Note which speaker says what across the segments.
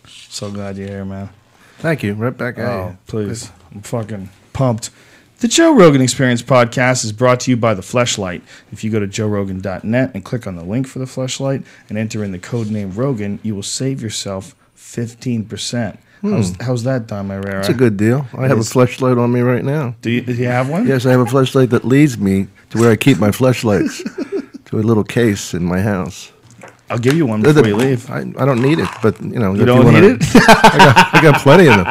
Speaker 1: So glad you're here, man.
Speaker 2: Thank you. Right back at
Speaker 1: Oh,
Speaker 2: you.
Speaker 1: please. I'm fucking pumped. The Joe Rogan Experience podcast is brought to you by The Fleshlight. If you go to joerogan.net and click on the link for The Fleshlight and enter in the code name Rogan, you will save yourself 15%. How's that, Don Irrera?
Speaker 2: It's a good deal. I have a fleshlight on me right now.
Speaker 1: Do you have one?
Speaker 2: Yes, I have a fleshlight that leads me to where I keep my fleshlights, to a little case in my house.
Speaker 1: I'll give you one before you leave.
Speaker 2: I don't need it, but you know.
Speaker 1: You don't need it?
Speaker 2: I got plenty of them.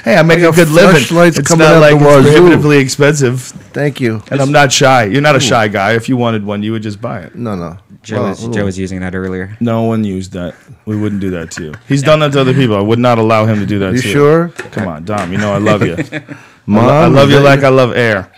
Speaker 1: Hey, I'm making a good living.
Speaker 2: Fleshlights
Speaker 1: It's
Speaker 2: coming
Speaker 1: not
Speaker 2: out
Speaker 1: like
Speaker 2: the
Speaker 1: it's
Speaker 2: wazoo.
Speaker 1: prohibitively expensive.
Speaker 2: Thank you.
Speaker 1: And I'm not shy. You're not a shy guy. If you wanted one, you would just buy it.
Speaker 2: No.
Speaker 3: Joe was using that earlier.
Speaker 1: No one used that. We wouldn't do that to you. He's done that to other people. I would not allow him to do that
Speaker 2: You
Speaker 1: to you.
Speaker 2: sure?
Speaker 1: Come on, Dom. You know I love you.
Speaker 2: Mom,
Speaker 1: I love you
Speaker 2: is that
Speaker 1: like I love air.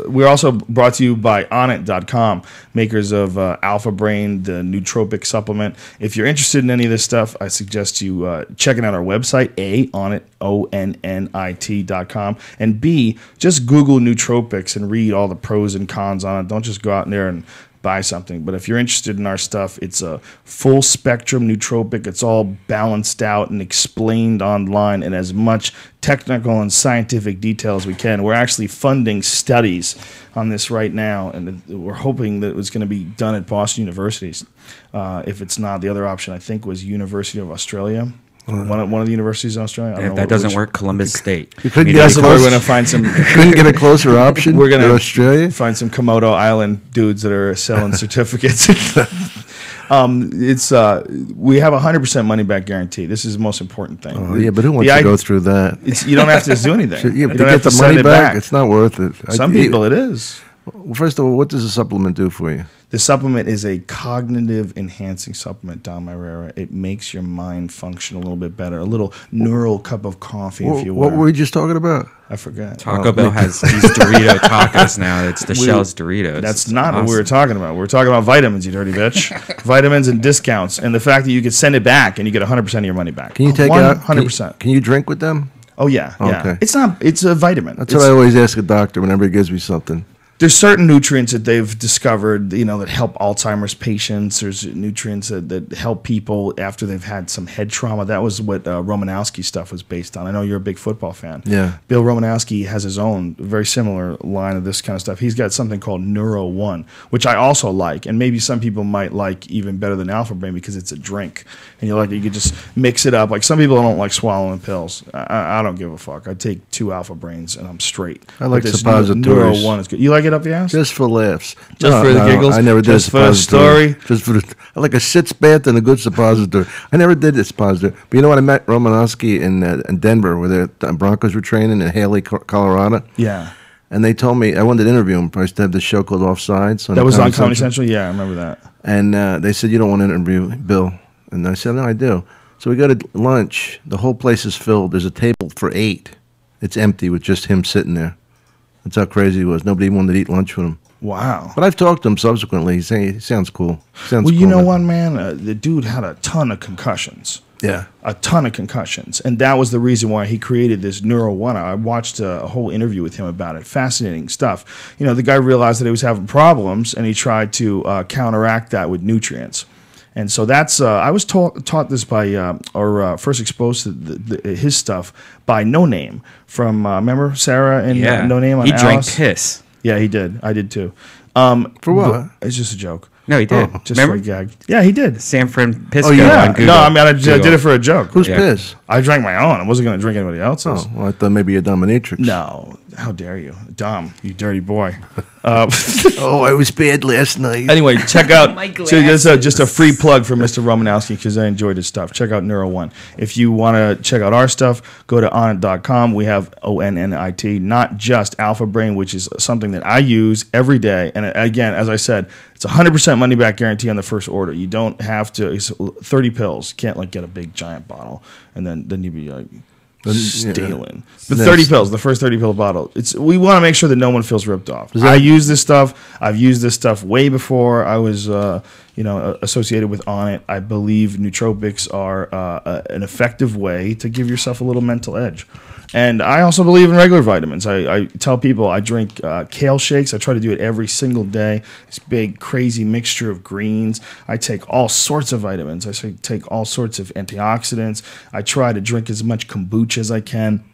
Speaker 1: We're also brought to you by Onnit.com, makers of Alpha Brain, the nootropic supplement. If you're interested in any of this stuff, I suggest you checking out our website, A, Onnit, ONNIT.com, and B, just Google nootropics and read all the pros and cons on it. Don't just go out in there and buy something. But if you're interested in our stuff, it's a full spectrum nootropic. It's all balanced out and explained online in as much technical and scientific detail as we can. We're actually funding studies on this right now, and we're hoping that it's going to be done at Boston University. If it's not, the other option I think was University of Australia. One of the universities in Australia. I don't
Speaker 3: If
Speaker 1: know
Speaker 3: that doesn't work, Columbus State.
Speaker 2: You couldn't
Speaker 1: We're going to find some.
Speaker 2: couldn't get a closer option.
Speaker 1: We're going
Speaker 2: than
Speaker 1: to
Speaker 2: Australia.
Speaker 1: find some Komodo Island dudes that are selling certificates. We have a 100% money back guarantee. This is the most important thing.
Speaker 2: Oh, yeah, but who wants to go through that?
Speaker 1: You don't have to do anything.
Speaker 2: Yeah,
Speaker 1: you
Speaker 2: to
Speaker 1: don't
Speaker 2: get
Speaker 1: have to
Speaker 2: the
Speaker 1: send
Speaker 2: money
Speaker 1: it
Speaker 2: back, it's not worth it.
Speaker 1: Some people it is.
Speaker 2: Well, first of all, what does a supplement do for you?
Speaker 1: The supplement is a cognitive enhancing supplement, Dom Irrera. It makes your mind function a little bit better. A little neural cup of coffee, if you will.
Speaker 2: What were we just talking about?
Speaker 1: I forgot.
Speaker 3: Taco Bell has these Dorito tacos now. It's the Shell's Doritos.
Speaker 1: That's not what we were talking about. We were talking about vitamins, you dirty bitch. Vitamins and discounts, and the fact that you could send it back and you get 100% of your money back.
Speaker 2: Can you take out
Speaker 1: 100%?
Speaker 2: Can you drink with them?
Speaker 1: Oh yeah, yeah.
Speaker 2: Okay.
Speaker 1: It's a vitamin.
Speaker 2: That's what I always ask a doctor whenever he gives me something.
Speaker 1: There's certain nutrients that they've discovered, that help Alzheimer's patients. There's nutrients that help people after they've had some head trauma. That was what Romanowski stuff was based on. I know you're a big football fan.
Speaker 2: Yeah.
Speaker 1: Bill Romanowski has his own very similar line of this kind of stuff. He's got something called Neuro 1, which I also like, and maybe some people might like even better than Alpha Brain because it's a drink, and you could just mix it up. Like some people don't like swallowing pills. I don't give a fuck. I take 2 Alpha Brains and I'm straight.
Speaker 2: I like
Speaker 1: But this
Speaker 2: suppositories.
Speaker 1: Neuro 1 is good. You like it up the ass?
Speaker 2: Just for laughs.
Speaker 1: Just for the giggles?
Speaker 2: I never did
Speaker 1: Just
Speaker 2: a
Speaker 1: for the
Speaker 2: suppository.
Speaker 1: story?
Speaker 2: Just for I like a sitz bath and a good suppository. I never did a suppository. But you know what? I met Romanowski in Denver where the Broncos were training in Haley, Colorado.
Speaker 1: Yeah.
Speaker 2: And they told me, I wanted to interview him. I used to have this show called Offsides.
Speaker 1: That was on Comedy Central? Yeah, I remember that.
Speaker 2: And they said, you don't want to interview Bill. And I said, no, I do. So we go to lunch. The whole place is filled. There's a table for 8. It's empty with just him sitting there. That's how crazy he was. Nobody wanted to eat lunch with him.
Speaker 1: Wow.
Speaker 2: But I've talked to him subsequently. He sounds cool.
Speaker 1: Well, you know what, man? The dude had a ton of concussions.
Speaker 2: Yeah.
Speaker 1: A ton of concussions. And that was the reason why he created this Neuro 1. I watched a whole interview with him about it. Fascinating stuff. The guy realized that he was having problems, and he tried to counteract that with nutrients. And so that's I was taught this by or first exposed to his stuff by No Name from remember Sarah and No Name on
Speaker 3: he
Speaker 1: Alice?
Speaker 3: drank piss.
Speaker 1: Yeah, he did. I did too.
Speaker 2: For what?
Speaker 1: It's just a joke.
Speaker 3: No, he did.
Speaker 1: Just
Speaker 3: Remember?
Speaker 1: for a gag. Yeah, he did.
Speaker 3: San Fran piss.
Speaker 2: Oh, yeah.
Speaker 3: On Google.
Speaker 1: No, I mean I
Speaker 3: Google.
Speaker 1: did it for a joke.
Speaker 2: Who's
Speaker 3: Yeah.
Speaker 2: piss?
Speaker 1: I drank my own. I wasn't going to drink anybody else's.
Speaker 2: Oh, well, I thought maybe you're dominatrix.
Speaker 1: No, how dare you, Dom? You dirty boy.
Speaker 2: Oh, I was bad last night.
Speaker 1: Anyway, check out.
Speaker 3: My
Speaker 1: So just a free plug for Mr. Romanowski because I enjoyed his stuff. Check out Neuro 1. If you want to check out our stuff, go to onnit.com. We have ONNIT, not just Alpha Brain, which is something that I use every day. And again, as I said, it's 100% money back guarantee on the first order. You don't have to. It's 30 pills. You can't get a big giant bottle and then you'd be like stealing. But 30 pills, the first 30 pill bottle. We want to make sure that no one feels ripped off. I use this stuff. I've used this stuff way before I was associated with Onnit. I believe nootropics are an effective way to give yourself a little mental edge. And I also believe in regular vitamins. I tell people I drink kale shakes. I try to do it every single day. This big, crazy mixture of greens. I take all sorts of vitamins. I take all sorts of antioxidants. I try to drink as much kombucha as I can.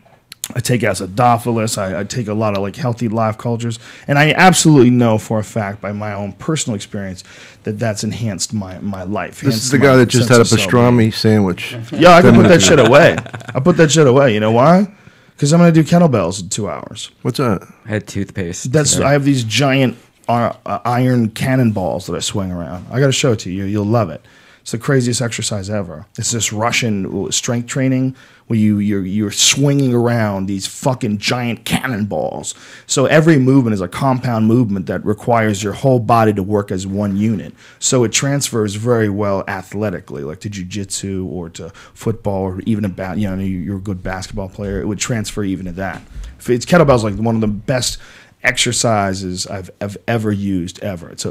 Speaker 1: I take acidophilus. I take a lot of like healthy live cultures, and I absolutely know for a fact by my own personal experience that that's enhanced my life.
Speaker 2: This is the guy that just had a pastrami sandwich.
Speaker 1: Yeah, I can put that shit away. I put that shit away. You know why? Because I'm gonna do kettlebells in 2 hours.
Speaker 2: What's that?
Speaker 3: I had toothpaste.
Speaker 1: I have these giant iron cannonballs that I swing around. I got to show it to you. You'll love it. It's the craziest exercise ever. It's this Russian strength training where you're swinging around these fucking giant cannonballs. So every movement is a compound movement that requires your whole body to work as one unit. So it transfers very well athletically, like to jiu-jitsu or to football or even about, you're a good basketball player. It would transfer even to that. It's kettlebells like one of the best exercises I've ever used ever. It's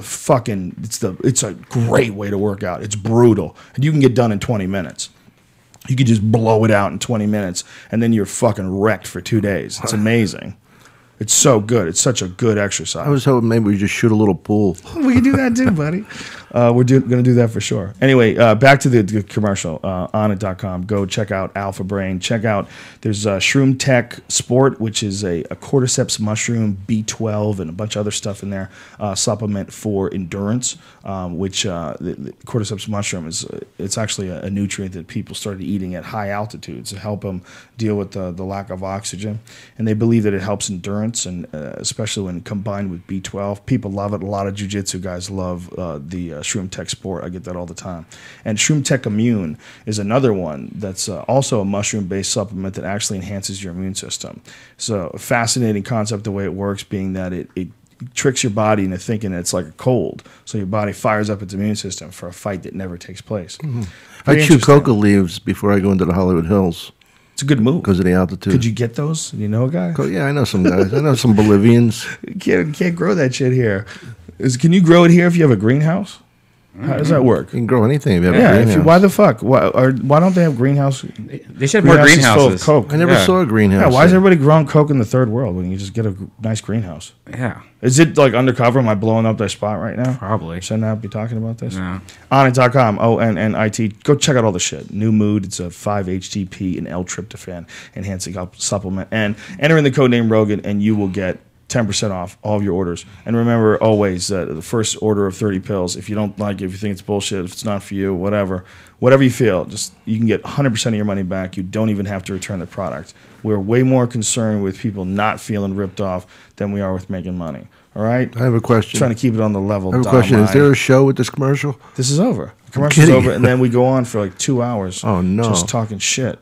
Speaker 1: a great way to work out. It's brutal. And you can get done in 20 minutes. You can just blow it out in 20 minutes and then you're fucking wrecked for 2 days. It's amazing. It's so good. It's such a good exercise.
Speaker 2: I was hoping maybe we just shoot a little pool.
Speaker 1: We can do that too, buddy. We're going to do that for sure. Anyway, back to the commercial. Onnit.com. Go check out Alpha Brain. Check out, there's Shroom Tech Sport, which is a cordyceps mushroom, B12, and a bunch of other stuff in there. Supplement for endurance, which the cordyceps mushroom it's actually a nutrient that people started eating at high altitudes to help them deal with the lack of oxygen. And they believe that it helps endurance, and especially when combined with B12. People love it. A lot of jiu-jitsu guys love the Shroom Tech Sport. I get that all the time. And Shroom Tech Immune is another one that's also a mushroom-based supplement that actually enhances your immune system. So a fascinating concept the way it works, being that it tricks your body into thinking it's like a cold. So your body fires up its immune system for a fight that never takes place.
Speaker 2: Mm-hmm. I chew coca leaves before I go into the Hollywood Hills.
Speaker 1: It's a good move.
Speaker 2: Because of the altitude.
Speaker 1: Could you get those? You know a guy?
Speaker 2: Yeah, I know some guys. I know some Bolivians.
Speaker 1: You can't grow that shit here. Can you grow it here if you have a greenhouse? How does that work?
Speaker 2: You can grow anything if you have a greenhouse.
Speaker 1: Why the fuck? Why don't they have greenhouse?
Speaker 3: They should have more greenhouses.
Speaker 1: Full of coke.
Speaker 2: I never saw a greenhouse.
Speaker 1: Yeah, why is everybody growing coke in the third world when you just get a nice greenhouse?
Speaker 3: Yeah.
Speaker 1: Is it like undercover? Am I blowing up their spot right now?
Speaker 3: Probably.
Speaker 1: Should I not be talking about this?
Speaker 3: No.
Speaker 1: Onnit.com, Onnit. Go check out all the shit. New Mood, it's a 5-HTP and L-tryptophan enhancing supplement. And enter in the code name Rogan and you will get 10% off all of your orders. And remember always the first order of 30 pills, if you don't like it, if you think it's bullshit, if it's not for you, whatever you feel, you can get 100% of your money back. You don't even have to return the product. We're way more concerned with people not feeling ripped off than we are with making money. All right?
Speaker 2: I have a question.
Speaker 1: Trying to keep it on the level.
Speaker 2: I have a question. Is there a show with this commercial?
Speaker 1: This is over. The commercial's over, and then we go on for like 2 hours.
Speaker 2: Oh, no.
Speaker 1: Just talking shit.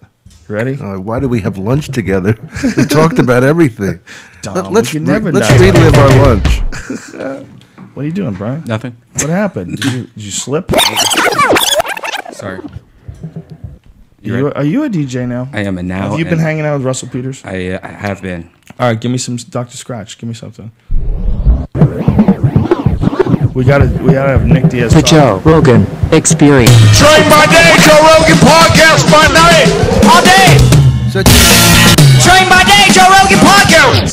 Speaker 1: Ready?
Speaker 2: Why did we have lunch together? We talked about everything.
Speaker 1: Dumb.
Speaker 2: Let's
Speaker 1: relive
Speaker 2: our lunch.
Speaker 1: What are you doing, Brian?
Speaker 3: Nothing.
Speaker 1: What happened? Did you slip?
Speaker 3: Sorry.
Speaker 1: Are you a DJ now?
Speaker 3: I am a now.
Speaker 1: Have you been hanging out with Russell Peters?
Speaker 3: I have been.
Speaker 1: All right, give me some Dr. Scratch. Give me something. We gotta have Nick Diaz.
Speaker 4: The Joe Rogan Experience.
Speaker 5: Train by day, Joe Rogan podcast by night, all day. Train by day, Joe Rogan podcast.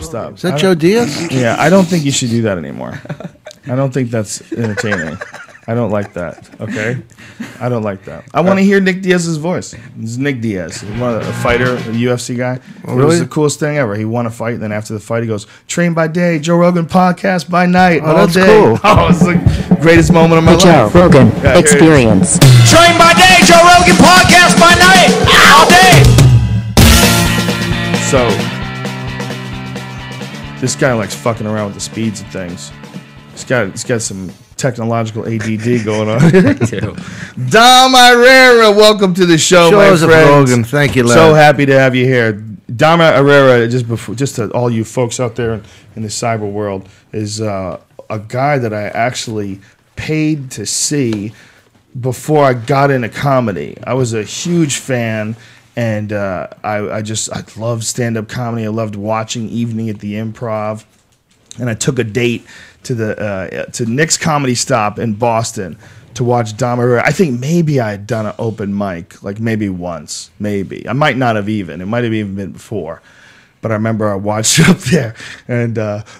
Speaker 1: Stop.
Speaker 2: Is that Joe Diaz?
Speaker 1: Yeah, I don't think you should do that anymore. I don't think that's entertaining. I don't like that. Okay, I don't like that. I want to hear Nick Diaz's voice. It's Nick Diaz, a fighter, a UFC guy.
Speaker 2: Oh,
Speaker 1: really? It was the coolest thing ever. He won a fight, and then after the fight, he goes, "Train by day, Joe Rogan podcast by night, all
Speaker 2: that's
Speaker 1: day."
Speaker 2: Cool.
Speaker 1: Oh, it's the greatest moment of my
Speaker 4: The Joe
Speaker 1: life.
Speaker 4: Rogan Experience.
Speaker 5: Train by day, Joe Rogan podcast by night, all day.
Speaker 1: So, this guy likes fucking around with the speeds of things. He's got some technological ADD going on. Dom Irrera, welcome to the show, my friend.
Speaker 2: Rogan. Thank you, lad.
Speaker 1: So happy to have you here. Dom Irrera, just to all you folks out there in the cyber world, is a guy that I actually paid to see before I got into comedy. I was a huge fan. And I loved stand-up comedy. I loved watching Evening at the Improv. And I took a date to Nick's Comedy Stop in Boston to watch Dom Irrera. I think maybe I had done an open mic, like maybe once, maybe. I might not have even. It might have even been before. But I remember I watched you up there, and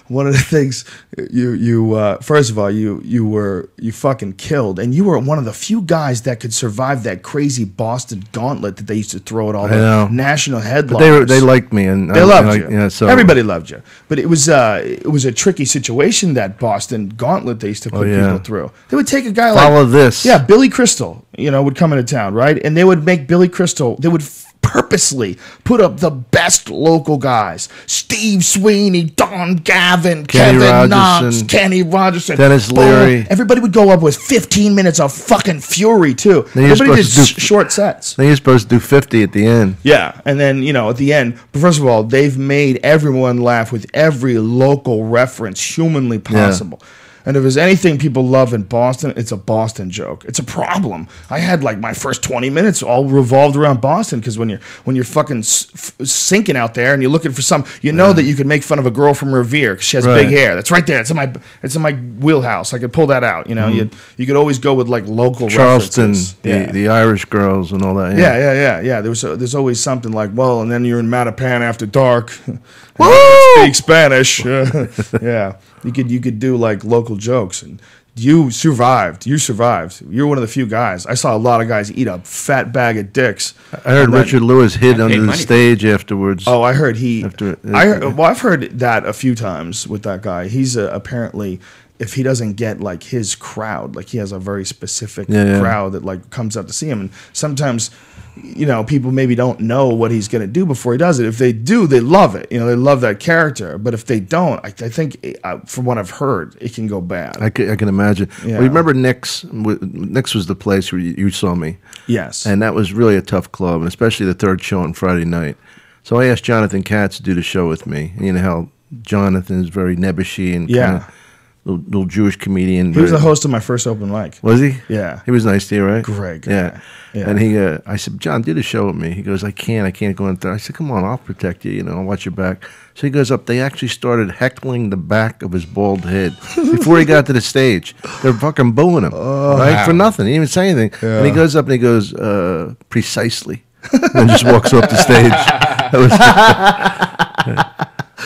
Speaker 1: one of the things you first of all you fucking killed, and you were one of the few guys that could survive that crazy Boston gauntlet that they used to throw at all the national headliners.
Speaker 2: But they liked me, and
Speaker 1: they loved you.
Speaker 2: Yeah, so
Speaker 1: everybody loved you. But it was a tricky situation, that Boston gauntlet they used to put people through. They would take a guy
Speaker 2: Follow this.
Speaker 1: Yeah, Billy Crystal, would come into town, right, and they would make Billy Crystal. They would purposely put up the best local guys: Steve Sweeney, Don Gavin,
Speaker 2: Kenny
Speaker 1: Kevin Knox,
Speaker 2: Rogerson,
Speaker 1: Kenny Rogerson,
Speaker 2: Dennis Leary.
Speaker 1: Everybody would go up with 15 minutes of fucking fury too. Everybody did short sets.
Speaker 2: Then you're supposed to do 50 at the end.
Speaker 1: Yeah, and then at the end. But first of all, they've made everyone laugh with every local reference humanly possible. Yeah. And if there's anything people love in Boston, it's a Boston joke. It's a problem. I had like my first 20 minutes all revolved around Boston, because when you're fucking sinking out there and you're looking for that you can make fun of a girl from Revere because she has big hair. That's right there. It's in my wheelhouse. I could pull that out. You could always go with like local
Speaker 2: Charleston,
Speaker 1: references.
Speaker 2: the Irish girls and all that.
Speaker 1: Yeah. There's always something like, well, and then you're in Mattapan after dark.
Speaker 2: Woo!
Speaker 1: Speak Spanish. Yeah. You could do like local jokes, and you survived. You're one of the few guys. I saw a lot of guys eat a fat bag of dicks.
Speaker 2: I heard Richard Lewis hid under the stage afterwards.
Speaker 1: Oh, I heard I've heard that a few times with that guy. He's apparently, if he doesn't get like his crowd, like he has a very specific crowd that like comes out to see him, and sometimes people maybe don't know what he's going to do before he does it. If they do, they love it. They love that character. But if they don't, I think from what I've heard, it can go bad.
Speaker 2: I can imagine.
Speaker 1: Yeah.
Speaker 2: Well, remember Nick's? Nick's was the place where you saw me.
Speaker 1: Yes.
Speaker 2: And that was really a tough club, and especially the third show on Friday night. So I asked Jonathan Katz to do the show with me. You know how Jonathan is very nebbishy and kind of little Jewish comedian.
Speaker 1: He was the host of my first open mic.
Speaker 2: Was he?
Speaker 1: Yeah.
Speaker 2: He was nice to you, right?
Speaker 1: Great guy.
Speaker 2: Yeah. And I said, John, do the show with me. He goes, I can't go in there. I said, come on, I'll protect you, I'll watch your back. So he goes up. They actually started heckling the back of his bald head before he got to the stage. They're fucking booing him, right? For nothing. He didn't even say anything. Yeah. And he goes up and he goes, precisely. And just walks off the stage.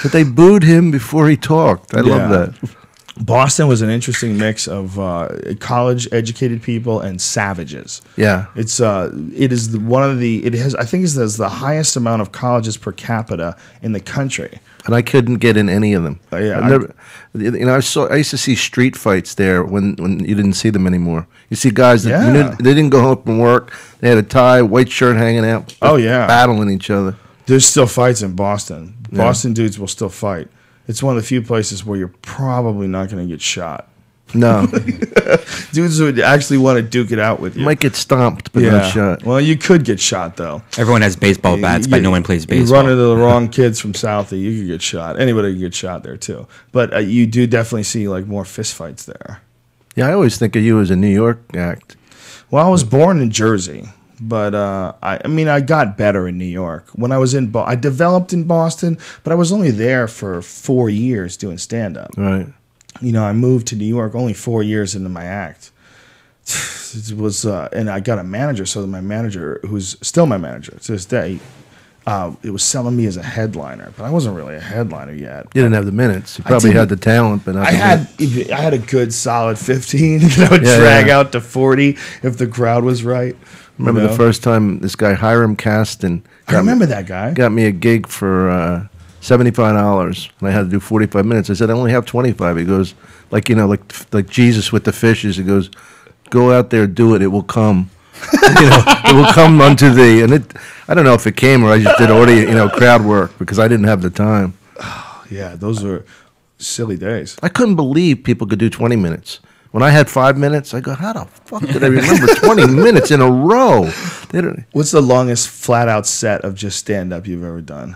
Speaker 2: But they booed him before he talked. I love that.
Speaker 1: Boston was an interesting mix of college-educated people and savages.
Speaker 2: Yeah,
Speaker 1: it is one of the I think it has the highest amount of colleges per capita in the country.
Speaker 2: And I couldn't get in any of them.
Speaker 1: Yeah,
Speaker 2: I used to see street fights there when you didn't see them anymore. You see guys that they didn't go home from work. They had a tie, white shirt hanging out. Battling each other.
Speaker 1: There's still fights in Boston. Boston dudes will still fight. It's one of the few places where you're probably not going to get shot.
Speaker 2: No.
Speaker 1: Dudes would actually want to duke it out with you.
Speaker 2: You might get stomped, but not shot.
Speaker 1: Well, you could get shot, though.
Speaker 3: Everyone has baseball bats, but no one plays baseball.
Speaker 1: You run into the wrong kids from Southie, you could get shot. Anybody could get shot there, too. But you do definitely see like more fistfights there.
Speaker 2: Yeah, I always think of you as a New York act.
Speaker 1: Well, I was born in Jersey. But I got better in New York. When I was I developed in Boston, but I was only there for 4 years doing stand-up.
Speaker 2: Right.
Speaker 1: I moved to New York only 4 years into my act. It was, and I got a manager. So my manager, who's still my manager to this day, it was selling me as a headliner, but I wasn't really a headliner yet.
Speaker 2: You didn't have the minutes. You probably had the talent, but not
Speaker 1: I had a good solid 15 that I would drag out to 40 if the crowd was right.
Speaker 2: Remember the first time this guy Hiram Caston?
Speaker 1: I remember that guy.
Speaker 2: Got me a gig for $75, and I had to do 45 minutes. I said I only have 25. He goes like Jesus with the fishes. He goes, go out there, do it. It will come. It will come unto thee. And I don't know if it came or I just did audio, crowd work because I didn't have the time.
Speaker 1: Oh, yeah, those were silly days.
Speaker 2: I couldn't believe people could do 20 minutes. When I had 5 minutes, I go, how the fuck did I remember 20 minutes in a row?
Speaker 1: What's the longest flat-out set of just stand-up you've ever done?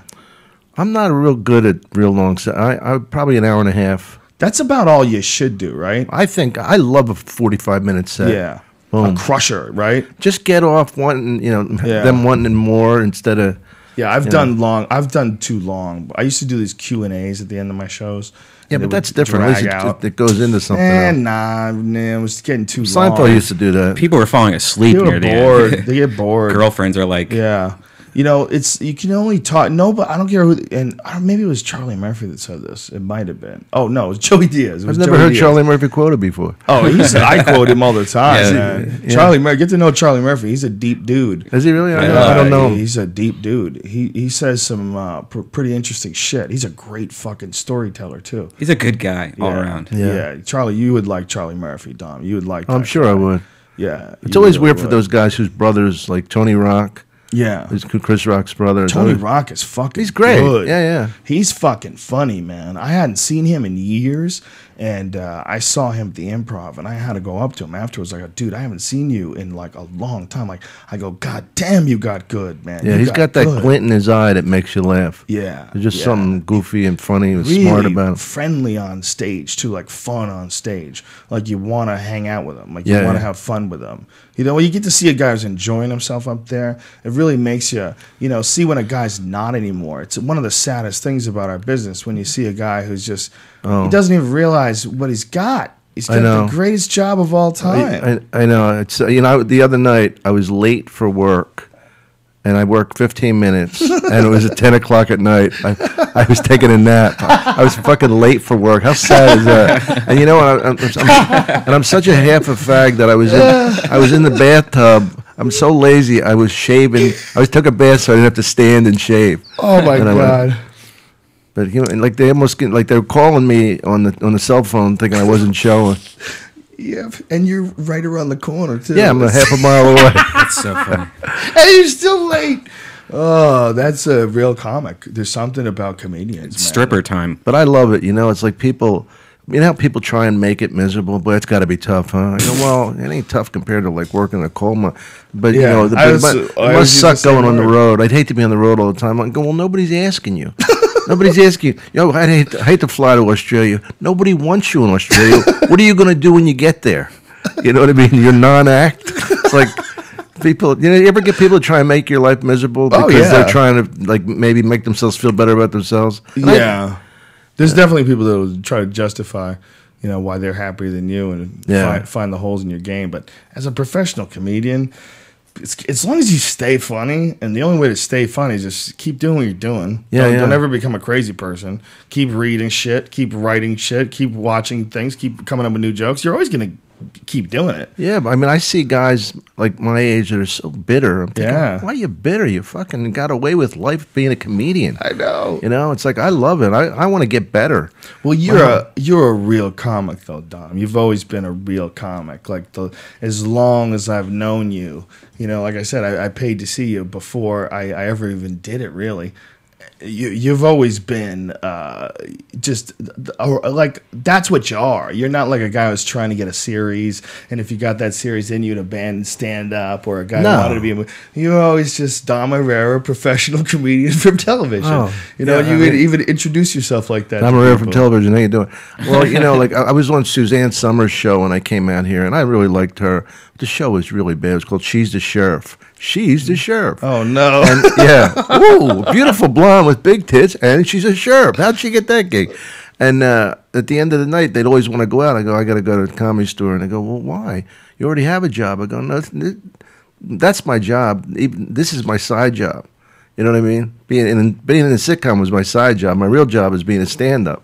Speaker 2: I'm not real good at real long set. I probably an hour and a half.
Speaker 1: That's about all you should do, right?
Speaker 2: I think I love a 45-minute set.
Speaker 1: Yeah.
Speaker 2: Boom.
Speaker 1: A crusher, right?
Speaker 2: Just get off wanting, them wanting more instead of,
Speaker 1: Yeah, I've done too long. I used to do these Q&As at the end of my shows.
Speaker 2: Yeah, but that's different. At least it goes into something else.
Speaker 1: Nah, it was getting too long.
Speaker 2: Seinfeld used to do that.
Speaker 3: People were falling asleep
Speaker 1: People
Speaker 3: near
Speaker 1: are
Speaker 3: the
Speaker 1: bored.
Speaker 3: end.
Speaker 1: They get bored.
Speaker 3: Girlfriends are like,
Speaker 1: yeah. You know, you can only talk. No, but I don't care who. And maybe it was Charlie Murphy that said this. It might have been. Oh no, it was Joey Diaz.
Speaker 2: I've never heard Charlie Murphy quoted before.
Speaker 1: Oh, I quote him all the time. Man.
Speaker 2: Yeah.
Speaker 1: Charlie Murphy. Get to know Charlie Murphy. He's a deep dude.
Speaker 2: Is he really? I don't know him.
Speaker 1: He's a deep dude. He says some pretty interesting shit. He's a great fucking storyteller too.
Speaker 3: he's a good guy all around.
Speaker 1: Yeah. Charlie, you would like Charlie Murphy, Dom. You would like.
Speaker 2: I'm
Speaker 1: that
Speaker 2: sure
Speaker 1: guy.
Speaker 2: I would.
Speaker 1: Yeah.
Speaker 2: It's always weird for those guys whose brothers, like Tony Rock.
Speaker 1: Yeah.
Speaker 2: Chris Rock's brother.
Speaker 1: Tony Rock is fucking
Speaker 2: He's great.
Speaker 1: good.
Speaker 2: Yeah.
Speaker 1: He's fucking funny, man. I hadn't seen him in years, and I saw him at the Improv, and I had to go up to him afterwards. I go, dude, I haven't seen you in like a long time. Like, I go, God damn, you got good, man.
Speaker 2: Yeah, he's got that glint in his eye that makes you laugh.
Speaker 1: Yeah.
Speaker 2: There's just something goofy and funny and
Speaker 1: really
Speaker 2: smart about him.
Speaker 1: Friendly on stage, too, like fun on stage. Like, you want to hang out with him. Like, you want to have fun with him. You know, when you get to see a guy who's enjoying himself up there, it really makes you, see when a guy's not anymore. It's one of the saddest things about our business when you see a guy who's just, he doesn't even realize what he's got. He's got the greatest job of all time.
Speaker 2: I know. It's the other night I was late for work, and I worked 15 minutes, and it was at 10 o'clock at night. I was taking a nap. I was fucking late for work. How sad is that? And I'm such a half a fag that I was in the bathtub. I'm so lazy. I was shaving. I took a bath so I didn't have to stand and shave.
Speaker 1: Oh my God.
Speaker 2: But like they almost they were calling me on the cell phone thinking I wasn't showing.
Speaker 1: Yeah, and you're right around the corner too.
Speaker 2: Yeah, I'm a half a mile away.
Speaker 3: That's so funny.
Speaker 1: And you're still late. Oh, that's a real comic. There's something about comedians.
Speaker 3: Stripper time.
Speaker 2: But I love it. It's like people. You know how people try and make it miserable? Boy, it's got to be tough, huh? I go, well, it ain't tough compared to like working in a coal mine. But it must suck going on the road. I'd hate to be on the road all the time. I go, well, nobody's asking you. Nobody's asking you. I hate to fly to Australia. Nobody wants you in Australia. What are you going to do when you get there? You know what I mean? You're non-act. It's like people. You ever get people to try and make your life miserable because they're trying to like maybe make themselves feel better about themselves?
Speaker 1: Yeah. There's definitely people that will try to justify, why they're happier than you and find the holes in your game. But as a professional comedian, as long as you stay funny, and the only way to stay funny is just keep doing what you're doing. Don't ever become a crazy person. Keep reading shit. Keep writing shit. Keep watching things. Keep coming up with new jokes. You're always going to keep doing it.
Speaker 2: Yeah, but I see guys like my age that are so bitter. I'm thinking, why are you bitter? You fucking got away with life being a comedian.
Speaker 1: I know.
Speaker 2: It's like I love it. I want to get better.
Speaker 1: Well, you're a real comic though, Dom. You've always been a real comic. Like as long as I've known you, like I said, I paid to see you before I ever even did it. Really. You've always been like that's what you are. You're not like a guy who's trying to get a series, and if you got that series, then you'd abandon stand up, or a guy who wanted to be a movie. You're always just Dom Irrera, professional comedian from television. You would even introduce yourself like that.
Speaker 2: Dom Irrera from television. How you doing? Well, like I was on Suzanne Summers' show when I came out here, and I really liked her. The show was really bad. It was called She's the Sheriff. She's the sheriff.
Speaker 1: Oh, no.
Speaker 2: And, ooh, beautiful blonde with big tits, and she's a sheriff. How'd she get that gig? And at the end of the night, they'd always want to go out. I go, I got to go to the Comedy Store. And I go, well, why? You already have a job. I go, no, that's my job. This is my side job. You know what I mean? Being in a sitcom was my side job. My real job is being a stand-up.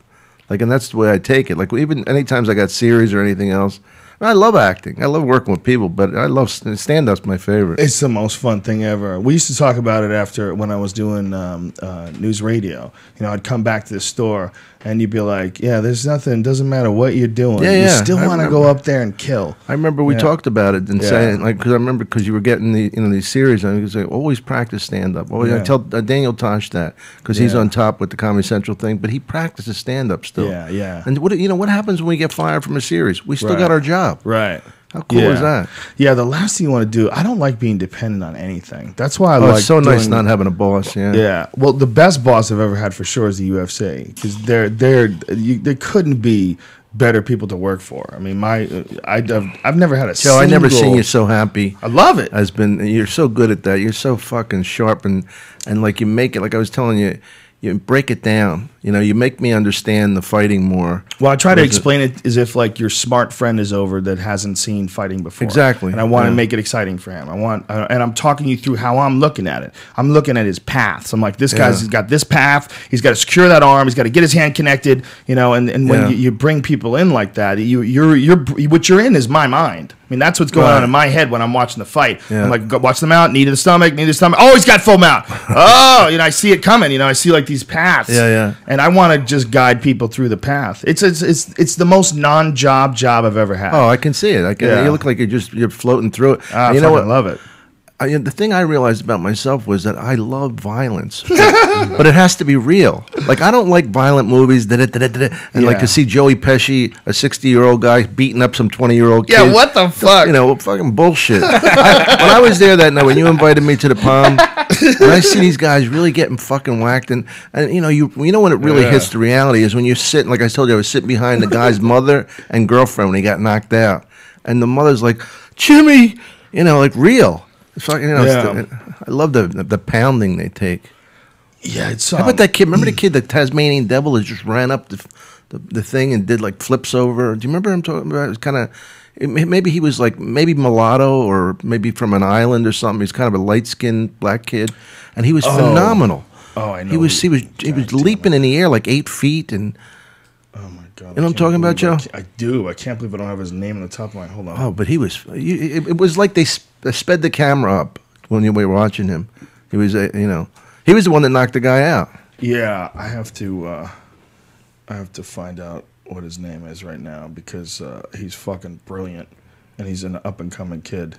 Speaker 2: And that's the way I take it. Like, even any times I got series or anything else, I love acting. I love working with people, but I love stand-up's my favorite.
Speaker 1: It's the most fun thing ever. We used to talk about it after when I was doing news radio. I'd come back to the store, and you'd be like, yeah, there's nothing. Doesn't matter what you're doing. You still want to go up there and kill.
Speaker 2: I remember we talked about it and saying, because I remember because you were getting these series, and I was like, always practice stand-up. I tell Daniel Tosh that because he's on top with the Comedy Central thing, but he practices stand-up still.
Speaker 1: Yeah.
Speaker 2: And what happens when we get fired from a series? We still got our job.
Speaker 1: Right.
Speaker 2: How cool is that?
Speaker 1: Yeah, the last thing you want to do, I don't like being dependent on anything. That's why I like
Speaker 2: it's so nice not having a boss,
Speaker 1: Yeah. Well, the best boss I've ever had for sure is the UFC, because there couldn't be better people to work for. I mean, I've never had a
Speaker 2: Joe, I never seen you so happy.
Speaker 1: I love it.
Speaker 2: You're so good at that. You're so fucking sharp and like you make it, like I was telling you, you break it down. You know, you make me understand the fighting more.
Speaker 1: Well, I try to explain it as if like your smart friend is over that hasn't seen fighting before.
Speaker 2: Exactly.
Speaker 1: And I want to make it exciting for him. And I'm talking you through how I'm looking at it. I'm looking at his paths. I'm like, this guy's got this path. He's got to secure that arm. He's got to get his hand connected. You know, and when you bring people in like that, what you're in is my mind. I mean, that's what's going on in my head when I'm watching the fight. Yeah. I'm like, go watch the mount, knee to the stomach. Oh, he's got full mount. Oh, you know, I see it coming. You know, I see like these paths.
Speaker 2: Yeah.
Speaker 1: And I want to just guide people through the path. It's the most non-job job I've ever had.
Speaker 2: Oh, I can see it. You look like you're floating through it.
Speaker 1: You know what? I love it.
Speaker 2: The thing I realized about myself was that I love violence, but it has to be real. Like, I don't like violent movies, and like to see Joey Pesci, a 60-year-old guy, beating up some 20-year-old kid.
Speaker 1: Yeah, what the fuck?
Speaker 2: You know, fucking bullshit. When I was there that night, when you invited me to the Palm, and I see these guys really getting fucking whacked, and you know when it really hits the reality is when you're sitting, like I told you, I was sitting behind the guy's mother and girlfriend when he got knocked out, and the mother's like, Jimmy, you know, like real. It's like, you know, I love the pounding they take.
Speaker 1: Yeah, it's
Speaker 2: how about that kid? Remember the kid, the Tasmanian devil, that just ran up the thing and did like flips over? Do you remember him talking about? It was kind of maybe he was like maybe mulatto or maybe from an island or something. He's kind of a light skinned black kid, and he was phenomenal.
Speaker 1: Oh, I know.
Speaker 2: He was leaping in the air like 8 feet and.
Speaker 1: Oh my God!
Speaker 2: You know what I'm talking about, Joe?
Speaker 1: I do. I can't believe I don't have his name on the top of my. Hold on.
Speaker 2: Oh, but he was. It was like they sped the camera up when we were watching him. He was, he was the one that knocked the guy out.
Speaker 1: Yeah, I have to find out what his name is right now because he's fucking brilliant and he's an up and coming kid.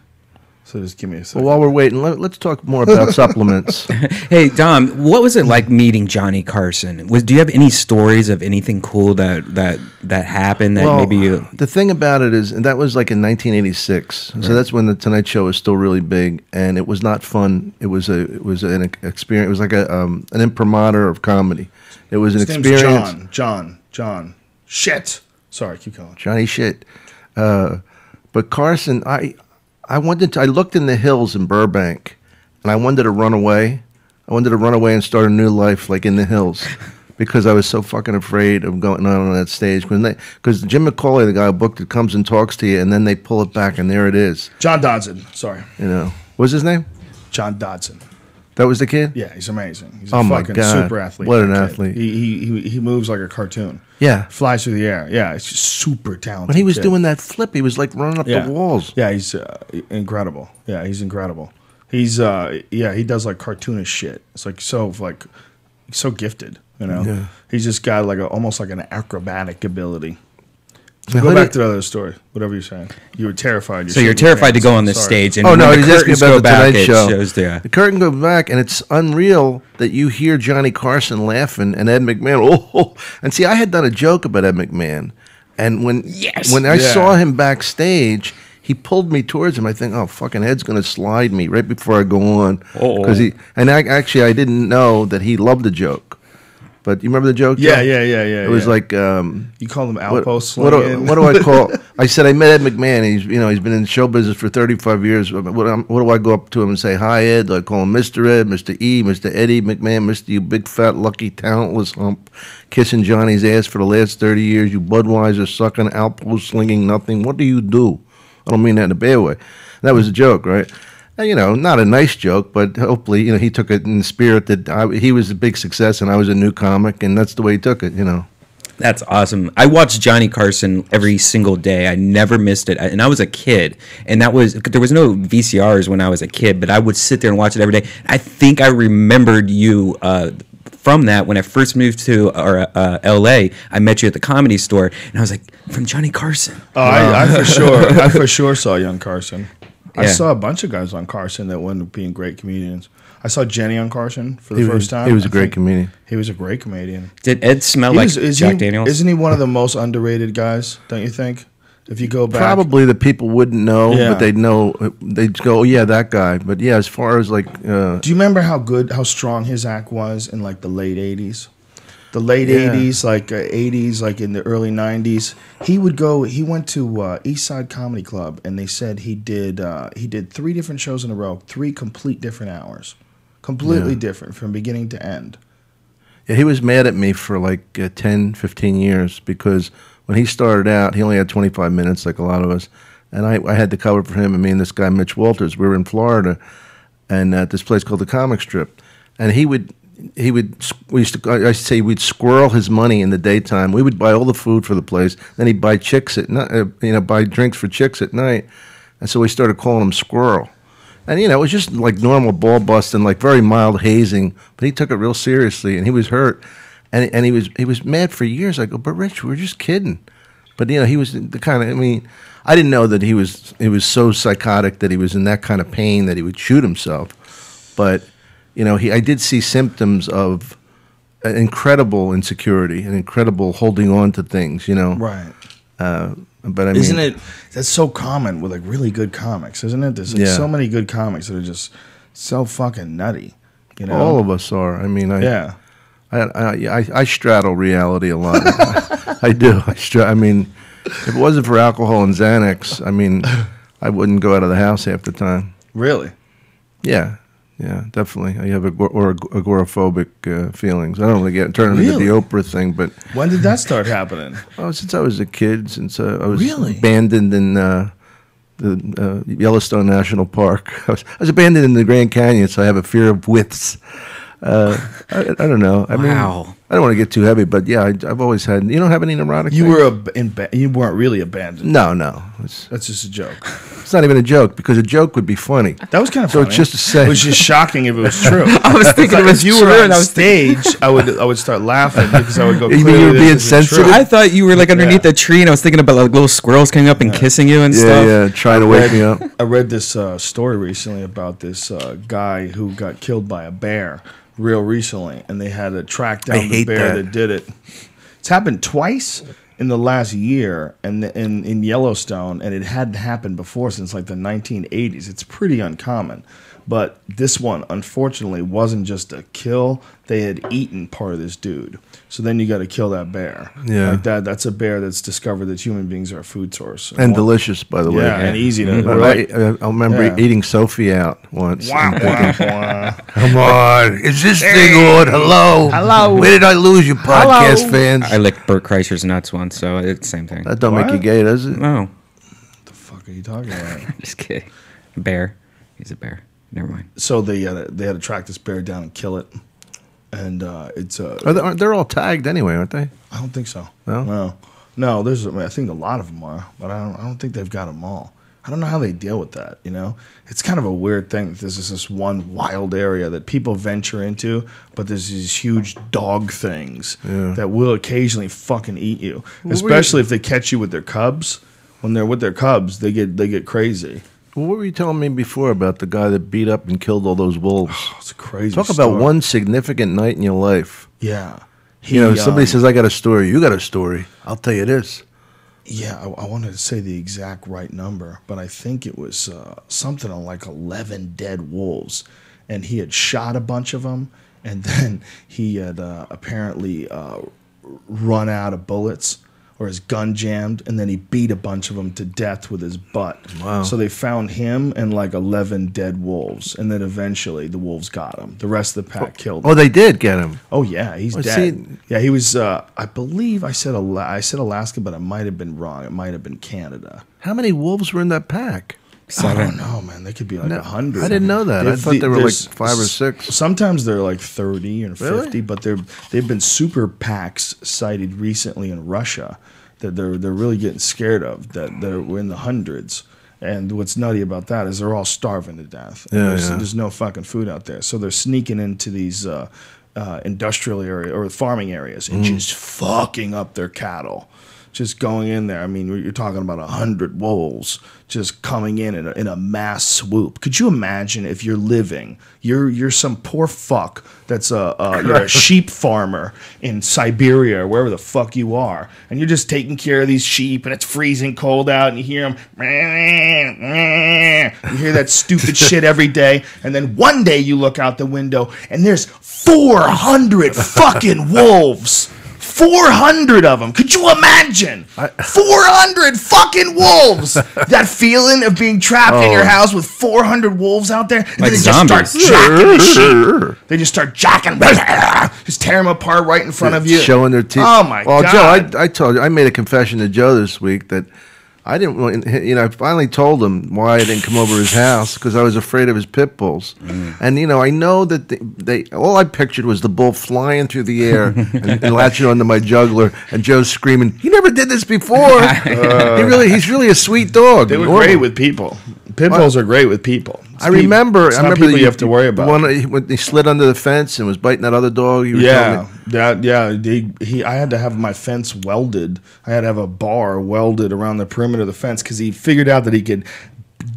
Speaker 1: So just give me a second.
Speaker 2: Well, while we're waiting, let's talk more about supplements.
Speaker 3: Hey, Dom, what was it like meeting Johnny Carson? Do you have any stories of anything cool that happened that maybe you...
Speaker 2: The thing about it is, and that was like in 1986. Right. So that's when the Tonight Show was still really big, and it was not fun. It was an experience. It was like an imprimatur of comedy. It was an experience.
Speaker 1: John. Shit. Sorry, keep going.
Speaker 2: Johnny Shit. But Carson, I looked in the hills in Burbank, and I wanted to run away. I wanted to run away and start a new life, like in the hills, because I was so fucking afraid of going on that stage. Because Jim McCauley, the guy who booked it, comes and talks to you, and then they pull it back, and there it is.
Speaker 1: John Dodson. Sorry.
Speaker 2: You know, what's his name?
Speaker 1: John Dodson.
Speaker 2: That was the kid?
Speaker 1: Yeah, he's amazing. He's a fucking super athlete.
Speaker 2: What an athlete.
Speaker 1: He moves like a cartoon.
Speaker 2: Yeah.
Speaker 1: Flies through the air. Yeah, it's just super talented.
Speaker 2: When he was doing that flip, he was like running up the walls.
Speaker 1: Yeah, he's incredible. Yeah, he's incredible. He's he does like cartoonish shit. It's like so gifted, you know. Yeah. He's just got like almost like an acrobatic ability. So go back to the other story. Whatever you're saying, you were terrified.
Speaker 3: So you're terrified to go on this stage, and
Speaker 2: he's asking about the Tonight Show.
Speaker 3: Shows the
Speaker 2: curtain goes back, and it's unreal that you hear Johnny Carson laughing and Ed McMahon. And see, I had done a joke about Ed McMahon, and when I saw him backstage, he pulled me towards him. I think, oh, fucking Ed's gonna slide me right before I go on, because I didn't know that he loved the joke. But you remember the joke?
Speaker 1: Yeah.
Speaker 2: It was like
Speaker 1: you call them outposts.
Speaker 2: What do I call? I said I met Ed McMahon. He's been in show business for 35 years. What do I go up to him and say? Hi, Ed. Do I call him Mr. Ed, Mr. E, Mr. Eddie McMahon, Mr. You big fat lucky talentless hump, kissing Johnny's ass for the last 30 years. You Budweiser sucking outpost slinging nothing. What do you do? I don't mean that in a bad way. That was a joke, right? Not a nice joke, but hopefully, he took it in the spirit that he was a big success and I was a new comic, and that's the way he took it,
Speaker 3: That's awesome. I watched Johnny Carson every single day. I never missed it. And I was a kid, and there was no VCRs when I was a kid, but I would sit there and watch it every day. I think I remembered you from that when I first moved to L.A. I met you at the Comedy Store, and I was like, from Johnny Carson.
Speaker 1: I for sure saw young Carson. I saw a bunch of guys on Carson that wound up being great comedians. I saw Jenny on Carson for the first time.
Speaker 2: He was a great comedian.
Speaker 1: He was a great comedian.
Speaker 3: Did Ed smell like Jack Daniels?
Speaker 1: Isn't he one of the most underrated guys, don't you think? If you go back,
Speaker 2: Probably the people wouldn't know,
Speaker 1: Yeah.
Speaker 2: but they'd know. They'd go, "Oh yeah, that guy." But yeah, as far as like,
Speaker 1: do you remember how strong his act was in like the late '80s? The late
Speaker 2: Yeah.
Speaker 1: '80s, like '80s, like in the early '90s, he went to East Side Comedy Club, and they said he did 3 different shows in a row, 3 complete different hours, completely different from beginning to end.
Speaker 2: yeah, he was mad at me for like 10, 15 years because when he started out, he only had 25 minutes, like a lot of us, and I had to cover for him. And me and this guy Mitch Walters, we were in Florida, and at this place called the Comic Strip, and I say we'd squirrel his money in the daytime. We would buy all the food for the place. Then he'd buy chicks at night, buy drinks for chicks at night. And so we started calling him Squirrel. And, it was just like normal ball busting, like very mild hazing. But he took it real seriously, and he was hurt. And he was mad for years. I go, but Rich, we were just kidding. But, he was the kind of, I didn't know that he was so psychotic that he was in that kind of pain that he would shoot himself. But... I did see symptoms of an incredible insecurity, an incredible holding on to things,
Speaker 1: Right.
Speaker 2: But I mean,
Speaker 1: Isn't it? That's so common with like really good comics, isn't it? There's like so many good comics that are just so fucking nutty.
Speaker 2: All of us are.
Speaker 1: Yeah.
Speaker 2: I straddle reality a lot. I do. If it wasn't for alcohol and Xanax, I wouldn't go out of the house half the time.
Speaker 1: Really?
Speaker 2: Yeah. Yeah, definitely. I have agoraphobic feelings. I don't really turn into the Oprah thing, but
Speaker 1: when did that start happening?
Speaker 2: Oh, since I was a kid, since I was
Speaker 1: Really?
Speaker 2: abandoned in the Yellowstone National Park. I was abandoned in the Grand Canyon, so I have a fear of widths. I don't know.
Speaker 3: Wow.
Speaker 2: I don't want to get too heavy, but yeah, I've always had. You don't have any neurotic.
Speaker 1: You
Speaker 2: things?
Speaker 1: you weren't really abandoned.
Speaker 2: No.
Speaker 1: That's just a joke.
Speaker 2: It's not even a joke because a joke would be funny.
Speaker 1: That was kind of
Speaker 2: so
Speaker 1: funny.
Speaker 2: it's just a say.
Speaker 1: It was just shocking if it was true.
Speaker 3: I was thinking it was
Speaker 1: if you
Speaker 3: true,
Speaker 1: were
Speaker 3: and
Speaker 1: on
Speaker 3: I was
Speaker 1: stage, I would start laughing because I would go.
Speaker 2: You mean
Speaker 1: "Clearly
Speaker 2: you were
Speaker 1: this
Speaker 2: being
Speaker 1: isn't
Speaker 2: sensitive?
Speaker 1: true."
Speaker 3: I thought you were like underneath a tree, and I was thinking about like little squirrels coming up and kissing you and stuff.
Speaker 2: Yeah, trying to wake me up.
Speaker 1: I read this story recently about this guy who got killed by a bear real recently, and they had to track down the bear that did it. It's happened twice in the last year and in Yellowstone, and it hadn't happened before since like the 1980s. It's pretty uncommon. But this one, unfortunately, wasn't just a kill. They had eaten part of this dude. So then you got to kill that bear.
Speaker 2: Yeah.
Speaker 1: Like that's a bear that's discovered that human beings are a food source.
Speaker 2: And delicious, by the way.
Speaker 1: Yeah, and easy to...
Speaker 2: I remember eating Sophie out once.
Speaker 1: Wah, wah, wah.
Speaker 2: Come on. Is this thing on? Hello?
Speaker 1: Hello?
Speaker 2: Where did I lose you, podcast fans?
Speaker 3: I licked Bert Kreischer's nuts once, so it's the same thing.
Speaker 2: That don't make you gay, does it?
Speaker 3: No,
Speaker 1: What the fuck are you talking about?
Speaker 3: just kidding. Bear. He's a bear. Never mind.
Speaker 1: So they had to track this bear down and kill it. And it's...
Speaker 2: They're all tagged anyway, aren't they?
Speaker 1: I don't think so.
Speaker 2: No?
Speaker 1: No, there's... I think a lot of them are, but I don't think they've got them all. I don't know how they deal with that, It's kind of a weird thing that there's this one wild area that people venture into, but there's these huge dog things that will occasionally fucking eat you. Especially if they catch you with their cubs. When they're with their cubs, they get crazy.
Speaker 2: Well, what were you telling me before about the guy that beat up and killed all those wolves?
Speaker 1: Oh, it's a crazy
Speaker 2: Talk
Speaker 1: story.
Speaker 2: about one significant night in your life.
Speaker 1: Yeah.
Speaker 2: Somebody says, I got a story. You got a story. I'll tell you this.
Speaker 1: Yeah, I wanted to say the exact right number, but I think it was something on like 11 dead wolves. And he had shot a bunch of them, and then he had apparently run out of bullets, or his gun jammed, and then he beat a bunch of them to death with his butt.
Speaker 2: Wow.
Speaker 1: So they found him and like 11 dead wolves, and then eventually the wolves got him. The rest of the pack killed him.
Speaker 2: Oh, they did get him.
Speaker 1: Oh yeah, he's dead. Yeah, he was. I believe I said Alaska, but I might have been wrong. It might have been Canada.
Speaker 2: How many wolves were in that pack?
Speaker 1: I don't know, man. They could be like 100.
Speaker 2: I didn't know that. I thought they were like 5 or 6.
Speaker 1: Sometimes they're like 30 and 50,
Speaker 2: Really?
Speaker 1: but they've been super packs cited recently in Russia that they're really getting scared of. That they're in the hundreds. And what's nutty about that is they're all starving to death.
Speaker 2: Yeah,
Speaker 1: There's no fucking food out there, so they're sneaking into these industrial area or farming areas and just fucking up their cattle. just going in there. I mean, you're talking about 100 wolves just coming in a mass swoop. Could you imagine if you're living, you're some poor fuck that's you're a sheep farmer in Siberia or wherever the fuck you are, and you're just taking care of these sheep, and it's freezing cold out, and you hear them, you hear that stupid shit every day, and then one day you look out the window, and there's 400 fucking wolves. 400 of them. Could you imagine? 400 fucking wolves. That feeling of being trapped in your house with 400 wolves out there. And
Speaker 3: Like
Speaker 1: then they
Speaker 3: zombies.
Speaker 1: just start jacking the sheep. They just start jacking. Just tear them apart right in front of you.
Speaker 2: Showing their teeth.
Speaker 1: Oh, my
Speaker 2: well,
Speaker 1: God.
Speaker 2: Joe, I told you, I made a confession to Joe this week that I didn't want, I finally told him why I didn't come over his house because I was afraid of his pit bulls. And, I know that they all I pictured was the bull flying through the air and latching onto my jugular and Joe screaming, "He never did this before." He's really a sweet dog.
Speaker 1: They were great with people. Pit bulls are great with people.
Speaker 2: I remember
Speaker 1: people you have to worry about.
Speaker 2: When he slid under the fence and was biting that other dog. He was
Speaker 1: I had to have my fence welded. I had to have a bar welded around the perimeter of the fence because he figured out that he could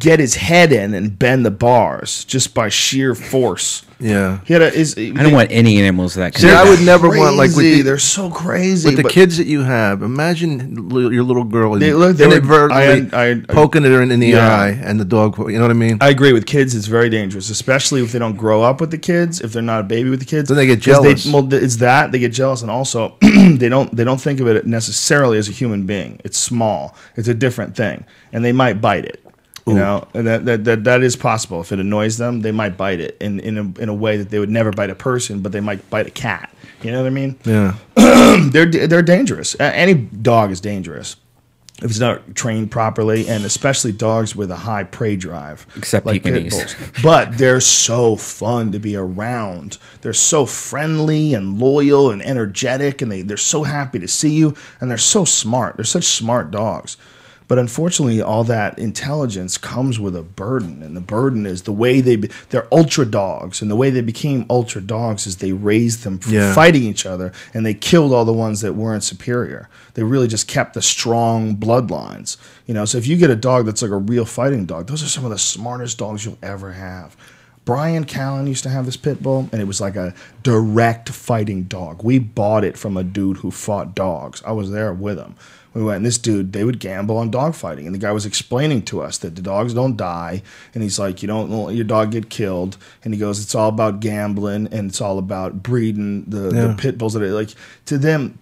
Speaker 1: get his head in and bend the bars just by sheer force.
Speaker 2: Yeah.
Speaker 3: I don't want any animals that
Speaker 2: See, I would never want like
Speaker 1: they're so crazy.
Speaker 2: With the kids that you have, imagine your little girl
Speaker 1: They
Speaker 2: inadvertently poking her in the eye and the dog. You know what I mean?
Speaker 1: I agree with kids. It's very dangerous, especially if they don't grow up with the kids. If they're not a baby with the kids,
Speaker 2: then they get jealous.
Speaker 1: It's that they get jealous, and also they don't think of it necessarily as a human being. It's small. It's a different thing, and they might bite it. And that is possible. If it annoys them, they might bite it in a way that they would never bite a person, but they might bite a cat. You know what I mean?
Speaker 2: Yeah.
Speaker 1: They're dangerous. Any dog is dangerous if it's not trained properly, and especially dogs with a high prey drive.
Speaker 3: Except
Speaker 1: like pit bulls. But they're so fun to be around. They're so friendly and loyal and energetic, and they're so happy to see you, and they're so smart. They're such smart dogs. But unfortunately, all that intelligence comes with a burden, and the burden is the way they're ultra dogs, and the way they became ultra dogs is they raised them from fighting each other, and they killed all the ones that weren't superior. They really just kept the strong bloodlines. So if you get a dog that's like a real fighting dog, those are some of the smartest dogs you'll ever have. Brian Callen used to have this pit bull, and it was like a direct fighting dog. We bought it from a dude who fought dogs. I was there with him. We went, and this dude, they would gamble on dog fighting. And the guy was explaining to us that the dogs don't die. And he's like, you don't let your dog get killed. And he goes, it's all about gambling, and it's all about breeding the pit bulls. To them,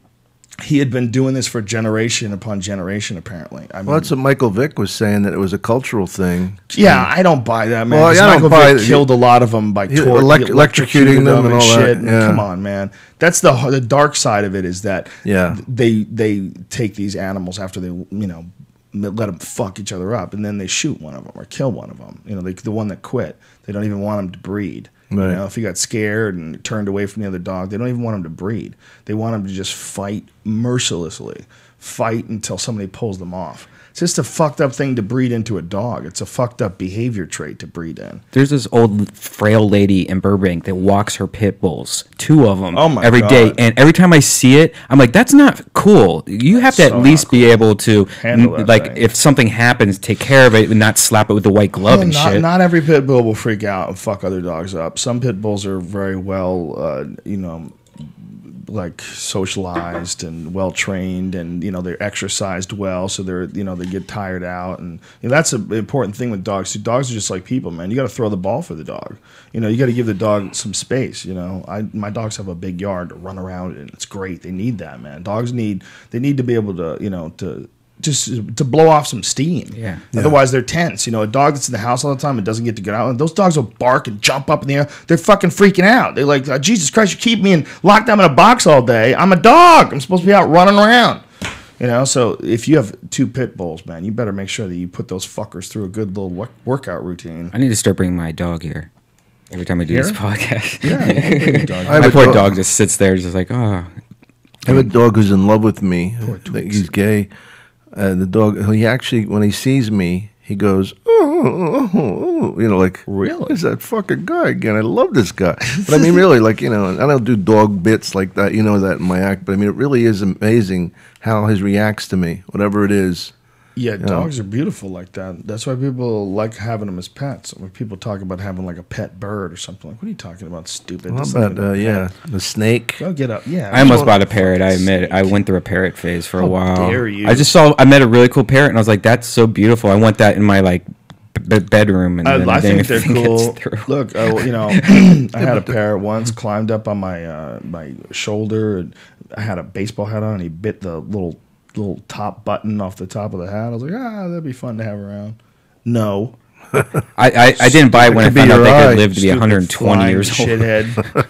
Speaker 1: he had been doing this for generation upon generation, apparently. I mean,
Speaker 2: that's what Michael Vick was saying, that it was a cultural thing.
Speaker 1: Yeah, I don't buy that, man.
Speaker 2: Well,
Speaker 1: Michael Vick killed a lot of them by
Speaker 2: electrocuting them and all
Speaker 1: shit.
Speaker 2: that.
Speaker 1: Come on, man. That's the dark side of it, is that they take these animals after they let them fuck each other up, and then they shoot one of them or kill one of them. The one that quit, they don't even want them to breed. Right. If he got scared and turned away from the other dog, they don't even want him to breed. They want him to just fight mercilessly, fight until somebody pulls them off. It's just a fucked up thing to breed into a dog. It's a fucked up behavior trait to breed in.
Speaker 3: There's this old frail lady in Burbank that walks her pit bulls, 2 of them every
Speaker 1: God.
Speaker 3: day. And every time I see it, I'm like, that's not cool. You have to at least be able to, if something happens, take care of it and not slap it with a white glove and shit.
Speaker 1: Not every pit bull will freak out and fuck other dogs up. Some pit bulls are very well, like socialized and well trained, and they're exercised well, so they're they get tired out, and that's an important thing with dogs. So dogs are just like people, man. You got to throw the ball for the dog. You got to give the dog some space. My dogs have a big yard to run around in. It's great. They need that, man. Dogs need to be able to just to blow off some steam.
Speaker 3: Yeah.
Speaker 1: Otherwise, they're tense. A dog that's in the house all the time and doesn't get to get out. And those dogs will bark and jump up in the air. They're fucking freaking out. They're like, Jesus Christ, you keep me locked down in a box all day. I'm a dog. I'm supposed to be out running around. So if you have 2 pit bulls, man, you better make sure that you put those fuckers through a good little workout routine.
Speaker 3: I need to start bringing my dog here every time I do this podcast.
Speaker 1: Yeah,
Speaker 3: my poor dog just sits there just like, oh.
Speaker 2: I have a dog who's in love with me. He's gay. The dog, he actually, when he sees me, he goes, oh, like,
Speaker 1: Really?
Speaker 2: who's that fucking guy again? I love this guy. But I mean, really, like, I don't do dog bits like that, that in my act. But I mean, it really is amazing how he reacts to me, whatever it is.
Speaker 1: Yeah, dogs are beautiful like that. That's why people like having them as pets. When people talk about having like a pet bird or something, like, what are you talking about, stupid?
Speaker 2: How
Speaker 1: This
Speaker 2: about,
Speaker 1: ain't a pet.
Speaker 2: the snake?
Speaker 1: Go get up. Yeah.
Speaker 3: I almost bought a parrot. I admit it. I went through a parrot phase for a while.
Speaker 1: dare you.
Speaker 3: I met a really cool parrot, and I was like, "That's so beautiful. I want that in my bedroom." And then
Speaker 1: I think
Speaker 3: didn't
Speaker 1: they're
Speaker 3: it
Speaker 1: cool.
Speaker 3: through.
Speaker 1: Look, I had a parrot once, climbed up on my shoulder, and I had a baseball hat on, and he bit the little top button off the top of the hat. I was like, that'd be fun to have around. No.
Speaker 3: I didn't buy it when I
Speaker 2: Could be
Speaker 3: found out
Speaker 2: your
Speaker 3: they
Speaker 2: eye.
Speaker 3: could live to be
Speaker 1: Stupid
Speaker 3: 120
Speaker 1: flying
Speaker 3: years old.
Speaker 1: shithead.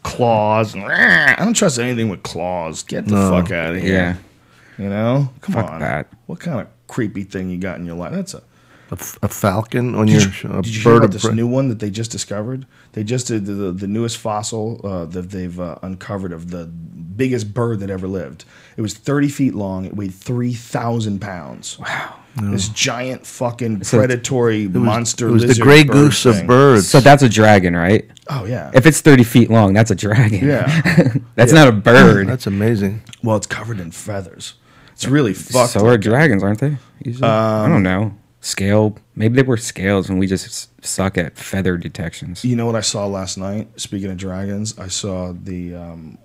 Speaker 1: Claws. I don't trust anything with claws. Get the fuck out of here.
Speaker 3: Yeah.
Speaker 1: Come
Speaker 3: Fuck
Speaker 1: on.
Speaker 3: that.
Speaker 1: What kind of creepy thing you got in your life? That's
Speaker 2: A falcon on your
Speaker 1: Did you hear about this new one that they just discovered? They just did the newest fossil that they've uncovered of the biggest bird that ever lived. It was 30 feet long. It weighed 3,000 pounds. Wow. This giant fucking predatory monster
Speaker 2: It was the
Speaker 1: lizard
Speaker 2: gray
Speaker 1: bird
Speaker 2: goose of
Speaker 1: thing.
Speaker 2: birds.
Speaker 3: So that's a dragon, right?
Speaker 1: Oh, yeah.
Speaker 3: If it's 30 feet long, that's a dragon.
Speaker 1: Yeah.
Speaker 3: That's not a bird.
Speaker 2: That's amazing.
Speaker 1: Well, it's covered in feathers. It's really fucked.
Speaker 3: So are dragons, aren't they? Usually? I don't know. Scale. Maybe they were scales and we just suck at feather detections.
Speaker 1: You know what I saw last night? Speaking of dragons, I saw the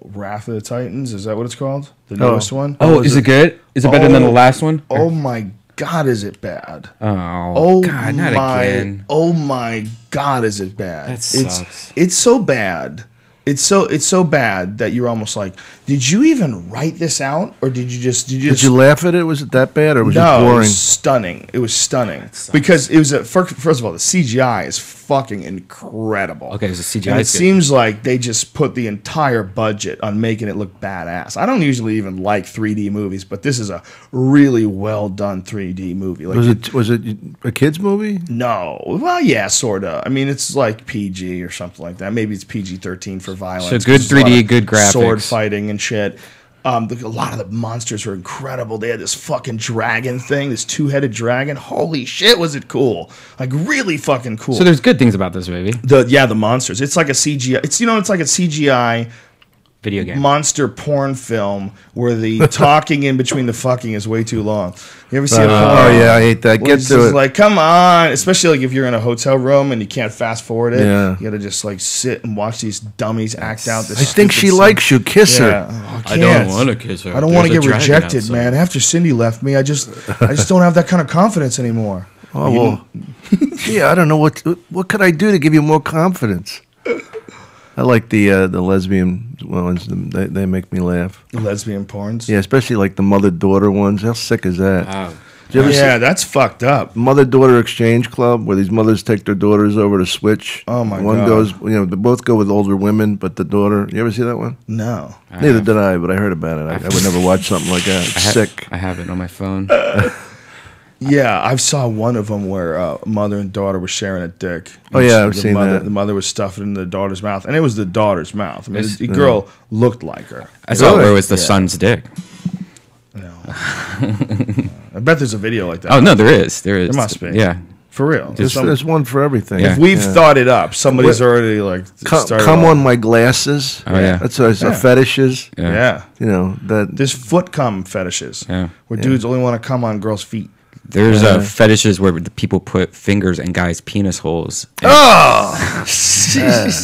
Speaker 1: Wrath of the Titans. Is that what it's called? The newest one?
Speaker 3: Oh, is it good? Is it better than the last one?
Speaker 1: Oh my God, is it bad?
Speaker 3: Oh, God, not again.
Speaker 1: Oh my God, is it bad?
Speaker 3: That sucks.
Speaker 1: It's so bad. It's so bad that you're almost like, did you even write this out, or did you just
Speaker 2: Did you laugh at it? Was it that bad, or was it
Speaker 1: no,
Speaker 2: boring?
Speaker 1: it was stunning. It was stunning because it was first of all, the CGI is fucking incredible.
Speaker 3: Okay, so CGI
Speaker 1: And it
Speaker 3: is good.
Speaker 1: seems like they just put the entire budget on making it look badass. I don't usually even like 3D movies, but this is a really well done 3D movie. Like,
Speaker 2: Was it a kids movie?
Speaker 1: no, well, yeah, sorta. I mean, it's like PG or something like that. Maybe it's PG-13 for violence.
Speaker 3: So good
Speaker 1: 'cause there's a lot
Speaker 3: 3D,
Speaker 1: of
Speaker 3: good graphics.
Speaker 1: sword fighting and shit. A lot of the monsters were incredible. They had this fucking dragon thing, this two-headed dragon. Holy shit, was it cool! Like really fucking cool.
Speaker 3: So there's good things about this movie.
Speaker 1: the monsters. It's like a CGI. It's like a CGI
Speaker 3: Video game.
Speaker 1: monster porn film where the talking in between the fucking is way too long. You ever see a porn?
Speaker 2: Oh yeah, I hate that.
Speaker 1: Where
Speaker 2: Get
Speaker 1: it's
Speaker 2: to
Speaker 1: just
Speaker 2: it.
Speaker 1: like, come on. Especially like if you're in a hotel room and you can't fast forward it.
Speaker 2: Yeah.
Speaker 1: You gotta just like sit and watch these dummies act out this
Speaker 2: I think she
Speaker 1: stupid
Speaker 2: likes you. Kiss
Speaker 1: scene.
Speaker 2: her.
Speaker 1: Yeah. Oh,
Speaker 6: I don't want to kiss her.
Speaker 1: I don't want to
Speaker 6: There's
Speaker 1: get
Speaker 6: a dragon
Speaker 1: rejected,
Speaker 6: outside.
Speaker 1: man. After Cindy left me, I just don't have that kind of confidence anymore.
Speaker 2: Oh well. Yeah, I don't know what could I do to give you more confidence. I like the lesbian ones. They make me laugh.
Speaker 1: Lesbian porns.
Speaker 2: Yeah, especially like the mother-daughter ones. How sick is that?
Speaker 6: Wow.
Speaker 2: Did you ever
Speaker 1: Yeah,
Speaker 2: see
Speaker 1: that's fucked up.
Speaker 2: Mother-daughter exchange club where these mothers take their daughters over to switch?
Speaker 1: Oh, my
Speaker 2: One
Speaker 1: God.
Speaker 2: goes, they both go with older women, but the daughter. You ever see that one?
Speaker 1: No.
Speaker 2: Neither did I, but I heard about it. I would never watch something like that. It's sick.
Speaker 3: I have it on my phone.
Speaker 1: Yeah, I saw one of them where mother and daughter were sharing a dick.
Speaker 2: Oh, yeah, I've
Speaker 1: The
Speaker 2: seen
Speaker 1: mother,
Speaker 2: that.
Speaker 1: The mother was stuffing it in the daughter's mouth, and it was the daughter's mouth. I mean,
Speaker 3: It's-
Speaker 1: the girl looked like her.
Speaker 3: I saw it
Speaker 2: Really?
Speaker 3: where it was the
Speaker 1: Yeah.
Speaker 3: son's dick.
Speaker 1: No. I bet there's a video like that.
Speaker 3: Oh no, there is. There is.
Speaker 1: There must be.
Speaker 3: Yeah.
Speaker 1: For real.
Speaker 2: There's one for everything.
Speaker 3: Yeah.
Speaker 1: If we've
Speaker 2: Yeah.
Speaker 1: thought it up, somebody's already like started
Speaker 2: Come
Speaker 1: all-
Speaker 2: on my glasses.
Speaker 3: Oh, yeah.
Speaker 2: That's a fetishes.
Speaker 1: Yeah.
Speaker 2: That.
Speaker 1: There's foot cum fetishes.
Speaker 3: Yeah.
Speaker 1: Where dudes only want to come on girls' feet.
Speaker 3: There's fetishes where the people put fingers in guys' penis holes. And,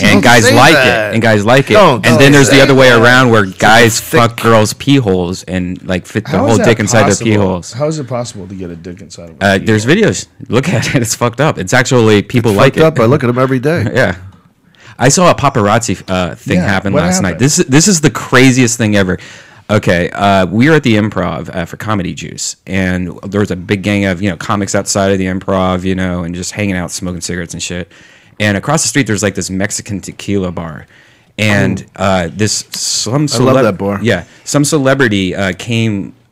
Speaker 3: and guys
Speaker 2: say
Speaker 3: like
Speaker 2: that.
Speaker 3: it. And guys like it.
Speaker 2: Don't
Speaker 3: And then there's the
Speaker 2: say
Speaker 3: other way
Speaker 2: that.
Speaker 3: around where guys fuck girls' pee holes and like fit the
Speaker 1: How
Speaker 3: whole
Speaker 1: is that
Speaker 3: dick inside their
Speaker 1: possible?
Speaker 3: pee holes.
Speaker 1: How is it possible to get a dick inside of a pee
Speaker 3: There's
Speaker 1: hole?
Speaker 3: videos. Look at it. It's fucked up. It's actually people like
Speaker 2: fucked up.
Speaker 3: it.
Speaker 2: I look at them every day.
Speaker 3: Yeah. I saw a paparazzi thing
Speaker 1: Yeah,
Speaker 3: happen
Speaker 1: what
Speaker 3: last night.
Speaker 1: happened?
Speaker 3: This is the craziest thing ever. Okay, we were at the Improv for Comedy Juice, and there was a big gang of comics outside of the Improv, and just hanging out, smoking cigarettes and shit. And across the street, there's like this Mexican tequila bar, and some
Speaker 2: I love that bar.
Speaker 3: Yeah, some celebrity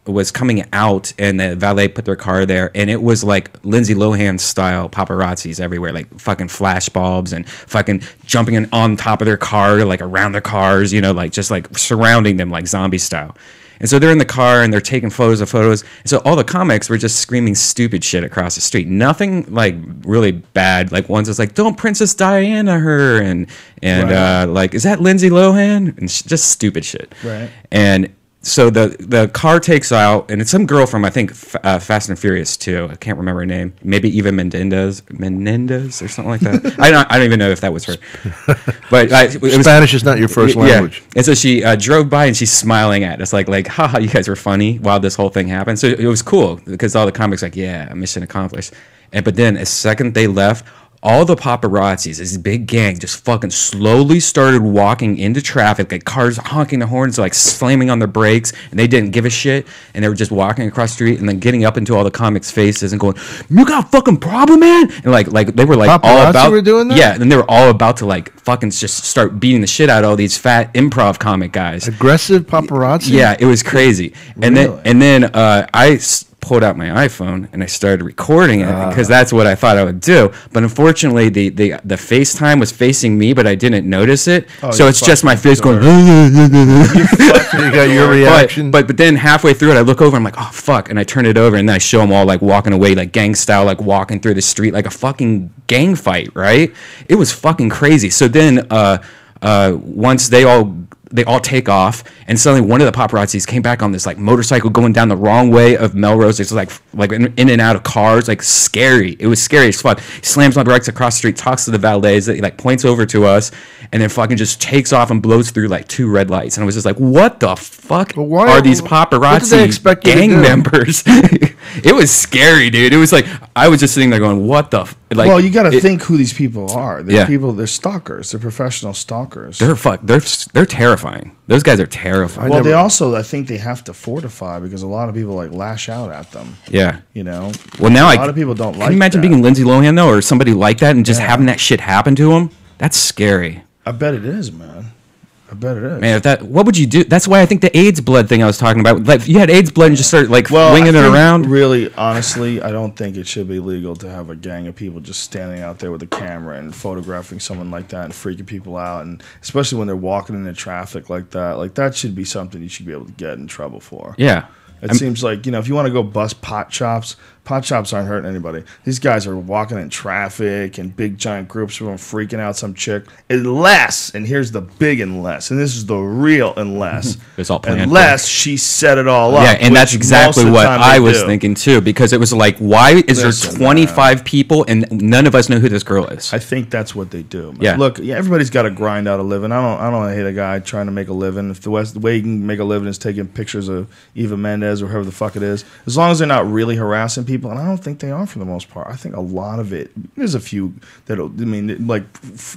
Speaker 3: was coming out, and the valet put their car there, and it was like Lindsay Lohan style paparazzis everywhere, like fucking flash bulbs and fucking jumping on top of their car, like around their cars, like just like surrounding them like zombie style. And so they're in the car and they're taking photos of photos. And so all the comics were just screaming stupid shit across the street. Nothing like really bad. Like one's just like, don't Princess Diana her, and
Speaker 1: Right.
Speaker 3: like, is that Lindsay Lohan? And just stupid shit.
Speaker 1: Right.
Speaker 3: And so the car takes out, and it's some girl from, I think, Fast and Furious 2. I can't remember her name. Maybe Eva Menendez or something like that. I don't even know if that was her. But it was,
Speaker 2: Spanish is not your first language.
Speaker 3: yeah. And so she drove by and she's smiling at us like, haha, you guys were funny while this whole thing happened. So it was cool because all the comics like, yeah, mission accomplished. But then as second they left, all the paparazzis, this big gang, just fucking slowly started walking into traffic, like cars honking the horns, like slamming on their brakes, and they didn't give a shit, and they were just walking across the street and then getting up into all the comics' faces and going, "You got a fucking problem, man?" And like they were like
Speaker 2: Paparazzi
Speaker 3: all about
Speaker 2: were doing that?
Speaker 3: Yeah, and they were all about to like fucking just start beating the shit out of all these fat improv comic guys.
Speaker 2: Aggressive paparazzi?
Speaker 3: Yeah, it was crazy. And
Speaker 1: Really?
Speaker 3: then I pulled out my iPhone and I started recording it because that's what I thought I would do. But unfortunately, the FaceTime was facing me, but I didn't notice it. So
Speaker 1: you
Speaker 3: it's just my face going.
Speaker 2: You got your reaction.
Speaker 3: But then halfway through it, I look over. I'm like, oh fuck, and I turn it over, and then I show them all like walking away, like gang style, like walking through the street, like a fucking gang fight. Right? It was fucking crazy. So then once they all take off, and suddenly one of the paparazzis came back on this like motorcycle going down the wrong way of Melrose. It's like in and out of cars, like scary. It was scary as fuck. He slams on brakes across the street, talks to the valets, he like points over to us, and then fucking just takes off and blows through like 2 red lights. And I was just like, what the fuck
Speaker 2: why-
Speaker 3: are these
Speaker 2: what did they
Speaker 3: paparazzi
Speaker 2: expect you to
Speaker 3: gang
Speaker 2: do?
Speaker 3: members? It was scary, dude. It was like I was just sitting there going, what the like.
Speaker 1: Well, you got to think who these people are. They're
Speaker 3: Yeah.
Speaker 1: they're stalkers. They're professional stalkers.
Speaker 3: They're terrifying. Those guys are terrifying.
Speaker 1: Well, they also, I think they have to fortify because a lot of people like lash out at them.
Speaker 3: Yeah.
Speaker 1: You know.
Speaker 3: Well, now
Speaker 1: a lot of people don't like.
Speaker 3: Can you imagine
Speaker 1: that.
Speaker 3: being Lindsay Lohan though, or somebody like that, and just
Speaker 1: Yeah.
Speaker 3: having that shit happen to them? That's scary,
Speaker 1: I bet it is, man. I bet it is.
Speaker 3: man. What would you do? That's why I think the AIDS blood thing I was talking about. Like, you had AIDS blood and just started like winging
Speaker 1: I
Speaker 3: it
Speaker 1: think
Speaker 3: around.
Speaker 1: Really, honestly, I don't think it should be legal to have a gang of people just standing out there with a camera and photographing someone like that and freaking people out, and especially when they're walking into traffic like that. Like that should be something you should be able to get in trouble for.
Speaker 3: Yeah.
Speaker 1: It seems like, if you want to go bust pot shops aren't hurting anybody. These guys are walking in traffic and big giant groups of them freaking out some chick. Unless, and here's the big unless, and this is the real unless.
Speaker 3: It's all planned.
Speaker 1: Unless she set it all up.
Speaker 3: Yeah, and that's
Speaker 1: which
Speaker 3: exactly
Speaker 1: most of the
Speaker 3: what
Speaker 1: time
Speaker 3: I
Speaker 1: they
Speaker 3: was
Speaker 1: do.
Speaker 3: thinking too, because it was like, why is
Speaker 1: Listen,
Speaker 3: there 25 people and none of us know who this girl is?
Speaker 1: I think that's what they do. Man.
Speaker 3: Yeah.
Speaker 1: Look, everybody's got to grind out a living. I don't hate a guy trying to make a living. If the way you can make a living is taking pictures of Eva Mendes or whoever the fuck it is, as long as they're not really harassing people, and I don't think they are for the most part. I think a lot of it. There's a few that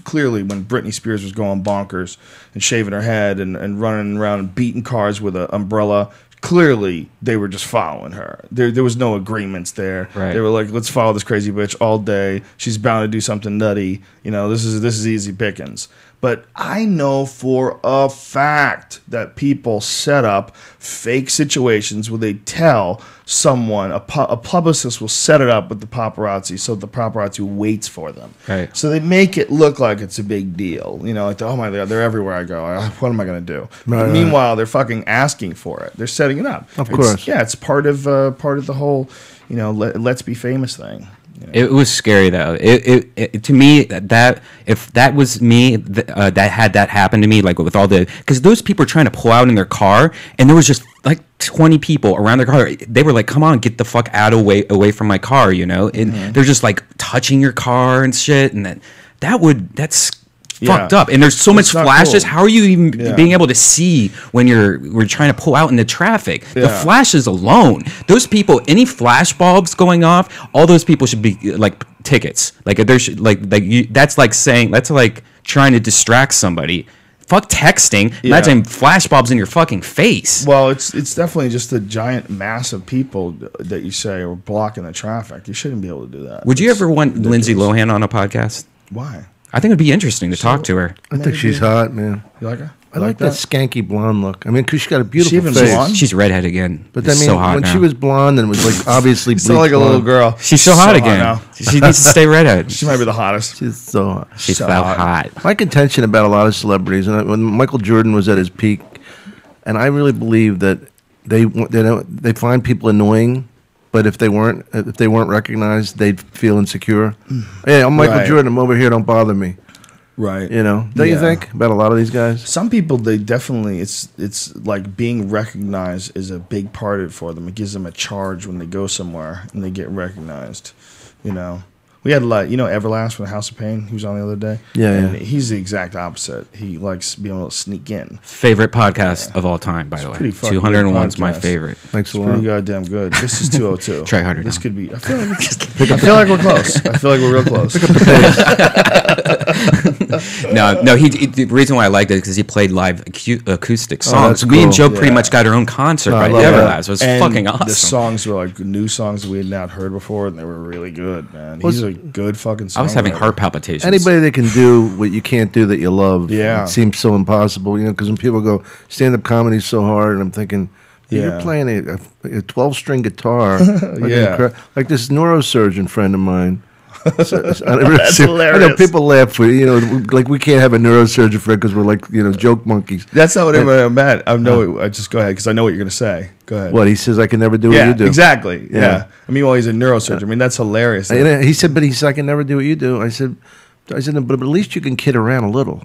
Speaker 1: clearly when Britney Spears was going bonkers and shaving her head and running around and beating cars with an umbrella. Clearly, they were just following her. There was no agreements there.
Speaker 3: Right.
Speaker 1: They were like, "Let's follow this crazy bitch all day. She's bound to do something nutty. This is easy pickings." But I know for a fact that people set up fake situations where they tell someone, a publicist will set it up with the paparazzi, so the paparazzi waits for them.
Speaker 3: Right.
Speaker 1: So they make it look like it's a big deal. Like, oh my God, they're everywhere I go. What am I going to do?
Speaker 2: Right.
Speaker 1: Meanwhile, they're fucking asking for it. They're setting it up.
Speaker 2: Of course.
Speaker 1: Yeah, it's part of the whole, let's be famous thing.
Speaker 3: It was scary though. It to me that if that was me that had that happen to me, like with all because those people were trying to pull out in their car and there was just like 20 people around their car. They were like, "Come on, get the fuck away from my car," and they're just like touching your car and shit, and that's fucked up. And there's so much
Speaker 1: not
Speaker 3: flashes.
Speaker 1: cool.
Speaker 3: How are you even being able to see when we're trying to pull out in the traffic? The
Speaker 1: Yeah.
Speaker 3: flashes alone, those people, any flash bulbs going off, all those people should be like tickets. Like there should that's like saying, that's like trying to distract somebody. Fuck texting. Imagine flash bulbs in your fucking face.
Speaker 1: Well, it's definitely just a giant mass of people that you say are blocking the traffic. You shouldn't be able to do that.
Speaker 3: Would you
Speaker 1: It's
Speaker 3: ever want Lindsay
Speaker 1: ridiculous.
Speaker 3: Lohan on a podcast?
Speaker 1: Why?
Speaker 3: I think it'd be interesting to talk to her.
Speaker 2: I think she's hot, man.
Speaker 1: You like her?
Speaker 2: I like that skanky blonde look. I mean, because she's got a beautiful
Speaker 1: even
Speaker 2: face.
Speaker 1: blonde?
Speaker 3: She's redhead again.
Speaker 2: But
Speaker 3: She's
Speaker 2: I mean,
Speaker 3: so hot
Speaker 2: when
Speaker 3: now.
Speaker 2: she was blonde and was like obviously
Speaker 1: Still like a little
Speaker 2: blonde,
Speaker 1: girl.
Speaker 3: She's so hot again.
Speaker 1: now.
Speaker 3: She needs to stay redhead.
Speaker 1: She might be the hottest.
Speaker 2: She's so hot.
Speaker 3: She's
Speaker 1: so
Speaker 3: so
Speaker 1: hot.
Speaker 3: hot.
Speaker 2: My contention about a lot of celebrities, and when Michael Jordan was at his peak, and I really believe that they find people annoying, but if they weren't recognized, they'd feel insecure. Hey, I'm Michael
Speaker 1: Right.
Speaker 2: Jordan. I'm over here. Don't bother me.
Speaker 1: Right.
Speaker 2: You know, don't you think about a lot of these guys?
Speaker 1: Some people, they definitely, it's like being recognized is a big part of it for them. It gives them a charge when they go somewhere and they get recognized. You know, we had Everlast from the House of Pain. He was on the other day.
Speaker 2: Yeah,
Speaker 1: and
Speaker 2: yeah.
Speaker 1: he's the exact opposite. He likes being able to sneak in.
Speaker 3: Favorite podcast of all time, by the way.
Speaker 1: pretty fucking
Speaker 3: 201's
Speaker 1: good
Speaker 3: my
Speaker 1: podcast.
Speaker 3: favorite.
Speaker 2: Thanks a
Speaker 1: Pretty
Speaker 2: lot.
Speaker 1: goddamn good. This is 202.
Speaker 3: Try harder
Speaker 1: This
Speaker 3: now.
Speaker 1: could be. I feel like we're close. I feel like we're real close.
Speaker 3: No. The reason why I liked it is because he played live acoustic songs.
Speaker 2: that's
Speaker 3: Me and
Speaker 2: cool.
Speaker 3: Joe pretty much got our own concert
Speaker 2: I
Speaker 3: by
Speaker 2: love
Speaker 3: Everlast.
Speaker 2: that.
Speaker 3: It was
Speaker 1: And
Speaker 3: fucking awesome.
Speaker 1: The songs were like new songs that we had not heard before, and they were really good, man. He's a good fucking songwriter.
Speaker 3: I was having heart palpitations.
Speaker 2: Anybody that can do what you can't do that you love,
Speaker 1: Yeah.
Speaker 2: it seems so impossible. You know, because when people go stand-up comedy is so hard, and I'm thinking, you're
Speaker 1: Yeah.
Speaker 2: playing a 12-string guitar,
Speaker 1: Yeah.
Speaker 2: like this neurosurgeon friend of mine.
Speaker 1: That's
Speaker 2: I know
Speaker 1: hilarious.
Speaker 2: people laugh for like we can't have a neurosurgeon friend because we're like joke monkeys.
Speaker 1: That's not what I'm at. I just go ahead because I know what you're gonna say. Go ahead.
Speaker 2: What he says, I can never do what
Speaker 1: Yeah,
Speaker 2: you do.
Speaker 1: exactly.
Speaker 2: Yeah.
Speaker 1: Yeah. I mean, well, he's a neurosurgeon. I mean, that's hilarious.
Speaker 2: And he said, but he said, I can never do what you do. I said, but at least you can kid around a little.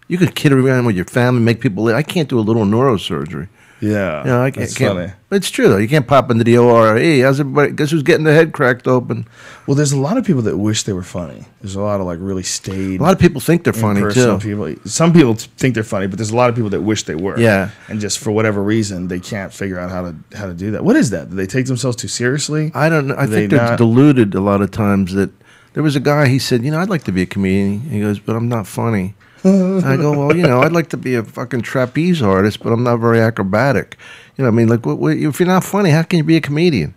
Speaker 2: You can kid around with your family, make people live. I can't do a little neurosurgery.
Speaker 1: Yeah.
Speaker 2: You know, I
Speaker 1: that's
Speaker 2: can't.
Speaker 1: funny.
Speaker 2: But it's true though. You can't pop into the OR. Hey, how's everybody? Guess who's getting their head cracked open?
Speaker 1: Well, there's a lot of people that wish they were funny. There's a lot of like really staid.
Speaker 2: A lot of people think they're funny
Speaker 1: impersonal
Speaker 2: too.
Speaker 1: people. Some people think they're funny, but there's a lot of people that wish they were.
Speaker 2: Yeah.
Speaker 1: And just for whatever reason, they can't figure out how to do that. What is that? Do they take themselves too seriously?
Speaker 2: I don't know. I
Speaker 1: Do
Speaker 2: think
Speaker 1: they
Speaker 2: they're
Speaker 1: not?
Speaker 2: deluded a lot of times. That there was a guy. He said, I'd like to be a comedian. He goes, but I'm not funny. And I go, well, I'd like to be a fucking trapeze artist, but I'm not very acrobatic. You know, what I mean, like, if you're not funny, how can you be a comedian?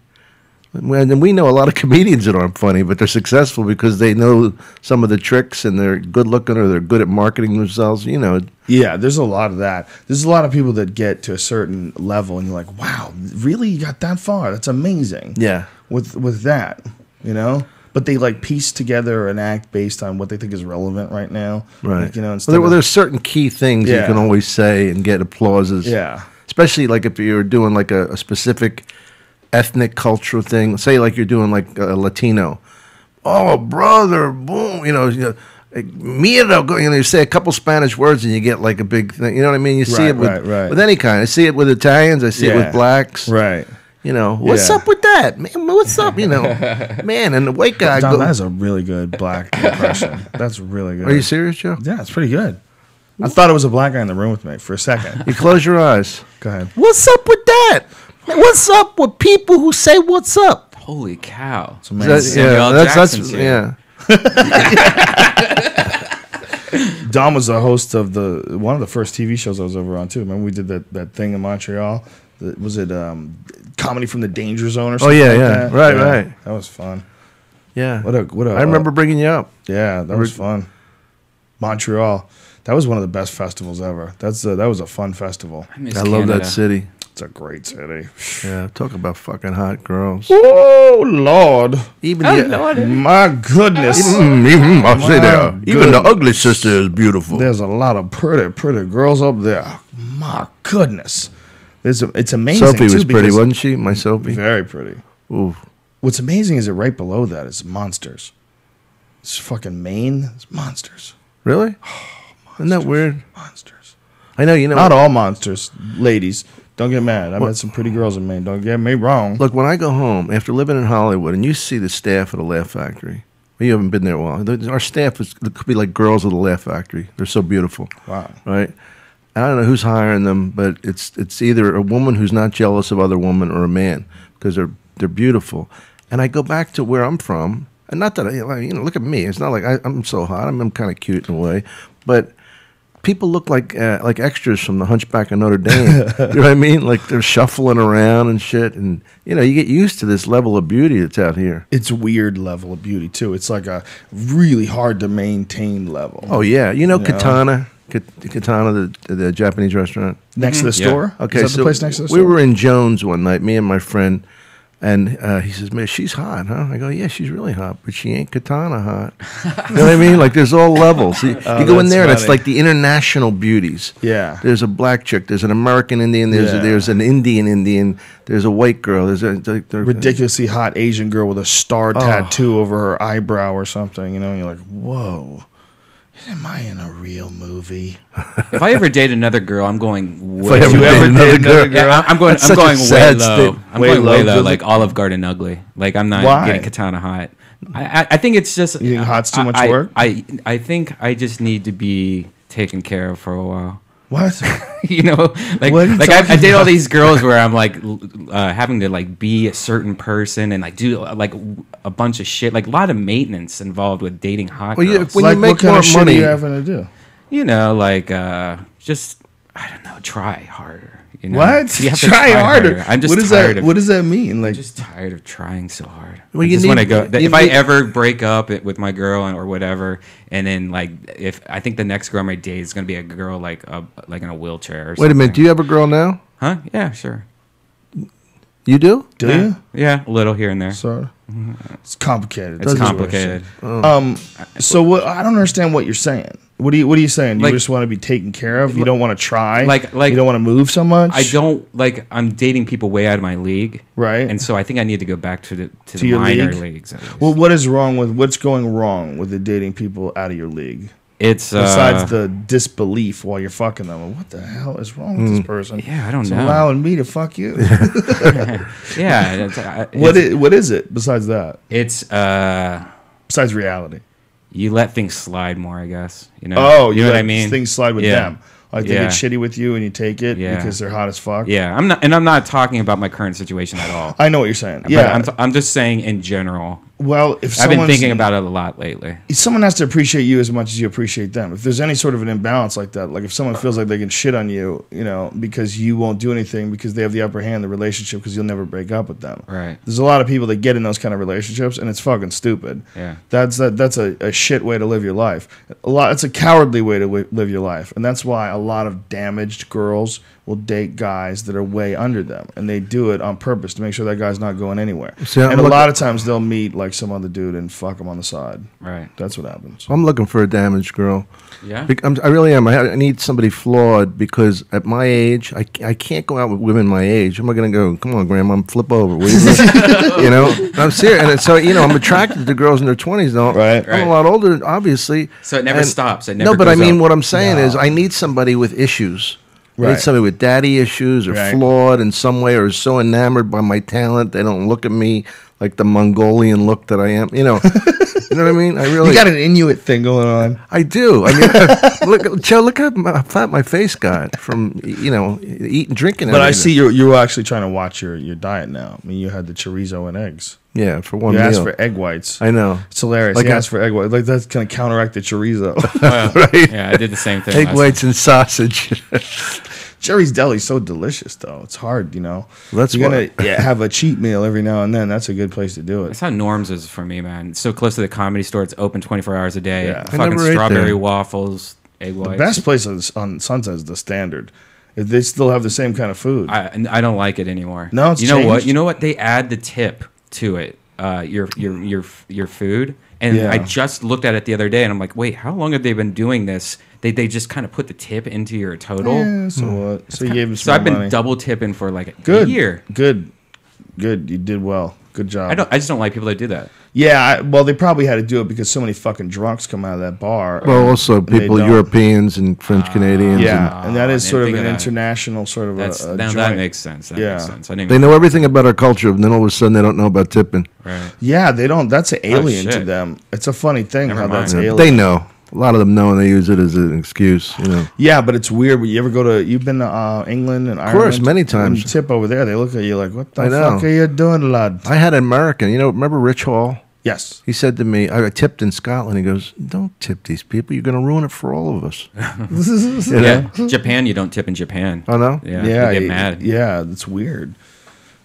Speaker 2: And we know a lot of comedians that aren't funny, but they're successful because they know some of the tricks and they're good looking or they're good at marketing themselves. You know,
Speaker 1: Yeah, there's a lot of that. There's a lot of people that get to a certain level, and you're like, wow, really, you got that far? That's amazing.
Speaker 2: yeah.
Speaker 1: With that, But they like piece together an act based on what they think is relevant right now.
Speaker 2: Right.
Speaker 1: Like, instead
Speaker 2: Well,
Speaker 1: of,
Speaker 2: there's certain key things you
Speaker 1: Yeah.
Speaker 2: can always say and get applauses.
Speaker 1: Yeah.
Speaker 2: Especially like if you're doing like a specific ethnic cultural thing. Say like you're doing like a Latino. Oh, brother, boom. Like, mira, you say a couple Spanish words and you get like a big thing. You know what I mean? You see
Speaker 1: Right,
Speaker 2: it with,
Speaker 1: right.
Speaker 2: with any kind. I see it with Italians. I see it with
Speaker 1: Yeah.
Speaker 2: blacks.
Speaker 1: Right.
Speaker 2: What's
Speaker 1: Yeah.
Speaker 2: up with that? Man, what's up? Man, and the white guy
Speaker 1: Don,
Speaker 2: goes,
Speaker 1: that's a really good black impression. That's really good.
Speaker 2: are you serious, Joe?
Speaker 1: Yeah, it's pretty good. I thought it was a black guy in the room with me for a second.
Speaker 2: You close your eyes.
Speaker 1: Go ahead.
Speaker 2: What's up with that? What's up with people who say what's up?
Speaker 3: Holy cow.
Speaker 1: It's amazing.
Speaker 3: Samuel Jackson's here.
Speaker 1: Dom was the host of one of the first TV shows I was over on too. Remember we did that thing in Montreal? Was it Comedy from the Danger Zone or something?
Speaker 2: yeah,
Speaker 1: like
Speaker 2: yeah.
Speaker 1: that?
Speaker 2: Right.
Speaker 1: That was fun.
Speaker 2: Yeah.
Speaker 1: What a
Speaker 2: I remember bringing you up.
Speaker 1: Yeah, that was fun. Montreal. That was one of the best festivals ever. That was a fun festival.
Speaker 3: miss
Speaker 2: I love that
Speaker 3: Canada.
Speaker 2: city.
Speaker 1: It's a great city.
Speaker 2: Yeah, talk about fucking hot girls.
Speaker 1: Oh Lord,
Speaker 2: Even
Speaker 1: my goodness.
Speaker 2: I'll say that.
Speaker 1: My
Speaker 2: Even the
Speaker 1: goodness.
Speaker 2: ugly sister is beautiful.
Speaker 1: There's a lot of pretty girls up there. My goodness. It's amazing.
Speaker 2: Sophie
Speaker 1: too,
Speaker 2: was pretty,
Speaker 1: because-
Speaker 2: wasn't she? My Sophie.
Speaker 1: Very pretty.
Speaker 2: Ooh.
Speaker 1: What's amazing is that right below that is monsters. It's fucking Maine. It's monsters.
Speaker 2: Really? Isn't that weird?
Speaker 1: Monsters.
Speaker 2: I know.
Speaker 1: Not all monsters, ladies. Don't get mad. I met some pretty girls in Maine. Don't get me wrong.
Speaker 2: Look, when I go home after living in Hollywood, and you see the staff at the Laugh Factory. Well, you haven't been there a while. Our staff could be like girls of the Laugh Factory. They're so beautiful.
Speaker 1: Wow.
Speaker 2: Right? I don't know who's hiring them, but it's either a woman who's not jealous of other women or a man because they're beautiful. And I go back to where I'm from, and not that look at me. It's not like I'm so hot. I'm kind of cute in a way, but people look like extras from The Hunchback of Notre Dame. You know what I mean? Like they're shuffling around and shit, and you get used to this level of beauty that's out here.
Speaker 1: It's a weird level of beauty, too. It's like a really hard to maintain level.
Speaker 2: Oh yeah, Katana. Katana, the Japanese restaurant.
Speaker 1: Next to the
Speaker 3: Yeah.
Speaker 1: store?
Speaker 2: Okay,
Speaker 1: Is that the place next to the
Speaker 2: we
Speaker 1: store?
Speaker 2: were in Jones one night, me and my friend. And he says, "Man, she's hot, huh?" I go, "Yeah, she's really hot, but she ain't katana hot." You know what I mean? Like, there's all levels. You go in there, and it's like the international beauties.
Speaker 1: Yeah.
Speaker 2: There's a black chick. There's an American Indian. There's an Indian. There's a white girl. There's a
Speaker 1: ridiculously hot Asian girl with a star tattoo over her eyebrow or something. You know, and you're like, whoa. Am I in a real movie?
Speaker 3: If I ever date another girl, I'm going way.
Speaker 2: If you ever date another girl,
Speaker 3: yeah, I'm going way low. I'm going way low,
Speaker 1: Really?
Speaker 3: like Olive Garden ugly. Like I'm not
Speaker 1: Why?
Speaker 3: getting katana hot. I think it's just.
Speaker 1: You think hot's too much work?
Speaker 3: I think I just need to be taken care of for a while.
Speaker 1: What?
Speaker 3: You know, like
Speaker 1: What are you
Speaker 3: I date all
Speaker 1: about?
Speaker 3: these girls where I'm like having to like be a certain person and like do like a bunch of shit, like a lot of maintenance involved with dating hot girls.
Speaker 2: When
Speaker 1: Like,
Speaker 2: you make
Speaker 1: what kind
Speaker 2: more
Speaker 1: of shit are
Speaker 2: money,
Speaker 1: you having to do?
Speaker 3: You know, like just I don't know, try harder. You know?
Speaker 1: What?
Speaker 3: You have to
Speaker 1: Try harder.
Speaker 3: I'm just
Speaker 1: what is
Speaker 3: tired
Speaker 1: that?
Speaker 3: of.
Speaker 1: What does that mean? Like,
Speaker 3: I'm just tired of trying so hard.
Speaker 2: Well,
Speaker 3: I
Speaker 2: you
Speaker 3: just
Speaker 2: need-
Speaker 3: want to go.
Speaker 2: you
Speaker 3: If I
Speaker 2: need-
Speaker 3: ever break up with my girl or whatever, and then like if I think the next girl I might date is gonna be a girl like in a wheelchair. Or
Speaker 2: wait a minute. Do you have a girl now?
Speaker 3: Huh? Yeah, sure.
Speaker 2: You do?
Speaker 1: do
Speaker 3: yeah.
Speaker 1: you?
Speaker 3: Yeah, a little here and there.
Speaker 1: So it's complicated.
Speaker 3: It's
Speaker 1: That's
Speaker 3: complicated.
Speaker 1: So what? I don't understand what you're saying. What are you saying? You
Speaker 3: Like-
Speaker 1: just want to be taken care of. You don't want to try.
Speaker 3: Like-
Speaker 1: you don't want to move so much.
Speaker 3: I don't like. I'm dating people way out of my league,
Speaker 1: Right.
Speaker 3: And so I think I need to go back to the
Speaker 1: your
Speaker 3: minor
Speaker 1: league?
Speaker 3: leagues. At least.
Speaker 1: Well, what's going wrong with the dating people out of your league?
Speaker 3: It's
Speaker 1: Besides the disbelief while you're fucking them. Well, what the hell is wrong with this person?
Speaker 3: yeah, I don't
Speaker 1: It's
Speaker 3: know.
Speaker 1: allowing me to fuck you.
Speaker 3: yeah.
Speaker 1: What is it besides that?
Speaker 3: It's
Speaker 1: Besides reality.
Speaker 3: you let things slide more, I guess. You know.
Speaker 1: Oh,
Speaker 3: you know
Speaker 1: let
Speaker 3: what I mean.
Speaker 1: Things slide with
Speaker 3: Yeah.
Speaker 1: them. Like they
Speaker 3: Yeah.
Speaker 1: get shitty with you and you take it
Speaker 3: Yeah.
Speaker 1: because they're hot as fuck.
Speaker 3: Yeah, I'm not talking about my current situation at all.
Speaker 1: I know what you're saying.
Speaker 3: But
Speaker 1: Yeah.
Speaker 3: I'm just saying in general.
Speaker 1: Well, if
Speaker 3: I've been
Speaker 1: someone's-
Speaker 3: thinking about it a lot lately.
Speaker 1: someone has to appreciate you as much as you appreciate them. If there's any sort of an imbalance like that, like if someone feels like they can shit on you, you know, because you won't do anything because they have the upper hand in the relationship because you'll never break up with them.
Speaker 3: Right.
Speaker 1: There's a lot of people that get in those kind of relationships and it's fucking stupid.
Speaker 3: Yeah.
Speaker 1: That's a shit way to live your life. It's a cowardly way to live your life. And that's why a lot of damaged girls will date guys that are way under them, and they do it on purpose to make sure that guy's not going anywhere.
Speaker 2: See, I'm
Speaker 1: and a
Speaker 2: looking-
Speaker 1: lot of times they'll meet like some other dude and fuck him on the side.
Speaker 3: Right.
Speaker 1: That's what happens.
Speaker 2: I'm looking for a damaged girl.
Speaker 3: Yeah.
Speaker 2: I really am. I need somebody flawed because at my age, I can't go out with women my age. I'm not going to go, come on, Grandma, flip over. Will you? You know, I'm serious. And so, you know, I'm attracted to girls in their 20s, though.
Speaker 1: Right.
Speaker 2: I'm a lot older, obviously.
Speaker 3: So it never
Speaker 2: And-
Speaker 3: stops. It never
Speaker 2: No, but I
Speaker 3: goes
Speaker 2: mean,
Speaker 3: up.
Speaker 2: what I'm saying is I need somebody with issues. I
Speaker 1: Right.
Speaker 2: need somebody with daddy issues or
Speaker 1: Right.
Speaker 2: flawed in some way or so enamored by my talent they don't look at me like the Mongolian look that I am. You know, you know what I mean? I really
Speaker 1: You got an Inuit thing going on.
Speaker 2: I do. I mean, look, Joe, look how fat my face got from eating, drinking.
Speaker 1: But I
Speaker 2: everything.
Speaker 1: see you're actually trying to watch your diet now. I mean, you had the chorizo and eggs.
Speaker 2: Yeah, for one
Speaker 1: You
Speaker 2: meal.
Speaker 1: asked for egg whites.
Speaker 2: I know.
Speaker 1: It's hilarious.
Speaker 2: Like
Speaker 1: He
Speaker 2: a-
Speaker 1: asked for egg whites. Like that's gonna counteract the chorizo.
Speaker 2: Right?
Speaker 3: Yeah, I did the same thing.
Speaker 2: Egg
Speaker 3: last
Speaker 2: whites and sausage.
Speaker 1: Jerry's Deli's so delicious, though. It's hard, you know.
Speaker 2: That's
Speaker 1: You're
Speaker 2: why-
Speaker 1: gonna have a cheat meal every now and then. That's a good place to do
Speaker 3: That's
Speaker 1: it.
Speaker 3: how Norm's is for me, man. It's so close to the Comedy Store. It's open 24 hours a day.
Speaker 1: Yeah. I
Speaker 3: Fucking
Speaker 2: never ate
Speaker 3: strawberry
Speaker 2: there.
Speaker 3: waffles, egg whites.
Speaker 1: The best place on Sunset is the Standard. If they still have the same kind of food.
Speaker 3: I don't like it anymore.
Speaker 1: No, it's
Speaker 3: you know what?
Speaker 1: changed?
Speaker 3: You know what? They add the tip to it. Your food. And
Speaker 1: Yeah.
Speaker 3: I just looked at it the other day, and I'm like, wait, how long have they been doing this? They just kind of put the tip into your total.
Speaker 1: Yeah, so what? So you gave him
Speaker 3: So
Speaker 1: some
Speaker 3: I've been
Speaker 1: money.
Speaker 3: double tipping for like
Speaker 1: Good.
Speaker 3: a year.
Speaker 1: Good. You did well. Good job.
Speaker 3: I just don't like people that do that.
Speaker 1: Yeah, well, they probably had to do it because so many fucking drunks come out of that bar.
Speaker 2: Well, also
Speaker 1: and they
Speaker 2: people,
Speaker 1: don't.
Speaker 2: Europeans and French Canadians.
Speaker 1: Yeah, and that
Speaker 3: I
Speaker 1: is
Speaker 3: didn't
Speaker 1: sort of
Speaker 3: think
Speaker 1: an
Speaker 3: of that.
Speaker 1: international sort of
Speaker 3: That's
Speaker 1: a
Speaker 3: now
Speaker 1: joint.
Speaker 3: that makes sense. That
Speaker 1: Yeah.
Speaker 3: makes sense. I didn't
Speaker 2: They
Speaker 3: even,
Speaker 2: know everything about our culture, and then all of a sudden they don't know about tipping.
Speaker 3: right.
Speaker 1: Yeah, they don't. That's an alien to
Speaker 3: shit.
Speaker 1: them. It's a funny thing
Speaker 3: Never
Speaker 1: how
Speaker 3: mind.
Speaker 1: that's
Speaker 3: Yeah,
Speaker 1: alien.
Speaker 2: They know. A lot of them know, and they use it as an excuse. You know.
Speaker 1: Yeah, but it's weird. When you ever go to, you've been to England and Ireland.
Speaker 2: course, many times.
Speaker 1: When you tip over there, they look at you like, "What the
Speaker 2: I know.
Speaker 1: fuck are you doing, lad?"
Speaker 2: I had an American. You know, remember Rich Hall?
Speaker 1: Yes.
Speaker 2: He said to me, I tipped in Scotland. He goes, "Don't tip these people. You're going to ruin it for all of us." You know?
Speaker 3: Yeah, Japan. You don't tip in Japan.
Speaker 2: Oh no.
Speaker 3: Yeah,
Speaker 1: Yeah,
Speaker 3: they get mad.
Speaker 1: Yeah, it's weird.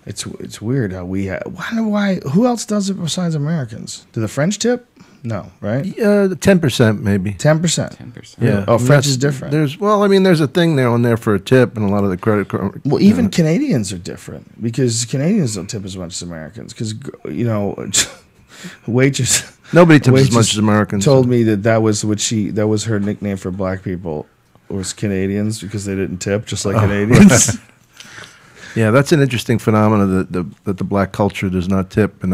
Speaker 1: It's weird how we have. Why? Who else does it besides Americans? Do the French tip? No, right?
Speaker 2: 10% maybe.
Speaker 1: 10%.
Speaker 3: 10%.
Speaker 2: Yeah.
Speaker 1: Oh, French is different.
Speaker 2: There's a thing there on there for a tip, and a lot of the credit card.
Speaker 1: Well, even Canadians are different because Canadians don't tip as much as Americans. Because waitress
Speaker 2: Nobody tips as much as Americans.
Speaker 1: told me that was her nickname for black people was Canadians because they didn't tip, just like Canadians.
Speaker 2: Yeah, that's an interesting phenomenon that the black culture does not tip, and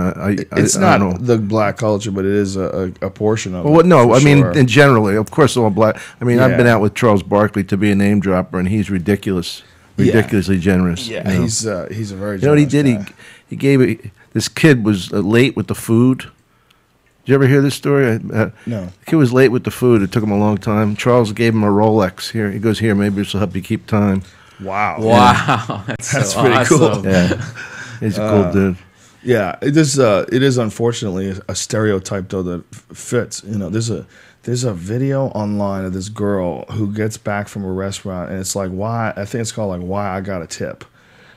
Speaker 1: It's
Speaker 2: I
Speaker 1: not
Speaker 2: don't know.
Speaker 1: the black culture, but it is a portion of it.
Speaker 2: Well, no,
Speaker 1: for
Speaker 2: I mean,
Speaker 1: sure.
Speaker 2: in generally, of course, all black. I mean, I've been
Speaker 1: Yeah.
Speaker 2: out with Charles Barkley to be a name dropper, and he's ridiculously generous.
Speaker 1: Yeah,
Speaker 2: you know.
Speaker 1: he's a very.
Speaker 2: You know what he
Speaker 1: generous
Speaker 2: did?
Speaker 1: guy.
Speaker 2: He gave this kid was late with the food. Did you ever hear this story?
Speaker 1: No.
Speaker 2: The kid was late with the food. It took him a long time. Charles gave him a Rolex. Here, he goes, here, maybe this will help you keep time.
Speaker 1: Wow.
Speaker 3: Wow, that's so
Speaker 1: pretty
Speaker 3: awesome.
Speaker 1: cool.
Speaker 2: Yeah, he's a cool dude.
Speaker 1: Yeah, it is unfortunately a stereotype though that fits. There's a video online of this girl who gets back from a restaurant and it's like why I think it's called like why I got a tip.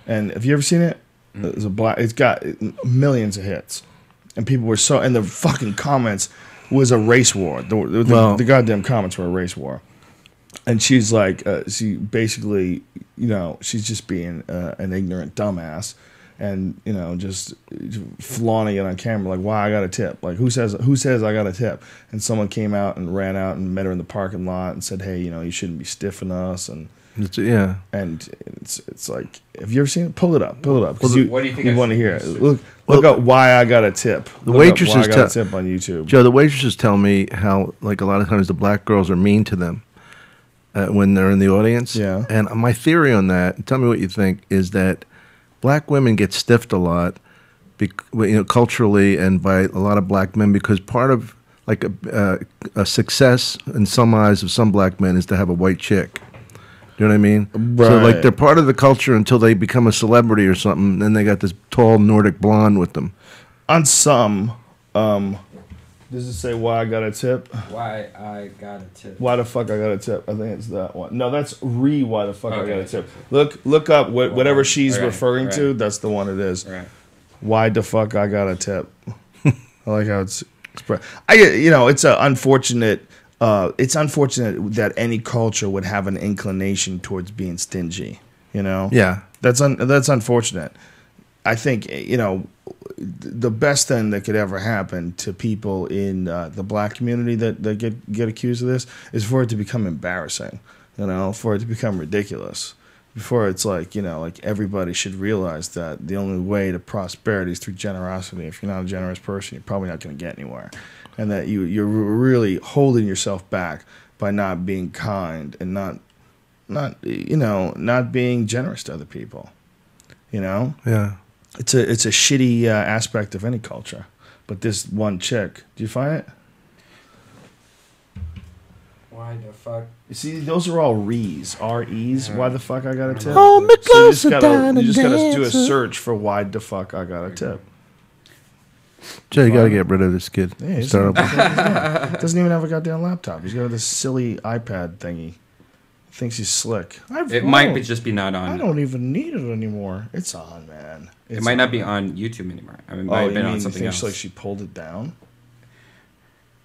Speaker 1: And have you ever seen it? It's got millions of hits. And people were and the fucking comments was a race war. The goddamn comments were a race war. And she's like, she basically, she's just being an ignorant dumbass, and just flaunting it on camera, like, "Why I got a tip? Like, who says I got a tip?" And someone came out and ran out and met her in the parking lot and said, "Hey, you shouldn't be stiffing us." And
Speaker 2: Yeah.
Speaker 1: and it's like, have you ever seen it? Pull it up, because
Speaker 3: what do you think I
Speaker 1: want to
Speaker 3: should
Speaker 1: hear it.
Speaker 3: do?
Speaker 1: Look up "Why I Got a Tip."
Speaker 2: The
Speaker 1: Look up
Speaker 2: waitresses
Speaker 1: "Why I Got a Tip" on YouTube.
Speaker 2: Joe, the waitresses tell me how, like, a lot of times the black girls are mean to them when they're in the audience.
Speaker 1: Yeah.
Speaker 2: And my theory on that, tell me what you think, is that black women get stiffed a lot, culturally, and by a lot of black men, because part of like a success in some eyes of some black men is to have a white chick. You know what I mean?
Speaker 1: Right.
Speaker 2: So like they're part of the culture until they become a celebrity or something. Then they got this tall Nordic blonde with them.
Speaker 1: On some, does it say "Why I Got a Tip"?
Speaker 3: Why I got a tip?
Speaker 1: Why the fuck I got a tip? I think it's that one. No, that's why the fuck I
Speaker 3: Okay.
Speaker 1: got a tip. Look up whatever she's
Speaker 3: Right,
Speaker 1: referring to.
Speaker 3: right.
Speaker 1: That's the one it is.
Speaker 3: Right.
Speaker 1: Why the fuck I got a tip? I like how it's it's a unfortunate. It's unfortunate that any culture would have an inclination towards being stingy.
Speaker 2: Yeah.
Speaker 1: That's unfortunate. I think the best thing that could ever happen to people in the black community that get accused of this is for it to become embarrassing, for it to become ridiculous. Before it's like everybody should realize that the only way to prosperity is through generosity. If you're not a generous person, you're probably not going to get anywhere, and that you're really holding yourself back by not being kind and not being generous to other people.
Speaker 2: Yeah.
Speaker 1: It's a shitty aspect of any culture. But this one chick, do you find it?
Speaker 3: Why the fuck?
Speaker 1: You see, those are all R's. R-E's. Why the fuck I got a tip?
Speaker 2: Oh, me
Speaker 1: So you just
Speaker 2: closer down
Speaker 1: gotta
Speaker 2: and
Speaker 1: do a
Speaker 2: dance.
Speaker 1: search for why the fuck I got a tip.
Speaker 2: Joe, you got to get rid of this kid.
Speaker 1: Yeah,
Speaker 2: It's
Speaker 1: he's
Speaker 2: terrible.
Speaker 1: doesn't even have a goddamn laptop. He's got this silly iPad thingy. Thinks he's slick.
Speaker 3: It might just be not
Speaker 1: I
Speaker 3: on.
Speaker 1: don't even need it anymore. It's on, man.
Speaker 3: It might not be on YouTube anymore. I mean, it might have been on something
Speaker 1: you
Speaker 3: else.
Speaker 1: think like she pulled it down?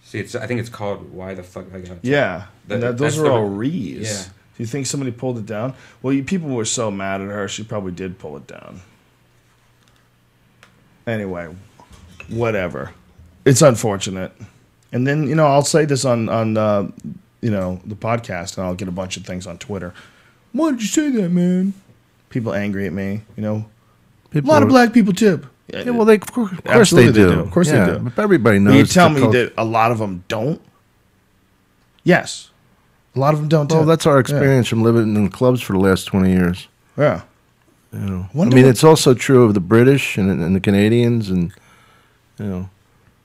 Speaker 3: See, I think it's called "Why the Fuck I Got a Tip."
Speaker 1: Yeah, and
Speaker 3: That's
Speaker 1: those are
Speaker 3: the-
Speaker 1: all Re's.
Speaker 3: Yeah.
Speaker 1: Do you think somebody pulled it down? Well, people were so mad at her, she probably did pull it down. Anyway, whatever. It's unfortunate. And then, I'll say this on the podcast, and I'll get a bunch of things on Twitter. Why did you say that, man? People angry at me, A lot of black people tip.
Speaker 2: Yeah, well, of course
Speaker 1: Absolutely
Speaker 2: they do.
Speaker 1: Of course
Speaker 2: Yeah,
Speaker 1: they do.
Speaker 2: But everybody knows.
Speaker 1: Will you tell me
Speaker 2: the
Speaker 1: that a lot of them don't? Yes. A lot of them don't
Speaker 2: Well,
Speaker 1: tip.
Speaker 2: that's our experience from living in clubs for the last 20 years.
Speaker 1: Yeah. Wonder
Speaker 2: I mean,
Speaker 1: what-
Speaker 2: it's also true of the British and the Canadians, and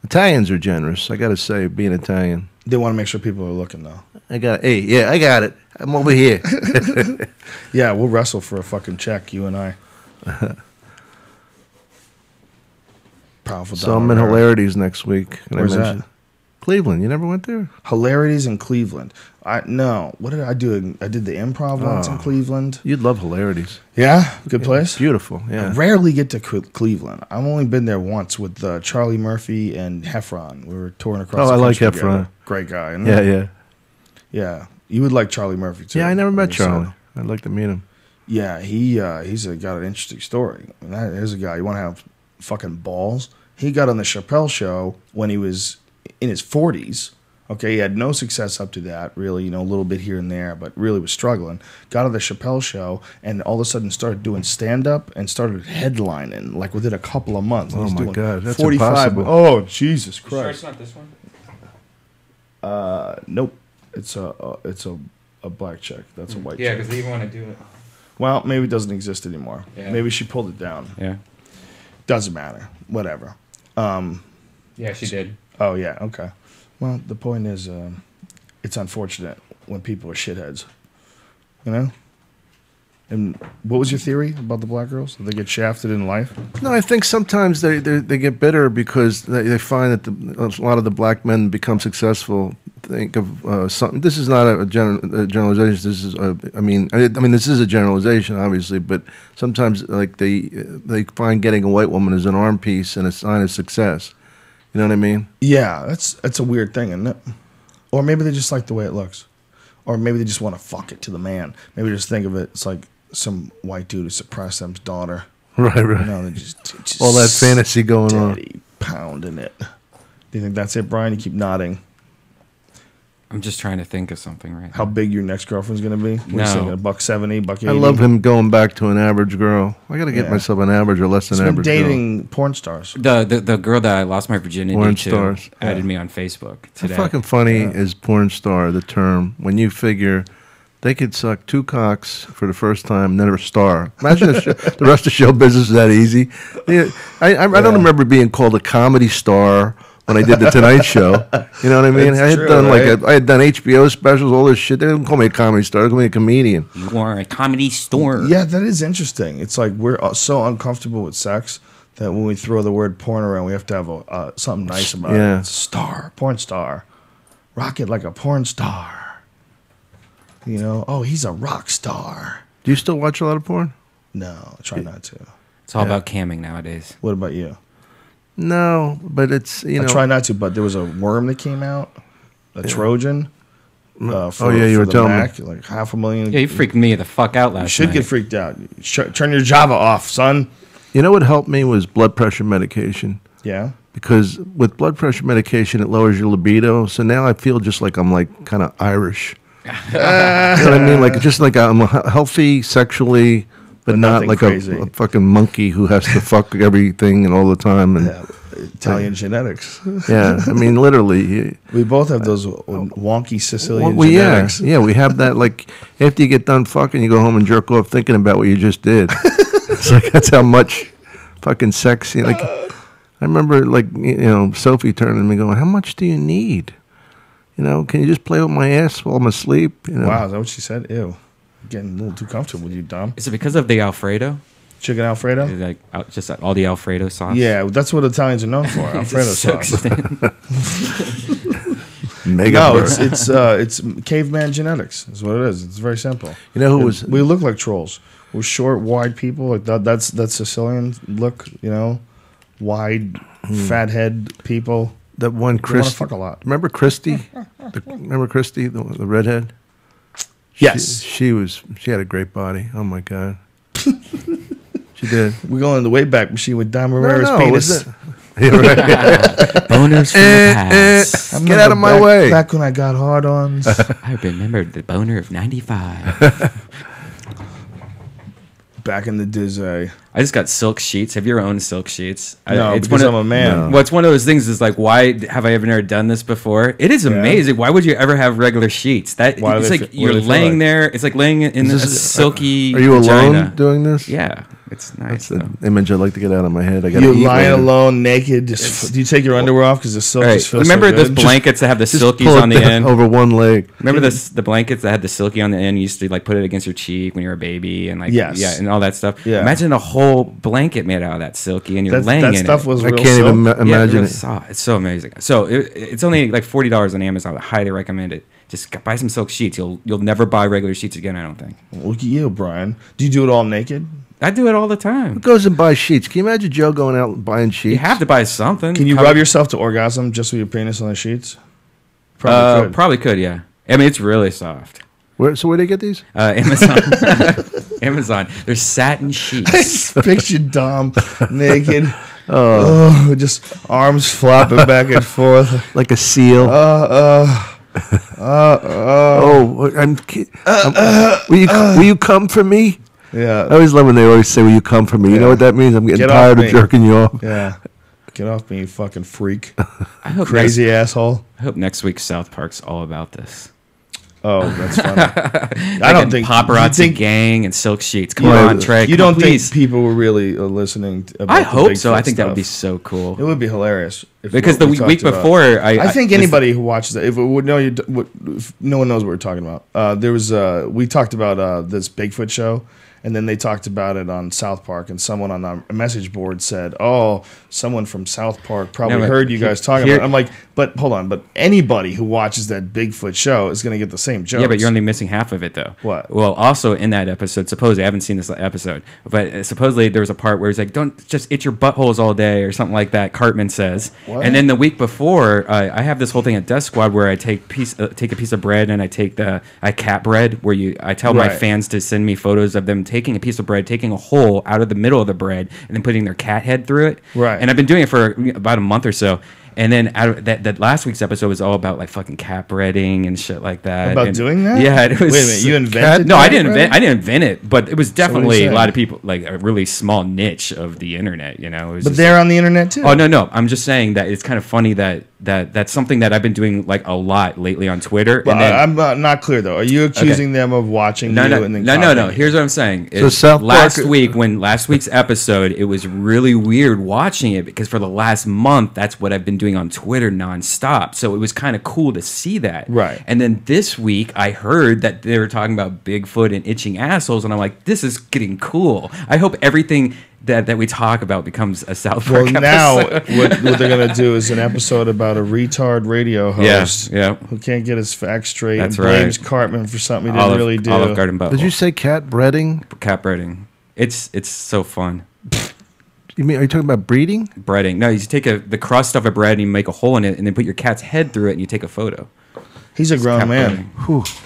Speaker 2: Italians are generous. I got to say, being Italian,
Speaker 1: They want to make sure people are looking, though.
Speaker 2: I got it. I'm over here.
Speaker 1: Yeah, we'll wrestle for a fucking check, you and I. Powerful.
Speaker 2: So I'm
Speaker 1: Don
Speaker 2: in
Speaker 1: Irrera.
Speaker 2: Hilarities next week. Can I
Speaker 1: Where's
Speaker 2: mention?
Speaker 1: that?
Speaker 2: Cleveland. You never went there?
Speaker 1: Hilarities in Cleveland. No. What did I do? I did the Improv once in Cleveland.
Speaker 2: You'd love Hilarities.
Speaker 1: Yeah? Good place?
Speaker 2: Beautiful, yeah.
Speaker 1: I rarely get to Cleveland. I've only been there once with Charlie Murphy and Heffron. We were touring across the
Speaker 2: I like
Speaker 1: country
Speaker 2: Heffron.
Speaker 1: together. Great guy. Isn't
Speaker 2: Yeah,
Speaker 1: he?
Speaker 2: yeah.
Speaker 1: Yeah. You would like Charlie Murphy, too.
Speaker 2: Yeah, I never met
Speaker 1: He said-
Speaker 2: Charlie. I'd like to meet him.
Speaker 1: Yeah, he's got an interesting story. I mean, there's a guy, you want to have fucking balls? He got on the Chappelle Show when he was in his 40s. Okay, he had no success up to that, really, a little bit here and there, but really was struggling. Got on the Chappelle Show and all of a sudden started doing stand-up and started headlining, like within a couple of months.
Speaker 2: Oh,
Speaker 1: He's
Speaker 2: my
Speaker 1: doing
Speaker 2: God, that's impossible.
Speaker 1: Oh, Jesus Christ.
Speaker 3: Sure it's not this one?
Speaker 1: Nope. It's a black check. That's a white
Speaker 3: Yeah,
Speaker 1: check.
Speaker 3: because they even want to do it.
Speaker 1: Well, maybe it doesn't exist anymore.
Speaker 3: Yeah.
Speaker 1: Maybe she pulled it down.
Speaker 3: Yeah.
Speaker 1: Doesn't matter. Whatever.
Speaker 3: Yeah, she did.
Speaker 1: Oh, yeah. Okay. Well, the point is, it's unfortunate when people are shitheads. You know? And what was your theory about the black girls? Did they get shafted in life?
Speaker 2: No, I think sometimes they get bitter because they find that a lot of the black men become successful. Think of something. This is not a generalization. This is, I mean, this is a generalization, obviously. But sometimes, like they find getting a white woman as an arm piece and a sign of success. You know what I mean?
Speaker 1: Yeah, that's a weird thing, isn't it? Or maybe they just like the way it looks. Or maybe they just want to fuck it to the man. Maybe just think of it. It's like some white dude who suppressed them's daughter.
Speaker 2: Right.
Speaker 1: You know, they just
Speaker 2: All that fantasy going on.
Speaker 1: steady pounding it. Do you think that's it, Brian? You keep nodding.
Speaker 3: I'm just trying to think of something right
Speaker 1: How big your next girlfriend's gonna be? What are you
Speaker 3: No.
Speaker 1: thinking, $170, $180?
Speaker 2: I love him going back to an average girl. I got to get
Speaker 1: Yeah.
Speaker 2: myself an average or less than
Speaker 1: He's been
Speaker 2: average
Speaker 1: dating porn stars.
Speaker 3: The girl that I lost my virginity
Speaker 2: Porn
Speaker 3: to
Speaker 2: stars.
Speaker 3: added me on Facebook
Speaker 2: How
Speaker 3: today.
Speaker 2: fucking funny is porn star, the term, when you figure they could suck 2 cocks for the first time and never star. Imagine if the rest of show business is that easy. Yeah, I don't remember being called a comedy star when I did the Tonight Show. You know what I mean?
Speaker 1: That's
Speaker 2: I had
Speaker 1: true,
Speaker 2: done
Speaker 1: right?
Speaker 2: I had done HBO specials, all this shit. They didn't call me a comedy star. They called me a comedian.
Speaker 3: You are a comedy store.
Speaker 1: Yeah, that is interesting. It's like we're so uncomfortable with sex that when we throw the word porn around, we have to have something nice about
Speaker 2: Yeah.
Speaker 1: it. It's star, porn star. Rock it like a porn star. You know? Oh, he's a rock star.
Speaker 2: Do you still watch a lot of porn?
Speaker 1: No, I try not to.
Speaker 3: It's all about camming nowadays.
Speaker 1: What about you?
Speaker 2: No, but it's,
Speaker 1: I try not to, but there was a worm that came out, a Trojan.
Speaker 2: You were
Speaker 1: the
Speaker 2: telling
Speaker 1: Mac, like $500,000.
Speaker 3: Yeah, you freaked me the fuck out
Speaker 1: You
Speaker 3: last
Speaker 1: should
Speaker 3: night.
Speaker 1: get freaked out. Turn your Java off, son.
Speaker 2: You know what helped me was blood pressure medication.
Speaker 1: Yeah.
Speaker 2: Because with blood pressure medication, it lowers your libido. So now I feel just like I'm like kind of Irish. You know what I mean? Like just like I'm healthy sexually, but not
Speaker 1: nothing
Speaker 2: like
Speaker 1: crazy.
Speaker 2: a fucking monkey who has to fuck everything and all the time. And
Speaker 1: Yeah, Italian genetics.
Speaker 2: yeah, I mean literally.
Speaker 1: We both have those wonky Sicilian
Speaker 2: Well, yeah,
Speaker 1: genetics.
Speaker 2: yeah, we have that. Like after you get done fucking, you go home and jerk off thinking about what you just did. It's like that's how much fucking sex. Like I remember, like Sophie turning to me going, "How much do you need? Can you just play with my ass while I'm asleep?"
Speaker 1: Wow, is that what she said? Ew. Getting a little too comfortable with you, Dom.
Speaker 3: Is it because of the Alfredo?
Speaker 1: Chicken Alfredo?
Speaker 3: Is it like just all the Alfredo sauce?
Speaker 1: Yeah, that's what Italians are known for. Alfredo sauce.
Speaker 2: Mega.
Speaker 1: No,
Speaker 2: burger.
Speaker 1: it's caveman genetics. Is what it is. It's very simple.
Speaker 2: You know who was?
Speaker 1: We look like trolls. We're short, wide people. Like that's Sicilian look. Wide, fat head people.
Speaker 2: That one
Speaker 1: They want to
Speaker 2: Christy.
Speaker 1: fuck a lot.
Speaker 2: Remember Christy? Remember Christy, the redhead?
Speaker 1: Yes,
Speaker 2: She had a great body. Oh my god. She did.
Speaker 1: we're going in the Wayback Machine with Don Herrera's
Speaker 2: No,
Speaker 1: penis.
Speaker 2: was it? Yeah, right.
Speaker 3: Boners from the past.
Speaker 1: I
Speaker 2: Get
Speaker 1: remember
Speaker 2: out of my
Speaker 1: back-
Speaker 2: way.
Speaker 1: Back when I got hard-ons.
Speaker 3: I remember the boner of 95.
Speaker 1: Back in the Disney.
Speaker 3: I just got silk sheets. Have you ever owned silk sheets?
Speaker 1: No,
Speaker 3: it's
Speaker 1: because
Speaker 3: one
Speaker 1: I'm a man.
Speaker 2: No.
Speaker 3: Well, it's one of those things. Is like, why have I ever never done this before? It is amazing. Why would you ever have regular sheets?
Speaker 1: Why do
Speaker 3: It's
Speaker 1: they
Speaker 3: like
Speaker 1: fe- what
Speaker 3: you're
Speaker 1: do they feel
Speaker 3: laying
Speaker 1: like?
Speaker 3: there. It's like laying in a silky.
Speaker 2: Are you
Speaker 3: vagina.
Speaker 2: alone doing this?
Speaker 3: Yeah, It's nice.
Speaker 2: That's the image I'd like to get out of my head. I got
Speaker 1: You lying alone, naked. Just do you take your underwear off because the silk just feels
Speaker 3: Remember
Speaker 1: so
Speaker 3: those
Speaker 1: good?
Speaker 3: blankets that have the
Speaker 2: Just
Speaker 3: silkies
Speaker 2: pull
Speaker 3: on the
Speaker 2: it
Speaker 3: end?
Speaker 2: over one leg.
Speaker 3: Remember the blankets that had the silky on the end? You used to like put it against your cheek when you were a baby and like
Speaker 1: Yes.
Speaker 3: yeah, and all that stuff.
Speaker 1: Yeah.
Speaker 3: Imagine a whole blanket made out of that silky and you're laying
Speaker 1: that
Speaker 3: in
Speaker 1: stuff
Speaker 3: it.
Speaker 1: was
Speaker 2: I
Speaker 1: real
Speaker 2: can't
Speaker 1: silk.
Speaker 2: even
Speaker 3: Yeah,
Speaker 2: imagine
Speaker 3: real
Speaker 2: it.
Speaker 3: soft. It's so amazing. So it's only like $40 on Amazon. I highly recommend it. Just buy some silk sheets. You'll never buy regular sheets again. I don't think.
Speaker 1: Look at you, Brian. Do you do it all naked?
Speaker 3: I do it all the time.
Speaker 2: Who goes and buys sheets? Can you imagine Joe going out and buying sheets?
Speaker 3: You have to buy something.
Speaker 1: Can you rub yourself to orgasm just with your penis on the sheets? Probably could.
Speaker 3: Probably could. Yeah. I mean, it's really soft.
Speaker 2: Where do they get these?
Speaker 3: Amazon. Amazon. There's satin sheets.
Speaker 1: Picture Dom naked. Just arms flopping back and forth.
Speaker 2: Like a seal. Will you come for me?
Speaker 1: Yeah.
Speaker 2: I always love when they always say, "Will you come for me?" You know what that means? I'm getting
Speaker 1: Get off
Speaker 2: tired of
Speaker 1: me.
Speaker 2: jerking you off.
Speaker 1: Yeah. Get off me, you fucking freak.
Speaker 3: I hope
Speaker 1: Crazy asshole.
Speaker 3: I hope next week South Park's all about this.
Speaker 1: Oh, that's funny. I don't think
Speaker 3: paparazzi gang and silk sheets. Come
Speaker 1: Yeah,
Speaker 3: on, Trey.
Speaker 1: You
Speaker 3: come on,
Speaker 1: don't think
Speaker 3: please.
Speaker 1: people were really listening? About
Speaker 3: I
Speaker 1: the
Speaker 3: hope so.
Speaker 1: Bigfoot
Speaker 3: I think that would be
Speaker 1: stuff?
Speaker 3: so cool.
Speaker 1: It would be hilarious if
Speaker 3: Because
Speaker 1: what
Speaker 3: the
Speaker 1: we
Speaker 3: week
Speaker 1: talked about-
Speaker 3: before,
Speaker 1: I think
Speaker 3: this-
Speaker 1: anybody who watches that, if it would know you, if no one knows what we're talking about. There was we talked about this Bigfoot show, and then they talked about it on South Park, and someone on our message board said, "Oh, someone from South Park probably
Speaker 3: No, but
Speaker 1: heard you guys talking
Speaker 3: here-
Speaker 1: about it." I'm like, but hold on, but anybody who watches that Bigfoot show is going to get the same jokes.
Speaker 3: Yeah, but you're only missing half of it, though.
Speaker 1: What?
Speaker 3: Well, also in that episode, supposedly, I haven't seen this episode, but supposedly there was a part where he's like, don't just itch your buttholes all day or something like that, Cartman says.
Speaker 1: What?
Speaker 3: And then the week before, I have this whole thing at Death Squad where I take a piece of bread and I take cat bread, where I tell my
Speaker 1: Right.
Speaker 3: fans to send me photos of them taking a piece of bread, taking a hole out of the middle of the bread, and then putting their cat head through it.
Speaker 1: Right.
Speaker 3: And I've been doing it for about a month or so. And then out of that last week's episode was all about like fucking cat breading and shit like that.
Speaker 1: About
Speaker 3: And-
Speaker 1: doing that?
Speaker 3: Yeah, it was.
Speaker 1: Wait a minute, you invented?
Speaker 3: No, I
Speaker 1: cat
Speaker 3: didn't
Speaker 1: bread?
Speaker 3: invent. I didn't invent it, but it was
Speaker 1: what are you
Speaker 3: definitely a
Speaker 1: saying?
Speaker 3: lot of people, like a really small niche of the internet. You know, it was
Speaker 1: But
Speaker 3: just
Speaker 1: they're on the internet too.
Speaker 3: Oh no! I'm just saying that it's kind of funny that that's something that I've been doing like a lot lately on Twitter.
Speaker 1: But
Speaker 3: And then,
Speaker 1: I'm not clear though. Are you accusing them of watching
Speaker 3: no,
Speaker 1: you
Speaker 3: no,
Speaker 1: and then
Speaker 3: no.
Speaker 1: copying?
Speaker 3: Here's what I'm saying.
Speaker 2: So
Speaker 3: Is
Speaker 2: South
Speaker 3: last
Speaker 2: Park-
Speaker 3: week, when last week's episode, it was really weird watching it because for the last month, that's what I've been doing on Twitter nonstop. So it was kind of cool to see that.
Speaker 1: Right.
Speaker 3: And then this week, I heard that they were talking about Bigfoot and itching assholes, and I'm like, this is getting cool. I hope everything that we talk about becomes a South Park
Speaker 1: Well, now
Speaker 3: episode.
Speaker 1: what they're gonna do is an episode about a retard radio host
Speaker 3: yeah.
Speaker 1: who can't get his facts straight
Speaker 3: That's
Speaker 1: and blames
Speaker 3: right.
Speaker 1: Cartman for something he didn't really do.
Speaker 3: Olive Garden butthole.
Speaker 2: Did you say cat breading?
Speaker 3: Cat breading? It's so fun.
Speaker 2: You mean, are you talking about breeding?
Speaker 3: Breading. No, you take the crust of a bread and you make a hole in it, and then put your cat's head through it, and you take a photo.
Speaker 1: He's a grown
Speaker 3: Cat
Speaker 1: man.
Speaker 3: breading.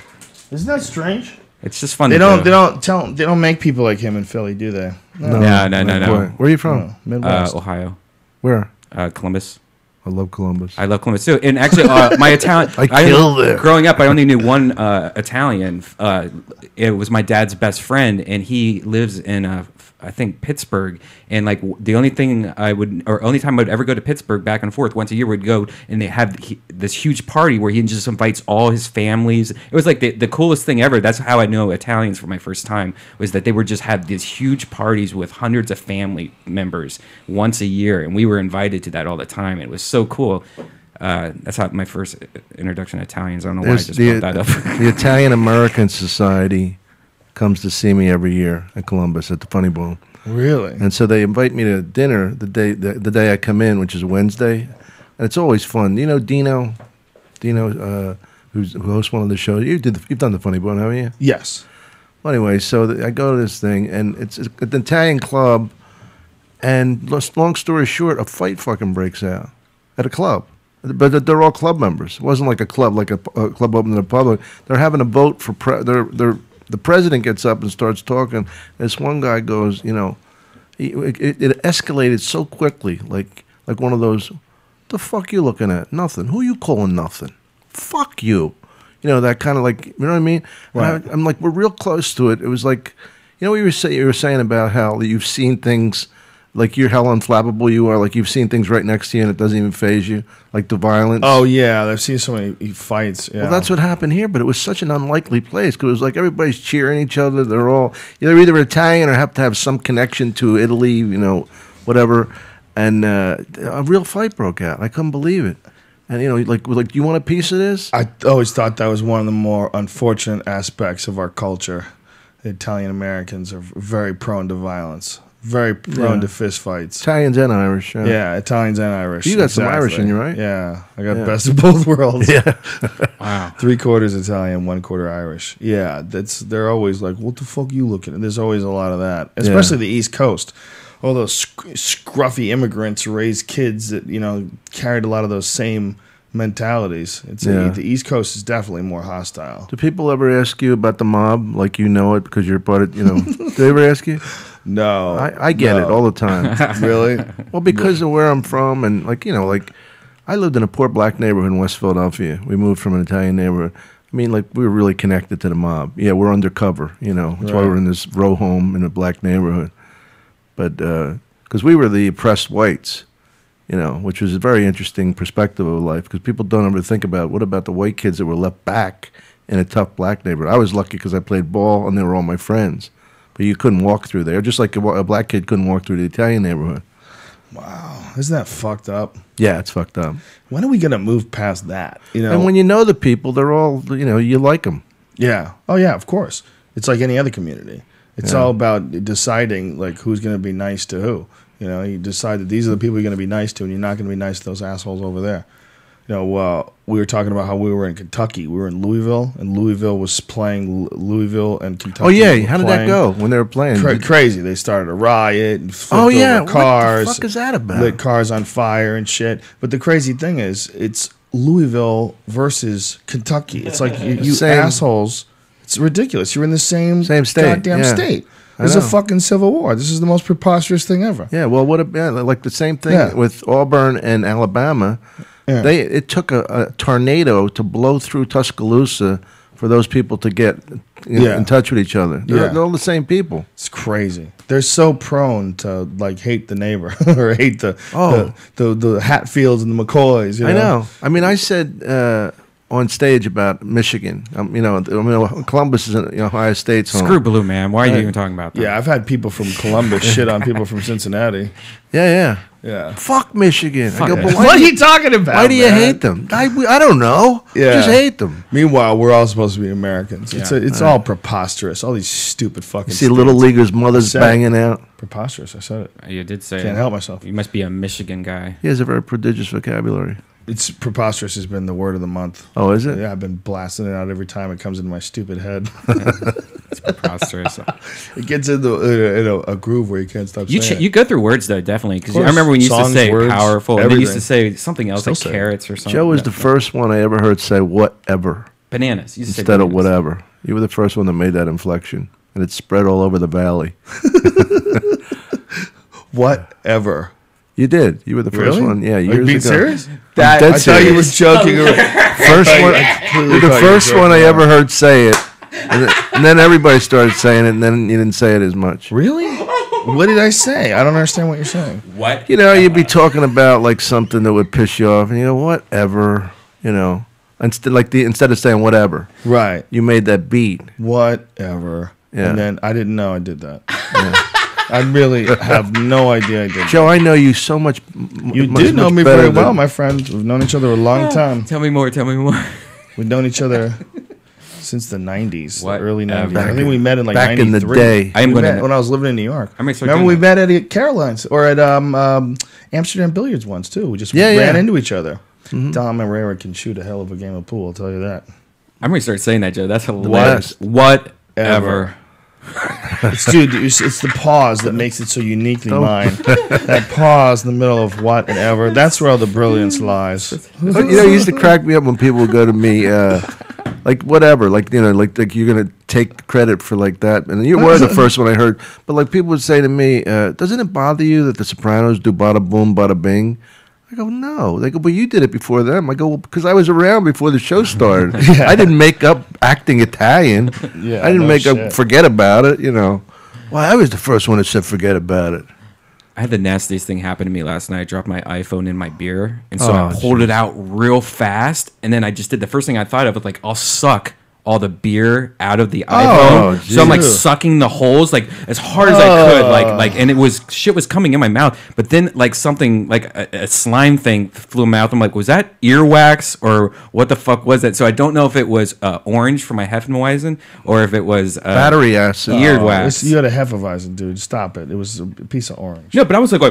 Speaker 1: Isn't that strange?
Speaker 3: It's just fun.
Speaker 1: They
Speaker 3: to
Speaker 1: don't
Speaker 3: do.
Speaker 1: they don't make people like him in Philly, do they?
Speaker 3: No.
Speaker 2: Where are you from?
Speaker 1: Midwest.
Speaker 3: Ohio,
Speaker 2: Where?
Speaker 3: Columbus.
Speaker 2: I love Columbus.
Speaker 3: I love Columbus too. And actually, my Italian.
Speaker 2: I killed there.
Speaker 3: Growing up, I only knew one Italian. It was my dad's best friend, and he lives in I think Pittsburgh. And like the only thing only time I would ever go to Pittsburgh back and forth once a year, we'd go and they have this huge party where he just invites all his families. It was like the coolest thing ever. That's how I know Italians for my first time, was that they would just have these huge parties with hundreds of family members once a year, and we were invited to that all the time. It was so cool. That's how my first introduction to Italians. I don't know why I just brought that up.
Speaker 2: The Italian American Society comes to see me every year at Columbus at the Funny Bone.
Speaker 1: Really?
Speaker 2: And so they invite me to dinner the day I come in, which is Wednesday, and it's always fun. You know Dino, who hosts one of the shows. You've done the Funny Bone, haven't you?
Speaker 1: Yes.
Speaker 2: Well, anyway, so I go to this thing, and it's an Italian club, and long story short, a fight fucking breaks out at a club. But they're all club members. It wasn't like a club club open to the public. They're having a vote for the president gets up and starts talking. This one guy goes, it escalated so quickly, like one of those, the fuck you looking at? Nothing. Who you calling nothing? Fuck you. That kind of like, you know what I mean?
Speaker 1: Right.
Speaker 2: I'm like, we're real close to it. It was like, what you were saying about how you've seen things like you're how unflappable you are. Like you've seen things right next to you and it doesn't even faze you. Like the violence.
Speaker 1: Oh yeah, I've seen so many fights. Yeah.
Speaker 2: Well, that's what happened here, but it was such an unlikely place because it was like everybody's cheering each other. They're all either Italian or have to have some connection to Italy, you know, whatever. And a real fight broke out. I couldn't believe it. And you know, like, you want a piece of this?
Speaker 1: I always thought that was one of the more unfortunate aspects of our culture. The Italian Americans are very prone to violence, very prone to fist fights.
Speaker 2: Italians and Irish.
Speaker 1: Yeah, Italians and Irish.
Speaker 2: You got some Irish in you, right?
Speaker 1: Yeah, I got best of both worlds.
Speaker 2: Yeah.
Speaker 3: Wow.
Speaker 1: 3/4 Italian, 1/4 Irish. Yeah, they're always like, what the fuck are you looking at? There's always a lot of that, especially the East Coast. All those scruffy immigrants raised kids that, you know, carried a lot of those same mentalities. The East Coast is definitely more hostile.
Speaker 2: Do people ever ask you about the mob, like you know it because you're part of, you know? Do they ever ask you?
Speaker 1: No.
Speaker 2: I get it all the time.
Speaker 1: Really?
Speaker 2: Well, because of where I'm from and, like, you know, like, I lived in a poor black neighborhood in West Philadelphia. We moved from an Italian neighborhood. I mean, like, we were really connected to the mob. Yeah, we're undercover, you know. That's why we're in this row home in a black neighborhood. But because we were the oppressed whites, you know, which was a very interesting perspective of life because people don't ever think about what about the white kids that were left back in a tough black neighborhood. I was lucky because I played ball and they were all my friends. But you couldn't walk through there, just like a black kid couldn't walk through the Italian neighborhood.
Speaker 1: Wow. Isn't that fucked up?
Speaker 2: Yeah, it's fucked up.
Speaker 1: When are we going to move past that? You know?
Speaker 2: And when you know the people, they're all, you know, you like them.
Speaker 1: Yeah. Oh, yeah, of course. It's like any other community. It's all about deciding, like, who's going to be nice to who. You know, you decide that these are the people you're going to be nice to, and you're not going to be nice to those assholes over there. You know, we were talking about how we were in Kentucky. We were in Louisville, and Louisville was playing Louisville and Kentucky.
Speaker 2: Oh, yeah. How did that go when they were playing?
Speaker 1: Crazy. They started a riot and flipped over cars.
Speaker 2: What the fuck is that about?
Speaker 1: Lit cars on fire and shit. But the crazy thing is, it's Louisville versus Kentucky. It's like you assholes. It's ridiculous. You're in the same
Speaker 2: state.
Speaker 1: Goddamn state. There's a fucking civil war. This is the most preposterous thing ever.
Speaker 2: Yeah, well, like the same thing with Auburn and Alabama. Yeah. It took a tornado to blow through Tuscaloosa for those people to get in touch with each other. They're all the same people.
Speaker 1: It's crazy. They're so prone to like hate the neighbor or hate the Hatfields and the McCoys. You know?
Speaker 2: I know. I mean, I said on stage about Michigan. You know, Columbus is in Ohio State's home.
Speaker 3: Screw Blue, man. Why are you even talking about that?
Speaker 1: Yeah, I've had people from Columbus shit on people from Cincinnati.
Speaker 2: Yeah. Fuck Michigan. I go, but
Speaker 1: what are you talking about?
Speaker 2: Why do you hate them? I don't know.
Speaker 1: Yeah.
Speaker 2: Just hate them.
Speaker 1: Meanwhile, we're all supposed to be Americans. Yeah. It's all preposterous. All these stupid fucking.
Speaker 2: See little leaguers' mothers banging out.
Speaker 1: Preposterous. I said it.
Speaker 3: You did say it.
Speaker 1: Can't help myself.
Speaker 3: You must be a Michigan guy.
Speaker 2: He has a very prodigious vocabulary.
Speaker 1: It's preposterous has been the word of the month.
Speaker 2: Oh, is it?
Speaker 1: Yeah, I've been blasting it out every time it comes into my stupid head.
Speaker 3: It's preposterous.
Speaker 1: It gets into a groove where you can't stop saying it.
Speaker 3: You go through words, though, definitely. Because I remember when you used to say words, powerful, and you used to say something else, like carrots or something.
Speaker 2: Joe was the first one I ever heard say whatever.
Speaker 3: Bananas.
Speaker 2: Instead of whatever. You were the first one that made that inflection. And it spread all over the valley.
Speaker 1: Whatever.
Speaker 2: You did. You were the first one. Yeah, years ago.
Speaker 1: Being serious?
Speaker 2: I
Speaker 1: thought you were joking.
Speaker 2: The first one I ever heard say it, and then everybody started saying it, and then you didn't say it as much.
Speaker 1: Really? What did I say? I don't understand what you're saying.
Speaker 3: What?
Speaker 2: You know, you'd be talking about like something that would piss you off, and you go, whatever. You know, instead of saying whatever,
Speaker 1: right?
Speaker 2: You made that beat.
Speaker 1: Whatever.
Speaker 2: Yeah.
Speaker 1: And then I didn't know I did that. Yeah. I really have no idea I did.
Speaker 2: Joe, I know you so much.
Speaker 1: You did know me very well, my friend. We've known each other a long time.
Speaker 3: Tell me more.
Speaker 1: We've known each other since the 90s, the early 90s.
Speaker 2: I
Speaker 1: think we met in like
Speaker 2: back
Speaker 1: 93.
Speaker 2: In the day.
Speaker 1: When I was living in New York. Remember we met at Caroline's or at Amsterdam Billiards once, too. We just ran into each other. Mm-hmm. Dom Irrera can shoot a hell of a game of pool, I'll tell you that.
Speaker 3: I'm going to start saying that, Joe. That's hilarious. Whatever.
Speaker 1: It's the pause that makes it so uniquely mine. That pause in the middle of what and ever. That's where all the brilliance lies.
Speaker 2: You know, it used to crack me up when people would go to me, like whatever, like you know, like you're gonna take credit for like that. And you were the first one I heard, but like people would say to me, "Doesn't it bother you that the Sopranos do bada boom, bada bing?" I go, no. They go, well, you did it before them. I go, well, because I was around before the show started. I didn't make up acting Italian. I didn't make up forget about it, you know. Well, I was the first one that said forget about it.
Speaker 3: I had the nastiest thing happen to me last night. I dropped my iPhone in my beer, and so I
Speaker 2: Oh,
Speaker 3: pulled it out real fast, and then I just did the first thing I thought of was like, I'll suck all the beer out of the iPhone. So I'm like
Speaker 2: geez.
Speaker 3: sucking the holes like as hard as I could, like, and it was shit was coming in my mouth. But then like something like a slime thing flew in my mouth. I'm like, was that earwax or what the fuck was that? So I don't know if it was orange for my Hefeweizen or if it was
Speaker 2: Battery acid.
Speaker 3: earwax.
Speaker 1: You had a Hefeweizen, dude. Stop it. It was a piece of orange.
Speaker 3: No, but I was like,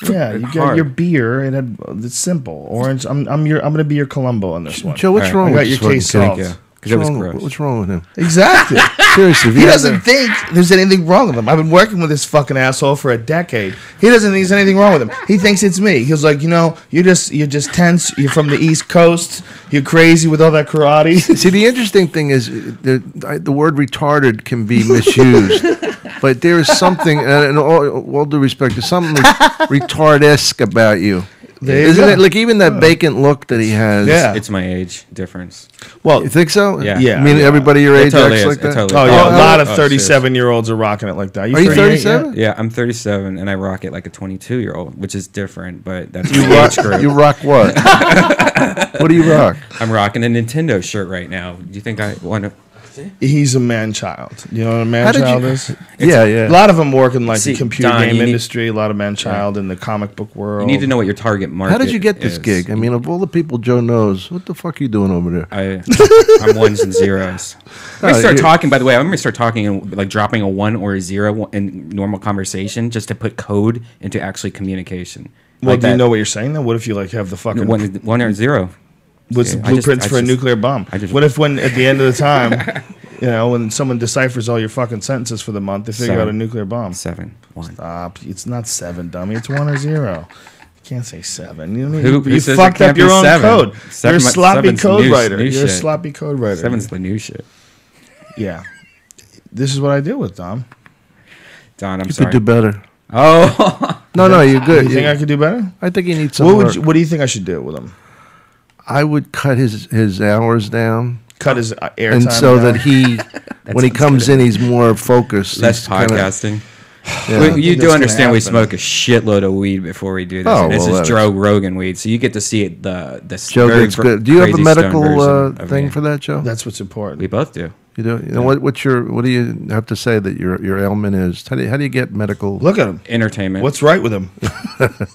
Speaker 1: Yeah, you got your beer. It's simple. Orange. I'm gonna be your Columbo on this one.
Speaker 2: Joe, what's
Speaker 3: All right.
Speaker 2: wrong
Speaker 1: I
Speaker 2: with
Speaker 1: got your
Speaker 2: this
Speaker 1: case
Speaker 2: fucking
Speaker 1: solved.
Speaker 2: kid?
Speaker 3: yeah, because it was gross.
Speaker 2: What's wrong with him?
Speaker 1: Exactly.
Speaker 2: Seriously, if
Speaker 1: He
Speaker 2: you had
Speaker 1: doesn't
Speaker 2: to-
Speaker 1: think there's anything wrong with him. I've been working with this fucking asshole for a decade. He doesn't think there's anything wrong with him. He thinks it's me. He's like, you're just tense. You're from the East Coast. You're crazy with all that karate.
Speaker 2: See, the interesting thing is the word retarded can be misused, but there is something, and all due respect, there's something retard-esque about you.
Speaker 1: There you
Speaker 2: Isn't
Speaker 1: go.
Speaker 2: it? Like even that vacant look that he has.
Speaker 1: Yeah.
Speaker 3: It's my age difference.
Speaker 1: Well,
Speaker 2: You think so?
Speaker 3: Yeah.
Speaker 1: Yeah.
Speaker 2: I mean, everybody your
Speaker 3: It
Speaker 2: age
Speaker 3: totally
Speaker 2: acts
Speaker 3: is.
Speaker 2: like
Speaker 3: It
Speaker 2: that?
Speaker 3: totally
Speaker 1: oh
Speaker 3: is.
Speaker 1: yeah, a lot of
Speaker 3: Oh,
Speaker 1: 37-year-olds are rocking it like that.
Speaker 2: Are you
Speaker 1: 38 yet?
Speaker 2: 37?
Speaker 3: Yeah, I'm 37 and I rock it like a 22-year-old, which is different, but that's
Speaker 2: You
Speaker 3: my
Speaker 2: rock,
Speaker 3: age group.
Speaker 2: you rock what? What do you rock?
Speaker 3: I'm rocking a Nintendo shirt right now. Do you think I want to?
Speaker 1: He's a man-child. You know what a
Speaker 2: How did
Speaker 1: man-child
Speaker 2: you-
Speaker 1: is?
Speaker 2: Yeah,
Speaker 1: A
Speaker 2: yeah.
Speaker 1: lot of them work in like
Speaker 3: See,
Speaker 1: the computer
Speaker 3: Don,
Speaker 1: game
Speaker 3: you need-
Speaker 1: industry. A lot of man-child in the comic book world.
Speaker 3: You need to know what your target market.
Speaker 2: How did you get this
Speaker 3: is.
Speaker 2: gig? I mean, of all the people Joe knows, what the fuck are you doing over there?
Speaker 3: I'm ones and zeros. I'm gonna start
Speaker 2: you-
Speaker 3: talking. By the way, I'm gonna start talking and like dropping a 1 or a 0 in normal conversation just to put code into actually communication.
Speaker 1: Well,
Speaker 3: Like
Speaker 1: do you
Speaker 3: that.
Speaker 1: know what you're saying then? What if you like have the fucking
Speaker 3: one or 0?
Speaker 1: what's the
Speaker 3: Yeah, I just-
Speaker 1: blueprints
Speaker 3: I
Speaker 1: for a
Speaker 3: just-
Speaker 1: nuclear bomb?
Speaker 3: I just-
Speaker 1: What if when at the end of the time, when someone deciphers all your fucking sentences for the month, they figure out a
Speaker 3: 7.
Speaker 1: nuclear bomb?
Speaker 3: 7 1.
Speaker 1: Stop. It's not 7, dummy. It's 1 or 0. You can't say 7. You, know,
Speaker 3: Who
Speaker 1: you
Speaker 3: says
Speaker 1: fucked
Speaker 3: it can't
Speaker 1: up your
Speaker 3: be
Speaker 1: own
Speaker 3: 7?
Speaker 1: code. You're a
Speaker 3: 7
Speaker 1: sloppy
Speaker 3: seven's
Speaker 1: code
Speaker 3: new-
Speaker 1: writer.
Speaker 3: new
Speaker 1: You're a
Speaker 3: shit.
Speaker 1: sloppy code writer.
Speaker 3: 7's the new shit.
Speaker 1: Yeah. This is what I deal with, Dom.
Speaker 3: Don, I'm
Speaker 2: You
Speaker 3: sorry.
Speaker 2: could do better.
Speaker 3: Oh,
Speaker 2: No, you're good.
Speaker 1: You think I could do better?
Speaker 2: I think you need some
Speaker 1: What
Speaker 2: work.
Speaker 1: would you, What do you think I should do with him?
Speaker 2: I would cut his hours down,
Speaker 1: Cut his airtime
Speaker 2: and so
Speaker 1: down?
Speaker 2: that he, when he
Speaker 3: sounds
Speaker 2: comes
Speaker 3: good.
Speaker 2: in, he's more focused.
Speaker 3: less
Speaker 2: He's kinda-
Speaker 3: podcasting.
Speaker 2: yeah.
Speaker 3: Well, you
Speaker 1: that's
Speaker 3: do
Speaker 1: gonna
Speaker 3: understand we
Speaker 1: happen.
Speaker 3: smoke a shitload of weed before we do this.
Speaker 2: Oh,
Speaker 3: And this
Speaker 2: well,
Speaker 3: is
Speaker 2: that is-
Speaker 3: Joe Rogan weed, so you get to see it, the
Speaker 2: Joe,
Speaker 3: very
Speaker 2: that's good. Do you have a
Speaker 3: crazy stone
Speaker 2: medical
Speaker 3: version of
Speaker 2: thing
Speaker 3: me.
Speaker 2: for that, Joe?
Speaker 1: That's what's important.
Speaker 3: We both do.
Speaker 2: You do. You know what? What do you have to say that your ailment is? How do you get medical?
Speaker 1: Look at him.
Speaker 3: Entertainment.
Speaker 1: What's right with him?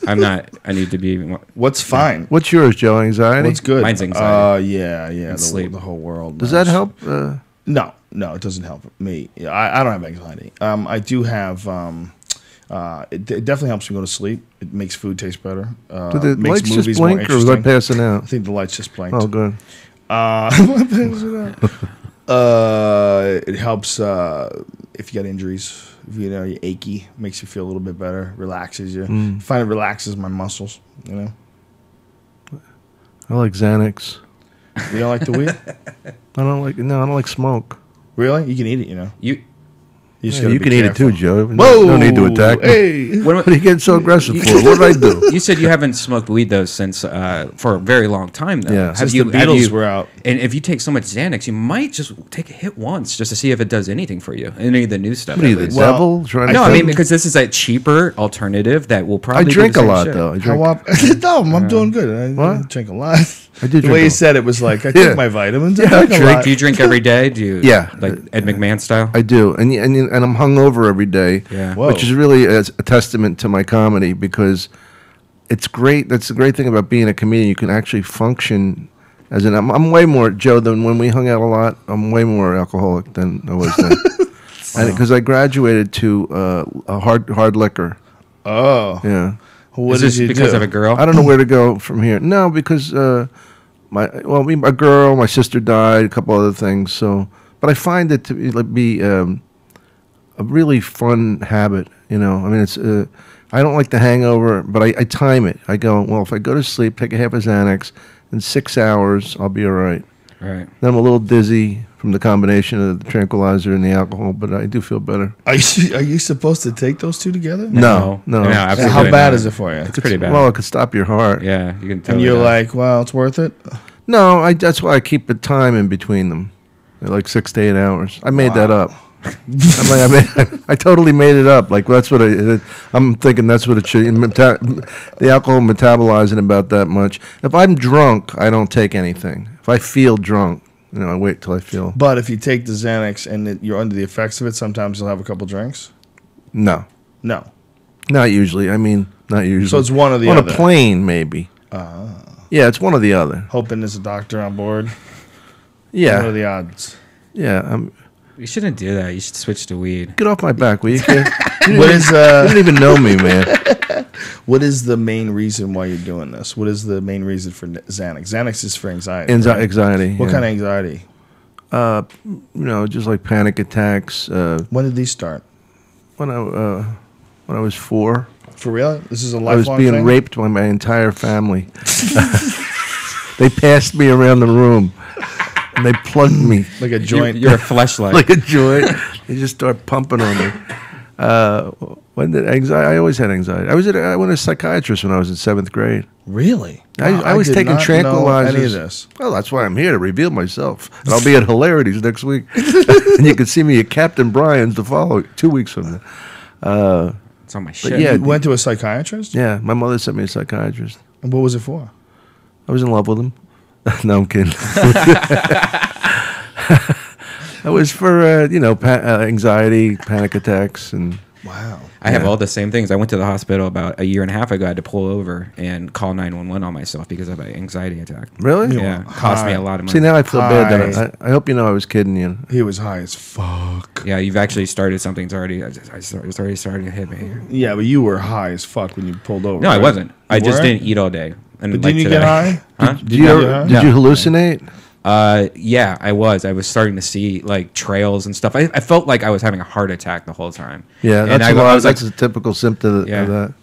Speaker 3: I'm not. I need to be.
Speaker 1: What's fine?
Speaker 2: What's yours, Joe? Anxiety.
Speaker 1: What's good?
Speaker 3: Mine's anxiety.
Speaker 1: Yeah. The,
Speaker 3: sleep.
Speaker 1: the whole world.
Speaker 2: Does
Speaker 1: knows.
Speaker 2: that help?
Speaker 1: No, it doesn't help me. I don't have anxiety. I do have. It definitely helps me go to sleep. It makes food taste better.
Speaker 2: Do the
Speaker 1: makes
Speaker 2: lights just
Speaker 1: movies more
Speaker 2: blink, or was I
Speaker 1: interesting.
Speaker 2: passing
Speaker 1: I
Speaker 2: out?
Speaker 1: think the lights just blinked.
Speaker 2: Oh, good.
Speaker 1: It helps if you got injuries. If you're achy, makes you feel a little bit better. Relaxes you. I find it relaxes my muscles.
Speaker 2: I like Xanax.
Speaker 1: You don't like the weed?
Speaker 2: I don't like smoke.
Speaker 1: Really? You can eat it.
Speaker 3: You.
Speaker 1: You, just
Speaker 2: Yeah,
Speaker 1: gotta
Speaker 2: you
Speaker 1: be
Speaker 2: can eat it
Speaker 1: careful.
Speaker 2: too, Joe.
Speaker 1: Whoa!
Speaker 2: No need to attack me.
Speaker 1: Hey.
Speaker 2: What are you getting so aggressive for? What did I do?
Speaker 3: You said you haven't smoked weed though since for a very long time though.
Speaker 2: Yeah.
Speaker 3: Have
Speaker 1: Since
Speaker 3: you,
Speaker 1: the
Speaker 3: have
Speaker 1: Beatles
Speaker 3: you-
Speaker 1: were out.
Speaker 3: And if you take so much Xanax, you might just take a hit once just to see if it does anything for you. Any of the new stuff.
Speaker 2: What are you,
Speaker 3: at
Speaker 2: the
Speaker 3: least.
Speaker 2: devil? Trying to
Speaker 3: No, I
Speaker 2: kill
Speaker 3: mean
Speaker 2: me?
Speaker 3: because this is a cheaper alternative that will
Speaker 2: I
Speaker 3: probably. do
Speaker 2: drink
Speaker 3: the
Speaker 2: a
Speaker 3: same
Speaker 2: lot
Speaker 3: shit.
Speaker 2: though. I drink.
Speaker 1: How up? No, I'm doing good. I
Speaker 2: What?
Speaker 1: drink a lot.
Speaker 2: I do
Speaker 1: The
Speaker 2: drink
Speaker 1: way
Speaker 2: a
Speaker 1: you
Speaker 2: lot.
Speaker 1: said it was like I
Speaker 2: Yeah.
Speaker 1: take my vitamins.
Speaker 2: Yeah, I
Speaker 1: I drink a
Speaker 2: drink.
Speaker 1: lot.
Speaker 3: Do you drink every day? Do you?
Speaker 2: Yeah.
Speaker 3: Like Ed McMahon style.
Speaker 2: I do, and I'm hungover every day,
Speaker 3: Yeah.
Speaker 1: Whoa.
Speaker 2: which is really a testament to my comedy because it's great. That's the great thing about being a comedian. You can actually function as an. I'm way more Joe than when we hung out a lot. I'm way more alcoholic than I was then, and because I graduated to a hard liquor.
Speaker 1: Oh,
Speaker 2: Yeah,
Speaker 1: what
Speaker 3: Is
Speaker 1: did
Speaker 3: this
Speaker 1: you
Speaker 3: because
Speaker 1: do?
Speaker 3: of a girl?
Speaker 2: I don't know where to go from here. No, because a girl, my sister died, a couple other things. So, but I find it to be a really fun habit. I mean, it's. I don't like the hangover, but I time it. I go, well, if I go to sleep, take a half a Xanax, in 6 hours, I'll be all right.
Speaker 3: Right.
Speaker 2: Then I'm a little dizzy from the combination of the tranquilizer and the alcohol, but I do feel better.
Speaker 1: Are you supposed to take those two together?
Speaker 2: No.
Speaker 3: absolutely
Speaker 1: How bad
Speaker 3: not.
Speaker 1: is it for you?
Speaker 3: It's pretty bad.
Speaker 2: Well, it could stop your heart.
Speaker 3: Yeah, you can.
Speaker 1: And
Speaker 3: Totally
Speaker 1: you're
Speaker 3: do.
Speaker 1: like, well, it's worth it.
Speaker 2: No, that's why I keep the time in between them, like 6 to 8 hours. I made that up. I'm like, I totally made it up. Like that's what I'm thinking. That's what it should. The alcohol metabolizing about that much. If I'm drunk, I don't take anything. If I feel drunk, I wait till I feel.
Speaker 1: But if you take the Xanax and you're under the effects of it, sometimes you'll have a couple drinks.
Speaker 2: No,
Speaker 1: not
Speaker 2: usually. I mean, not usually.
Speaker 1: So it's one or the other.
Speaker 2: On a plane, maybe. Yeah, it's one or the other.
Speaker 1: Hoping there's a doctor on board.
Speaker 2: Yeah.
Speaker 1: What are the odds?
Speaker 2: Yeah.
Speaker 3: You shouldn't do that. You should switch to weed.
Speaker 2: Get off my back, will you, kid? You don't even know me, man.
Speaker 1: What is the main reason why you're doing this? What is the main reason for Xanax? Xanax is for anxiety.
Speaker 2: Right? Anxiety.
Speaker 1: What kind of anxiety?
Speaker 2: Just like panic attacks.
Speaker 1: When did these start?
Speaker 2: When I was 4.
Speaker 1: For real? This is a lifelong
Speaker 2: I was being
Speaker 1: thing?
Speaker 2: raped by my entire family. They passed me around the room, and they plugged me.
Speaker 1: Like a joint.
Speaker 3: You're a fleshlight.
Speaker 2: Like a joint. They just start pumping on me. When did anxiety? I always had anxiety. I went to a psychiatrist when I was in 7th grade.
Speaker 1: Really?
Speaker 2: I was
Speaker 1: did
Speaker 2: taking
Speaker 1: not
Speaker 2: tranquilizers.
Speaker 1: know any of this.
Speaker 2: Well, that's why I'm here to reveal myself. And I'll be at Hilarities next week, and you can see me at Captain Brian's the following 2 weeks from now.
Speaker 3: It's on my shit.
Speaker 2: yeah,
Speaker 1: You went to a psychiatrist?
Speaker 2: Yeah, my mother sent me to a psychiatrist.
Speaker 1: And what was it for?
Speaker 2: I was in love with him. No, I'm kidding. It was for anxiety, panic attacks, and
Speaker 1: Wow.
Speaker 3: I have all the same things. I went to the hospital about a year and a half ago. I had to pull over and call 911 on myself because of an anxiety attack.
Speaker 2: really.
Speaker 3: Yeah, it cost me a lot of money.
Speaker 2: See, now I feel bad that
Speaker 1: Hi.
Speaker 2: I hope you know I was kidding you.
Speaker 1: He was high as fuck.
Speaker 3: Yeah, you've actually started something. It's already starting to hit me.
Speaker 1: Yeah, but you were high as fuck when you pulled over.
Speaker 3: No, I
Speaker 1: right?
Speaker 3: wasn't. I
Speaker 1: You
Speaker 3: just
Speaker 1: weren't?
Speaker 3: didn't eat all day. And
Speaker 1: But
Speaker 3: like
Speaker 1: didn't you
Speaker 3: today.
Speaker 1: get high?
Speaker 3: Huh?
Speaker 2: Did you hallucinate?
Speaker 3: Yeah, I was. I was starting to see like trails and stuff. I felt like I was having a heart attack the whole time.
Speaker 2: Yeah,
Speaker 3: and
Speaker 2: that's a typical symptom of that.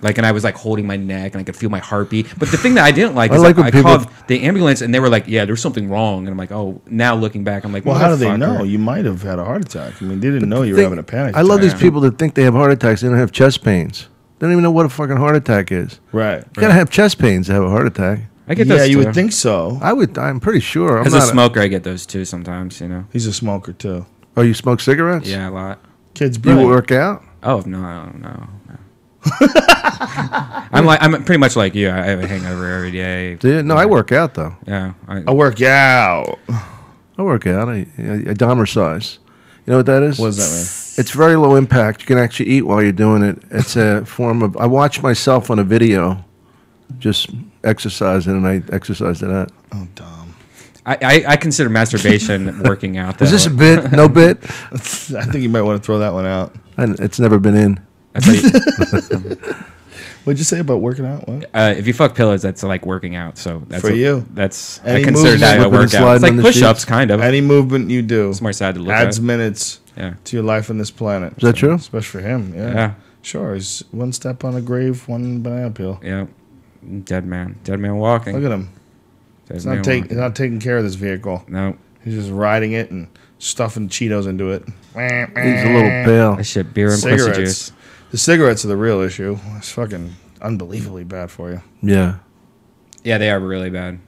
Speaker 3: Like, and I was like holding my neck and I could feel my heartbeat. But the thing that I didn't like
Speaker 2: I
Speaker 3: is
Speaker 2: like
Speaker 3: like,
Speaker 2: when
Speaker 3: I
Speaker 2: people-
Speaker 3: called the ambulance and they were like, "Yeah, there's something wrong." And I'm like, "Oh," now looking back, I'm like,
Speaker 1: Well, how do they
Speaker 3: "Motherfucker."
Speaker 1: know? You might have had a heart attack. I mean, they didn't know you were having a panic
Speaker 2: I love
Speaker 1: attack.
Speaker 2: these people that think they have heart attacks. They don't have chest pains. They don't even know what a fucking heart attack is.
Speaker 1: Right.
Speaker 2: You gotta have chest pains to have a heart attack.
Speaker 3: I get
Speaker 1: Yeah,
Speaker 3: those.
Speaker 1: you
Speaker 3: too.
Speaker 1: would think so.
Speaker 2: I'm pretty sure. I'm
Speaker 3: As a
Speaker 2: not
Speaker 3: smoker, I get those too sometimes. You know.
Speaker 1: He's a smoker, too.
Speaker 2: Oh, you smoke cigarettes?
Speaker 3: Yeah, a lot.
Speaker 1: Kids,
Speaker 2: You
Speaker 1: brilliant.
Speaker 2: work out?
Speaker 3: Oh no. I'm pretty much like you. I have a hangover every day.
Speaker 2: Do you? No, I work out though.
Speaker 3: Yeah.
Speaker 1: I work out.
Speaker 2: I work out. I Dahmer-size. You know what that is?
Speaker 1: What does that mean?
Speaker 2: It's very low impact. You can actually eat while you're doing it. It's a form of. I watched myself on a video, just exercising, and I exercised to that.
Speaker 1: Oh, Dom.
Speaker 3: I consider masturbation working out.
Speaker 2: Is this a bit? No bit?
Speaker 1: I think you might want to throw that one out.
Speaker 2: And it's never been in.
Speaker 3: That's how you-
Speaker 1: What'd you say about working out? What?
Speaker 3: if you fuck pillows, that's like working out. So that's
Speaker 1: For you.
Speaker 3: That's
Speaker 1: Any
Speaker 3: I consider
Speaker 1: moves,
Speaker 3: that a
Speaker 2: slipping and
Speaker 3: workout.
Speaker 2: sliding
Speaker 3: It's like
Speaker 2: on the
Speaker 3: push-ups,
Speaker 2: sheets?
Speaker 3: kind of.
Speaker 1: Any movement you do
Speaker 3: It's more sad to look
Speaker 1: adds
Speaker 3: at.
Speaker 1: minutes
Speaker 3: Yeah.
Speaker 1: to your life on this planet.
Speaker 2: Is that true?
Speaker 1: Especially for him. Yeah.
Speaker 3: Yeah.
Speaker 1: Sure. He's one step on a grave, one banana peel.
Speaker 3: Yeah. Dead man walking.
Speaker 1: Look at him.
Speaker 3: Dead
Speaker 1: He's
Speaker 3: man
Speaker 1: not,
Speaker 3: walking.
Speaker 1: he's not taking care of this vehicle.
Speaker 3: No,
Speaker 1: He's just riding it and stuffing Cheetos into it.
Speaker 2: He's a little pale.
Speaker 3: that shit, beer and pussy
Speaker 1: Cigarettes.
Speaker 3: juice.
Speaker 1: The cigarettes are the real issue. It's fucking unbelievably bad for you.
Speaker 2: Yeah.
Speaker 3: Yeah, they are really bad.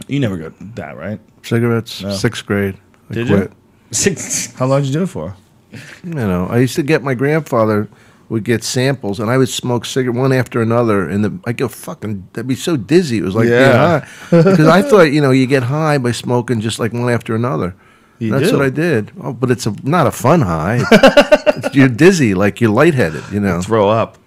Speaker 1: You never got that, right?
Speaker 2: Cigarettes,
Speaker 1: No.
Speaker 2: 6th grade. I
Speaker 1: Did you?
Speaker 2: quit.
Speaker 1: How long did you do it for?
Speaker 2: You know, I used to get my grandfather would get samples, and I would smoke cigarette one after another, and I go fucking. I'd be so dizzy. It was like
Speaker 1: Yeah.
Speaker 2: being high because I thought you get high by smoking just like one after another. That's
Speaker 1: do.
Speaker 2: what I did. Oh, but it's not a fun high. You're dizzy, like you're lightheaded. You know.
Speaker 1: Throw up.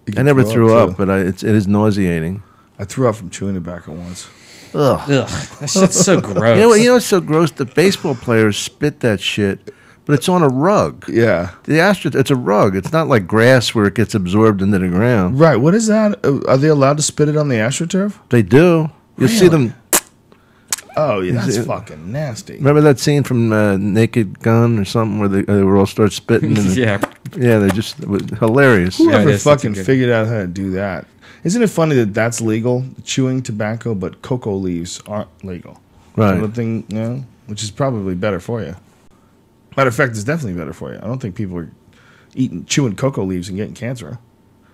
Speaker 1: You
Speaker 2: I
Speaker 1: can
Speaker 2: never threw
Speaker 1: too.
Speaker 2: up, but it is nauseating.
Speaker 1: I threw up from chewing tobacco once.
Speaker 2: Ugh.
Speaker 3: Ugh, that shit's so gross.
Speaker 2: You know what's so gross? The baseball players spit that shit, but it's on a rug.
Speaker 1: Yeah.
Speaker 2: It's a rug. It's not like grass where it gets absorbed into the ground.
Speaker 1: Right. What is that? Are they allowed to spit it on the AstroTurf?
Speaker 2: They do. You'll see
Speaker 1: Really?
Speaker 2: them.
Speaker 1: Oh, yeah. That's
Speaker 2: it-
Speaker 1: fucking nasty.
Speaker 2: Remember that scene from Naked Gun or something where they were all start spitting? And
Speaker 3: Yeah.
Speaker 2: Yeah, it was hilarious.
Speaker 1: Who
Speaker 3: Yeah,
Speaker 1: ever
Speaker 3: it is. That's
Speaker 1: fucking
Speaker 3: a good-
Speaker 1: figured out how to do that? Isn't it funny that that's legal, chewing tobacco, but cocoa leaves aren't legal?
Speaker 2: Right.
Speaker 1: So the thing, which is probably better for you. Matter of fact, it's definitely better for you. I don't think people are chewing cocoa leaves and getting cancer.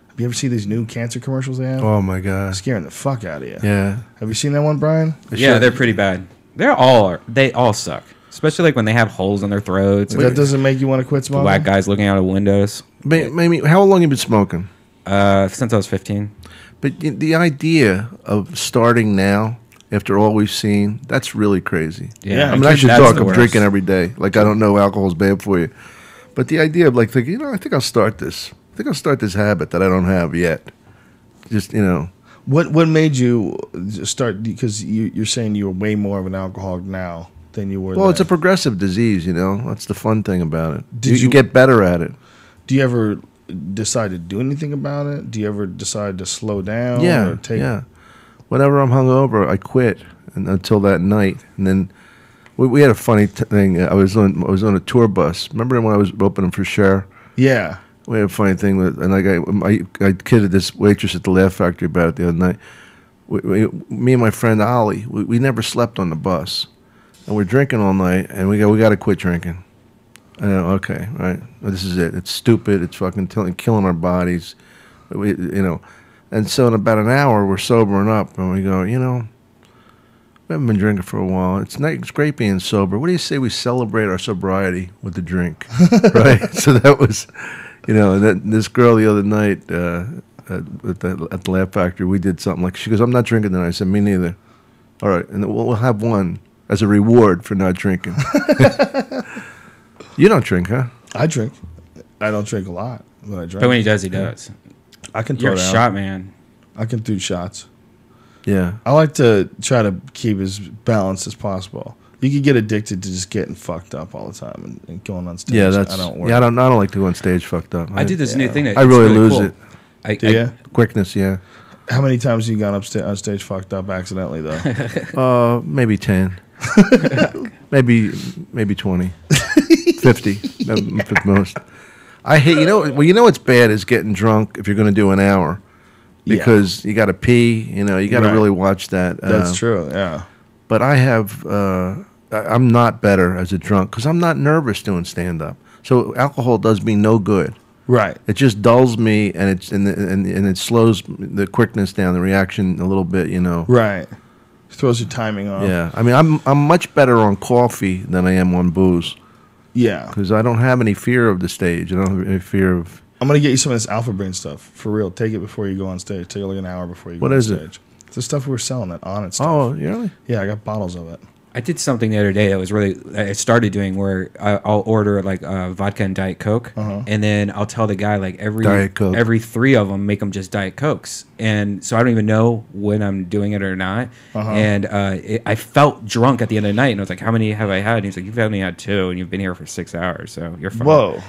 Speaker 1: Have you ever seen these new cancer commercials they have?
Speaker 2: Oh my god.
Speaker 1: Scaring the fuck out of you.
Speaker 2: Yeah.
Speaker 1: Have you seen that one, Brian?
Speaker 3: Yeah, they're pretty bad. They all suck. especially like when they have holes in their throats.
Speaker 1: That doesn't make you want to quit smoking?
Speaker 3: Black guys looking out of windows.
Speaker 2: Maybe how long have you been smoking?
Speaker 3: Since I was 15.
Speaker 2: But the idea of starting now, after all we've seen, that's really crazy.
Speaker 3: Yeah.
Speaker 2: I mean, I should
Speaker 3: That's
Speaker 2: talk.
Speaker 3: the
Speaker 2: I'm
Speaker 3: worst.
Speaker 2: drinking every day. Like, I don't know alcohol's bad for you. But the idea of, like, thinking, I think I'll start this. I think I'll start this habit that I don't have yet. Just,
Speaker 1: What made you start? Because you're saying you're way more of an alcoholic now than you were
Speaker 2: Well,
Speaker 1: then.
Speaker 2: it's a progressive disease, That's the fun thing about it.
Speaker 1: Did
Speaker 2: you
Speaker 1: you-
Speaker 2: get better at it.
Speaker 1: Do you ever decide to do anything about it? Do you ever decide to slow down?
Speaker 2: Yeah,
Speaker 1: Or take,
Speaker 2: yeah. Whenever I'm hungover, I quit until that night, and then we had a funny thing. I was on a tour bus. Remember when I was opening for Cher?
Speaker 1: Yeah.
Speaker 2: We had a funny thing and I kidded this waitress at the Laugh Factory about it the other night. Me and my friend Ollie, we never slept on the bus, and we're drinking all night, and we got to quit drinking. Okay, right. Well, this is it. It's stupid. It's fucking killing our bodies. And so in about an hour, we're sobering up, and we go, we haven't been drinking for a while. It's great being sober. What do you say we celebrate our sobriety with a drink, right? So that was, this girl the other night at the Laugh Factory, we did something like, she goes, I'm not drinking tonight. I said, me neither. All right, and we'll have one as a reward for not drinking. You don't drink, huh?
Speaker 1: I drink. I don't drink a lot, but I drink.
Speaker 3: But when he does, he does.
Speaker 1: I can throw
Speaker 3: You're a
Speaker 1: down.
Speaker 3: shot man.
Speaker 1: I can do shots.
Speaker 2: Yeah.
Speaker 1: I like to try to keep as balanced as possible. You could get addicted to just getting fucked up all the time and going on stage.
Speaker 2: Yeah, that's.
Speaker 1: I don't work.
Speaker 2: Yeah, I don't like to go on stage fucked up.
Speaker 3: I did this new thing. That
Speaker 2: I
Speaker 3: it's
Speaker 2: really lose
Speaker 3: cool.
Speaker 2: it.
Speaker 1: Do you?
Speaker 2: Quickness, yeah.
Speaker 1: How many times have you gone on stage fucked up accidentally though?
Speaker 2: Maybe 10. maybe 20. 50 at most. I hate. What's bad is getting drunk if you're going to do an hour, because you got to pee. You got to
Speaker 1: Right.
Speaker 2: really watch that.
Speaker 1: That's true. Yeah.
Speaker 2: But I have. I'm not better as a drunk because I'm not nervous doing stand up. So alcohol does me no good.
Speaker 1: Right.
Speaker 2: It just dulls me, and it slows the quickness down, the reaction a little bit.
Speaker 1: Right. Throws your timing off.
Speaker 2: Yeah. I mean, I'm much better on coffee than I am on booze.
Speaker 1: Yeah.
Speaker 2: Because I don't have any fear of the stage. I don't have any fear of.
Speaker 1: I'm gonna get you some of this Alpha Brain stuff for real. Take it before you go on stage. Take it like an hour before you go
Speaker 2: What
Speaker 1: on
Speaker 2: is it?
Speaker 1: stage. It's the stuff we were selling, that On It stuff.
Speaker 2: Oh, really?
Speaker 1: Yeah, I got bottles of it.
Speaker 3: I did something the other day that was really, I started doing where I'll order like vodka and Diet Coke, and then I'll tell the guy like
Speaker 2: Diet Coke.
Speaker 3: every 3 of them, make them just Diet Cokes. And so I don't even know when I'm doing it or not. And I felt drunk at the end of the night, and I was like, how many have I had? And he's like, you've only had 2, and you've been here for 6 hours, so you're fine.
Speaker 1: Whoa.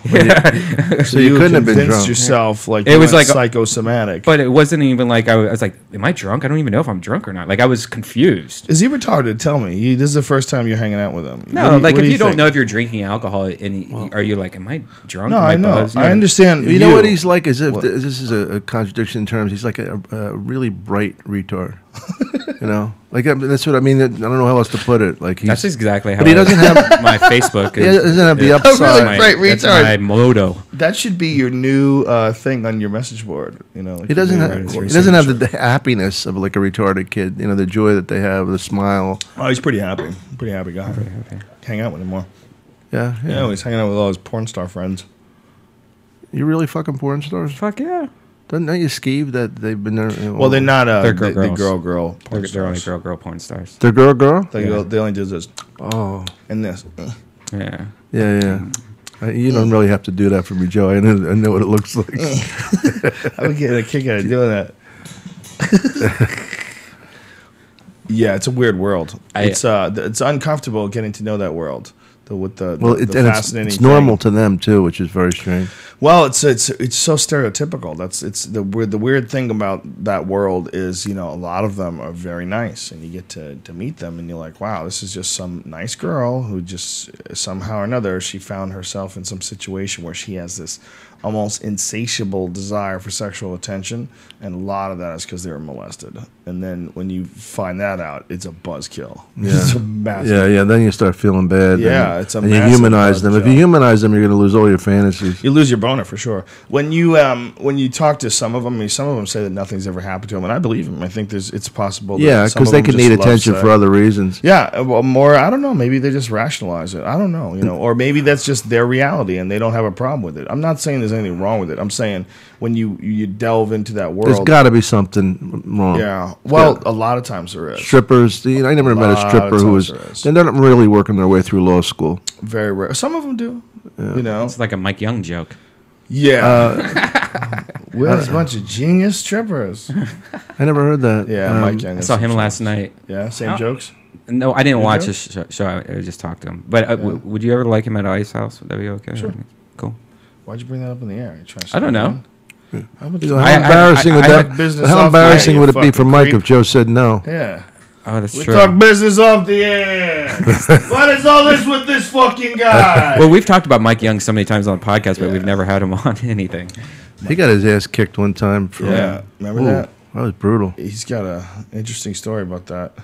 Speaker 2: So you couldn't have been
Speaker 1: convinced
Speaker 2: drunk.
Speaker 1: yourself like
Speaker 3: It
Speaker 1: you
Speaker 3: was
Speaker 1: went
Speaker 3: like
Speaker 1: psychosomatic.
Speaker 3: But it wasn't even like, I was like, am I drunk? I don't even know if I'm drunk or not. Like, I was confused.
Speaker 1: Is he retarded? Tell me. This is the first time you're hanging out with him.
Speaker 3: No, like
Speaker 1: what
Speaker 3: if
Speaker 1: do
Speaker 3: you don't
Speaker 1: think?
Speaker 3: know if you're drinking alcohol, and are you like, am I drunk?
Speaker 1: No,
Speaker 3: Am
Speaker 1: I know.
Speaker 3: buzzed?
Speaker 1: I understand.
Speaker 2: You know what he's like? As if this is a contradiction in terms. He's like a really bright retard. Like that's what I mean. I don't know how else to put it. Like
Speaker 3: That's exactly how.
Speaker 2: But he doesn't have.
Speaker 3: my Facebook.
Speaker 2: He doesn't have the
Speaker 3: That's
Speaker 2: upside.
Speaker 3: my-
Speaker 1: Great
Speaker 3: That's
Speaker 1: retard.
Speaker 3: my motto.
Speaker 1: That should be your new thing on your message board. Like
Speaker 2: He doesn't
Speaker 1: you
Speaker 2: have.
Speaker 1: do
Speaker 2: He doesn't have the happiness of like a retarded kid. The joy that they have, the smile.
Speaker 1: Oh, he's pretty happy. Pretty happy guy. Hang out with him more.
Speaker 2: Yeah,
Speaker 1: Yeah, he's hanging out with all his porn star friends.
Speaker 2: You really fucking porn stars?
Speaker 3: Fuck yeah.
Speaker 2: Don't you skeeve that they've been there?
Speaker 1: Well, they're not.
Speaker 3: They're
Speaker 1: the
Speaker 3: girls.
Speaker 1: girl. Porn
Speaker 3: They're only
Speaker 1: stars.
Speaker 3: girl porn stars.
Speaker 2: They're girl.
Speaker 1: They only do this
Speaker 2: Oh,
Speaker 1: and this.
Speaker 3: Yeah.
Speaker 2: yeah. You don't really have to do that for me, Joe. I know what it looks like.
Speaker 1: I would get a kick out of doing that. Yeah, it's a weird world. It's uncomfortable getting to know that world.
Speaker 2: It's
Speaker 1: fascinating
Speaker 2: normal
Speaker 1: thing.
Speaker 2: to them too, which is very strange.
Speaker 1: Well, it's so stereotypical. It's the weird thing about that world is a lot of them are very nice, and you get to meet them, and you're like, wow, this is just some nice girl who just somehow or another she found herself in some situation where she has this almost insatiable desire for sexual attention, and a lot of that is because they were molested. And then when you find that out, it's a buzzkill.
Speaker 2: Yeah.
Speaker 1: It's a massive.
Speaker 2: Yeah. Then you start feeling bad.
Speaker 1: Yeah. Yeah, it's a
Speaker 2: and you
Speaker 1: massive
Speaker 2: humanize them.
Speaker 1: drug
Speaker 2: If you
Speaker 1: job.
Speaker 2: humanize them, you're going to lose all your fantasies.
Speaker 1: You lose your boner for sure. When you talk to some of them, I mean, some of them say that nothing's ever happened to them, and I believe them. I think it's possible. That
Speaker 2: Yeah,
Speaker 1: some
Speaker 2: because
Speaker 1: of
Speaker 2: they
Speaker 1: them
Speaker 2: could
Speaker 1: just
Speaker 2: need
Speaker 1: love
Speaker 2: attention
Speaker 1: sex.
Speaker 2: for other reasons.
Speaker 1: Yeah, well, more. I don't know. Maybe they just rationalize it. I don't know. Or maybe that's just their reality, and they don't have a problem with it. I'm not saying there's anything wrong with it. I'm saying when you delve into that world,
Speaker 2: There's got to be something wrong.
Speaker 1: yeah. Well, a lot of times there is.
Speaker 2: Strippers. I never met a
Speaker 1: Lot
Speaker 2: stripper
Speaker 1: of
Speaker 2: who
Speaker 1: times
Speaker 2: was.
Speaker 1: there is.
Speaker 2: They're not really working their way through law school.
Speaker 1: Very rare. Some of them do.
Speaker 3: It's like a Mike Young joke.
Speaker 1: Yeah. We're a bunch of genius strippers.
Speaker 2: I never heard that.
Speaker 1: Yeah, Mike Young.
Speaker 3: I saw him last night.
Speaker 1: Yeah, same jokes.
Speaker 3: No, I didn't
Speaker 1: You
Speaker 3: watch
Speaker 1: do?
Speaker 3: his show. I just talked to him. But would you ever like him at Ice House? Would that be okay?
Speaker 1: Sure.
Speaker 3: Cool.
Speaker 1: Why'd you bring that up in the air? You trying to
Speaker 3: I don't know.
Speaker 1: How about
Speaker 2: How
Speaker 3: I-
Speaker 2: embarrassing would
Speaker 3: I
Speaker 2: that?
Speaker 3: had
Speaker 1: business
Speaker 2: How
Speaker 1: off the
Speaker 2: embarrassing
Speaker 1: air,
Speaker 2: would
Speaker 1: you
Speaker 2: it be for
Speaker 1: fucking
Speaker 2: Mike
Speaker 1: creep.
Speaker 2: if Joe said no?
Speaker 1: Yeah.
Speaker 3: Oh, that's
Speaker 1: We
Speaker 3: true.
Speaker 1: talk business off the air. What is all this with this fucking guy?
Speaker 3: Well, we've talked about Mike Young so many times on the podcast, but we've never had him on anything.
Speaker 2: He got his ass kicked one time. For,
Speaker 1: Yeah. Remember
Speaker 2: Ooh,
Speaker 1: that?
Speaker 2: That was brutal.
Speaker 1: He's got a interesting story about that.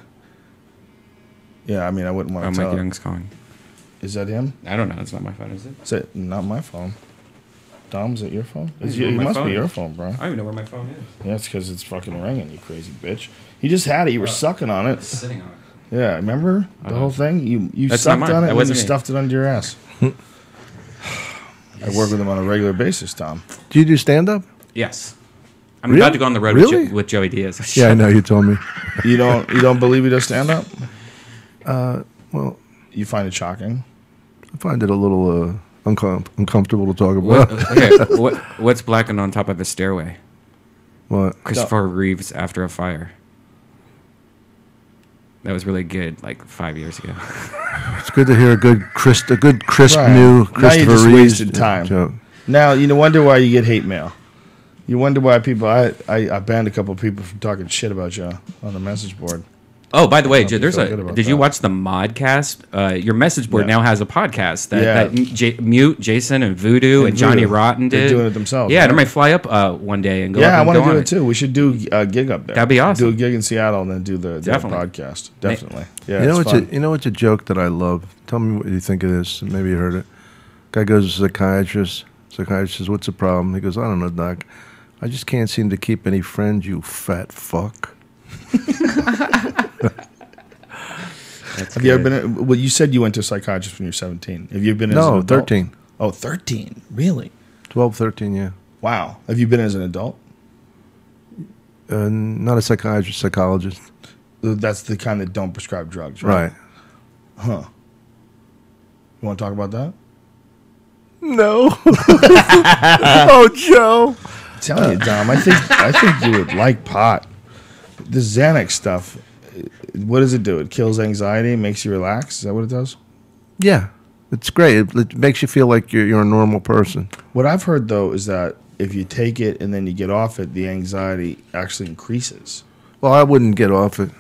Speaker 1: Yeah, I mean, I wouldn't
Speaker 3: Oh,
Speaker 1: want to
Speaker 3: Mike
Speaker 1: tell.
Speaker 3: Young's calling.
Speaker 1: Is that him?
Speaker 3: I don't know. It's not my phone, is it?
Speaker 1: Is it not my phone? Dom, is it your phone?
Speaker 3: I don't
Speaker 1: It
Speaker 3: know where my
Speaker 1: must
Speaker 3: phone
Speaker 1: be your
Speaker 3: is.
Speaker 1: phone, bro.
Speaker 3: I don't even know where my phone is.
Speaker 1: Yeah, it's because it's fucking ringing, you crazy bitch. You just had it. You were sucking on it.
Speaker 3: Sitting on it.
Speaker 1: Yeah, remember the whole thing? You
Speaker 3: That's
Speaker 1: sucked
Speaker 3: not mine.
Speaker 1: on it
Speaker 3: That
Speaker 1: and then you
Speaker 3: wasn't me.
Speaker 1: stuffed it under your ass. I work with him on a regular basis, Tom.
Speaker 2: Do you do stand up?
Speaker 3: Yes. I'm
Speaker 2: Really?
Speaker 3: about to go on the road
Speaker 2: Really?
Speaker 3: with Joey Diaz.
Speaker 2: Yeah, I know. You told me.
Speaker 1: You don't believe he does stand up?
Speaker 2: Well,
Speaker 1: You find it shocking?
Speaker 2: I find it a little uncomfortable to talk
Speaker 3: What,
Speaker 2: about.
Speaker 3: okay, what's blackened on top of a stairway?
Speaker 2: What?
Speaker 3: Christopher Reeves after a fire. That was really good, like 5 years ago.
Speaker 2: It's good to hear a good crisp
Speaker 1: Right.
Speaker 2: new
Speaker 1: Now you
Speaker 2: Christopher
Speaker 1: just
Speaker 2: Reeves
Speaker 1: wasted time.
Speaker 2: joke.
Speaker 1: Now, you wonder why you get hate mail. You wonder why people... I banned a couple of people from talking shit about you on the message board.
Speaker 3: Oh, by the way,
Speaker 1: Hope you
Speaker 3: there's
Speaker 1: feel good about
Speaker 3: Did you
Speaker 1: that.
Speaker 3: watch the Modcast? Your message board
Speaker 1: Yeah.
Speaker 3: now has a podcast that,
Speaker 1: Yeah.
Speaker 3: Mute, Jason, and Voodoo and Johnny
Speaker 1: Voodoo.
Speaker 3: Rotten
Speaker 1: They're
Speaker 3: did.
Speaker 1: doing it themselves,
Speaker 3: Yeah,
Speaker 1: right?
Speaker 3: and I might fly up one day and go.
Speaker 1: Yeah,
Speaker 3: up
Speaker 1: I
Speaker 3: and
Speaker 1: want to
Speaker 3: go
Speaker 1: do
Speaker 3: on
Speaker 1: it too. We should do a gig up there.
Speaker 3: That'd be awesome.
Speaker 1: Do a gig in Seattle and then do the
Speaker 3: Definitely.
Speaker 1: podcast. Definitely. Yeah,
Speaker 2: You know
Speaker 1: it's
Speaker 2: what's
Speaker 1: fun.
Speaker 2: you know what's a joke that I love? Tell me what you think of this. Maybe you heard it. Guy goes to a psychiatrist. Psychiatrist says, "What's the problem?" He goes, "I don't know, doc. I just can't seem to keep any friends. You fat fuck."
Speaker 1: Have you ever been? Well, you said you went to a psychiatrist when you were 17. Have you been? As an
Speaker 2: No,
Speaker 1: adult?
Speaker 2: 13.
Speaker 1: Oh, 13. Really?
Speaker 2: 12, 13, yeah.
Speaker 1: Wow. Have you been as an adult?
Speaker 2: Not a psychiatrist, psychologist.
Speaker 1: That's the kind that don't prescribe drugs, right?
Speaker 2: Right.
Speaker 1: You want to talk about that?
Speaker 2: No. Oh, Joe.
Speaker 1: I'm telling you, Dom. I think you would like pot. The Xanax stuff. What does it do? It kills anxiety, makes you relax. Is that what it does?
Speaker 2: Yeah, it's great. It makes you feel like you're a normal person.
Speaker 1: What I've heard though is that if you take it and then you get off it, the anxiety actually increases.
Speaker 2: Well, I wouldn't get off it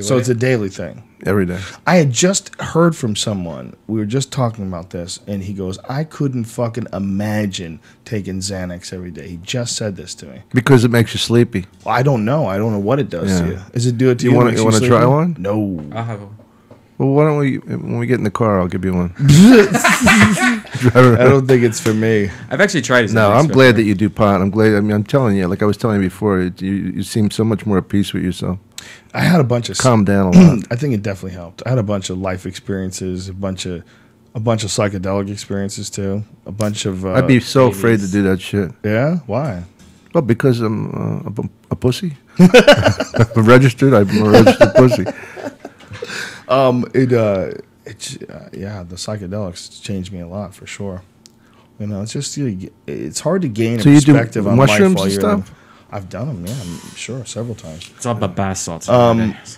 Speaker 1: So it's a daily thing.
Speaker 2: every day.
Speaker 1: I had just heard from someone. We were just talking about this, and he goes, "I couldn't fucking imagine taking Xanax every day." He just said this to me.
Speaker 2: Because it makes you sleepy.
Speaker 1: Well, I don't know. I don't know what it does to
Speaker 2: Yeah.
Speaker 1: you. Does it do it to
Speaker 2: You
Speaker 1: you?
Speaker 2: wanna-
Speaker 1: Makes
Speaker 2: you wanna try
Speaker 1: sleepy?
Speaker 2: one?
Speaker 1: No.
Speaker 3: I'll have a-
Speaker 2: Well, why don't we, when we get in the car, I'll give you one.
Speaker 1: I don't think it's for me.
Speaker 3: I've actually tried it.
Speaker 2: No, I'm glad that you do pot. I'm glad. I mean, I'm telling you, like I was telling you before, you seem so much more at peace with yourself.
Speaker 1: I had a bunch of
Speaker 2: Calm down a lot.
Speaker 1: I think it definitely helped. I had a bunch of life experiences, a bunch of psychedelic experiences too. A bunch of.
Speaker 2: I'd be so afraid to do that shit.
Speaker 1: Yeah. Why?
Speaker 2: Well, because I'm a pussy. I'm registered. I'm a registered pussy.
Speaker 1: Yeah, the psychedelics changed me a lot for sure. You know, it's just it's hard to gain a
Speaker 2: So you do
Speaker 1: perspective on
Speaker 2: mushrooms
Speaker 1: life while
Speaker 2: and
Speaker 1: you're
Speaker 2: stuff?
Speaker 1: I've done them, yeah, I'm sure, several times.
Speaker 3: It's all about bath salts.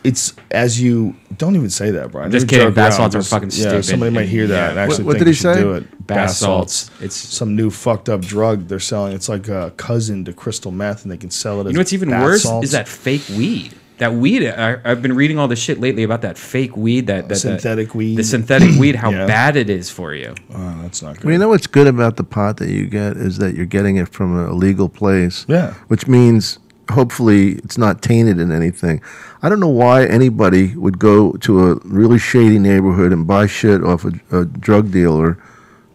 Speaker 1: It's as you don't even say that, Brian.
Speaker 3: just
Speaker 1: You
Speaker 3: kidding.
Speaker 1: joke
Speaker 3: Bath
Speaker 1: around,
Speaker 3: salts are
Speaker 1: just-
Speaker 3: fucking
Speaker 1: Yeah,
Speaker 3: stupid.
Speaker 1: somebody might hear that and
Speaker 3: Yeah.
Speaker 1: actually
Speaker 2: What
Speaker 1: think
Speaker 2: did he
Speaker 1: you should
Speaker 2: say?
Speaker 1: do it.
Speaker 3: Bath salts.
Speaker 1: It's some new fucked up drug they're selling. It's like a cousin to crystal meth, and they can sell it as
Speaker 3: You know what's even
Speaker 1: bath
Speaker 3: worse
Speaker 1: salts.
Speaker 3: is that fake weed. That weed, I've been reading all this shit lately about that fake weed, that
Speaker 1: synthetic weed.
Speaker 3: the synthetic weed, how
Speaker 1: Yeah.
Speaker 3: bad it is for you.
Speaker 1: Oh, that's not good.
Speaker 2: Well, you know what's good about the pot that you get is that you're getting it from a legal place.
Speaker 1: Yeah.
Speaker 2: Which means hopefully it's not tainted in anything. I don't know why anybody would go to a really shady neighborhood and buy shit off a drug dealer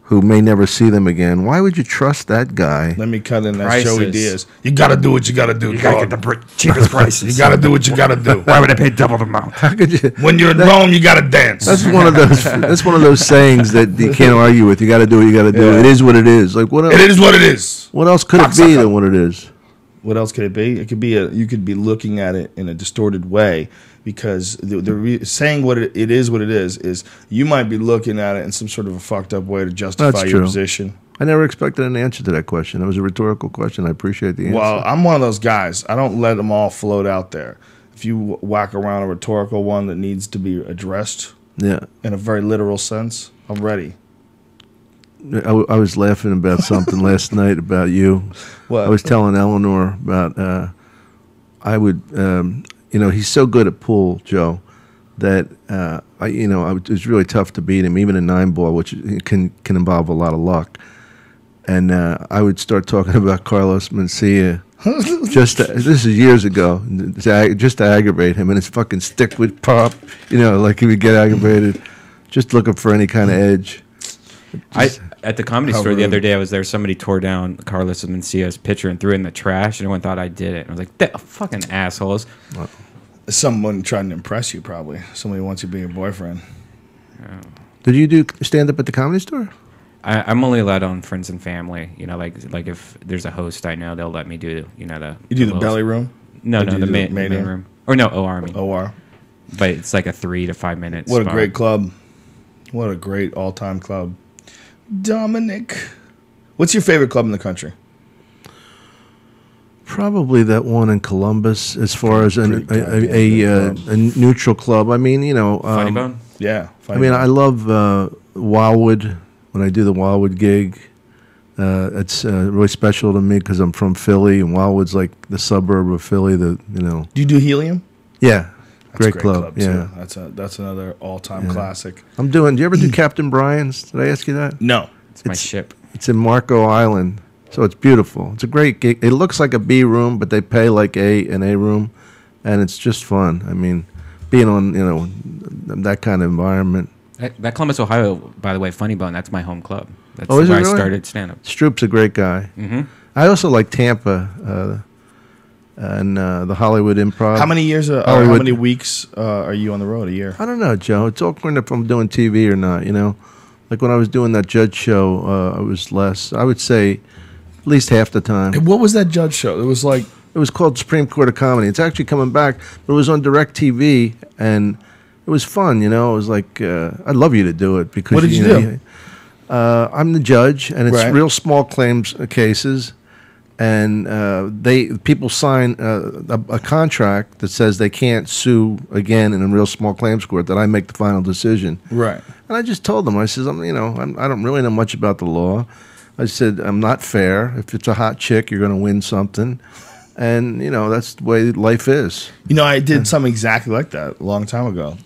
Speaker 2: who may never see them again. Why would you trust that guy?
Speaker 1: Let me cut in. That's
Speaker 3: Prices.
Speaker 1: Joey Diaz. You got to do what you got to do.
Speaker 6: You gotta get the cheapest prices.
Speaker 1: You got to do what you got to do.
Speaker 6: Why would I pay double the amount?
Speaker 2: How could you?
Speaker 1: When you're in Rome, you got to dance.
Speaker 2: That's one of those. That's one of those sayings that you can't argue with. You got to do what you got to do.
Speaker 1: Yeah.
Speaker 2: It is what it is. Like what else?
Speaker 1: It is what it is.
Speaker 2: What else could it be than what it is?
Speaker 1: What else could it be? It could be you could be looking at it in a distorted way, because saying what it is what it is you might be looking at it in some sort of a fucked up way to justify
Speaker 2: That's
Speaker 1: your
Speaker 2: true.
Speaker 1: position.
Speaker 2: I never expected an answer to that question. It was a rhetorical question. I appreciate the answer.
Speaker 1: Well, I'm one of those guys. I don't let them all float out there. If you whack around a rhetorical one that needs to be addressed
Speaker 2: yeah.
Speaker 1: in a very literal sense, I'm ready.
Speaker 2: I was laughing about something last night about you.
Speaker 1: What?
Speaker 2: I was telling Eleanor about I would he's so good at pool, Joe, that it was really tough to beat him, even a 9-ball, which can involve a lot of luck. And I would start talking about Carlos Mencia. This is years ago, just to aggravate him, and his fucking stick would pop, like he would get aggravated, just looking for any kind of edge.
Speaker 3: At the Comedy Store the other day, I was there. Somebody tore down Carlos Mencia's picture and threw it in the trash, and everyone thought I did it. And I was like, "That fucking assholes!"
Speaker 1: Someone trying to impress you, probably. Somebody wants you to be your boyfriend.
Speaker 2: Did you do stand up at the Comedy Store?
Speaker 3: I'm only allowed on friends and family. Like if there's a host I know, they'll let me do the.
Speaker 1: You do the belly room?
Speaker 3: No,
Speaker 1: Or do you
Speaker 3: the
Speaker 1: do
Speaker 3: main room. Or no, OR. I mean.
Speaker 1: OR.
Speaker 3: But it's like a 3 to 5 minutes.
Speaker 1: What a great club. What a great all-time club. Dominic. What's your favorite club in the country?
Speaker 2: Probably that one in Columbus, as far as a neutral club. I mean,
Speaker 3: Funny Bone?
Speaker 1: Yeah.
Speaker 2: I love Wildwood. When I do the Wildwood gig, it's really special to me because I'm from Philly, and Wildwood's like the suburb of Philly.
Speaker 1: Do you do Helium?
Speaker 2: Yeah.
Speaker 1: That's
Speaker 2: Great club. Yeah.
Speaker 1: Too. That's another all-time classic.
Speaker 2: Do you ever do Captain Brian's? Did I ask you that?
Speaker 1: No.
Speaker 3: It's my ship.
Speaker 2: It's in Marco Island, so it's beautiful. It's a great gig. It looks like a B room, but they pay like an A room, and it's just fun. I mean, being on that kind of environment.
Speaker 3: That Columbus, Ohio, by the way, Funny Bone. That's my home club. That's
Speaker 2: is it
Speaker 3: where
Speaker 2: really?
Speaker 3: I started stand-up.
Speaker 2: Stroop's a great guy.
Speaker 3: Mm-hmm.
Speaker 2: I also like Tampa. And the Hollywood Improv.
Speaker 1: How many years? How many weeks are you on the road? A year?
Speaker 2: I don't know, Joe. It's awkward if I'm doing TV or not. Like when I was doing that Judge show, I was less. I would say at least half the time.
Speaker 1: What was that Judge show? It was like
Speaker 2: it was called Supreme Court of Comedy. It's actually coming back, but it was on DirecTV, and it was fun. It was like I'd love you to do it because
Speaker 1: what did you do?
Speaker 2: I'm the judge, and it's
Speaker 1: Right.
Speaker 2: real small claims cases. And people sign a contract that says they can't sue again in a real small claims court. That I make the final decision.
Speaker 1: Right.
Speaker 2: And I just told them, I says, I don't really know much about the law. I said, I'm not fair. If it's a hot chick, you're going to win something, and that's the way life is.
Speaker 1: I did something exactly like that a long time ago.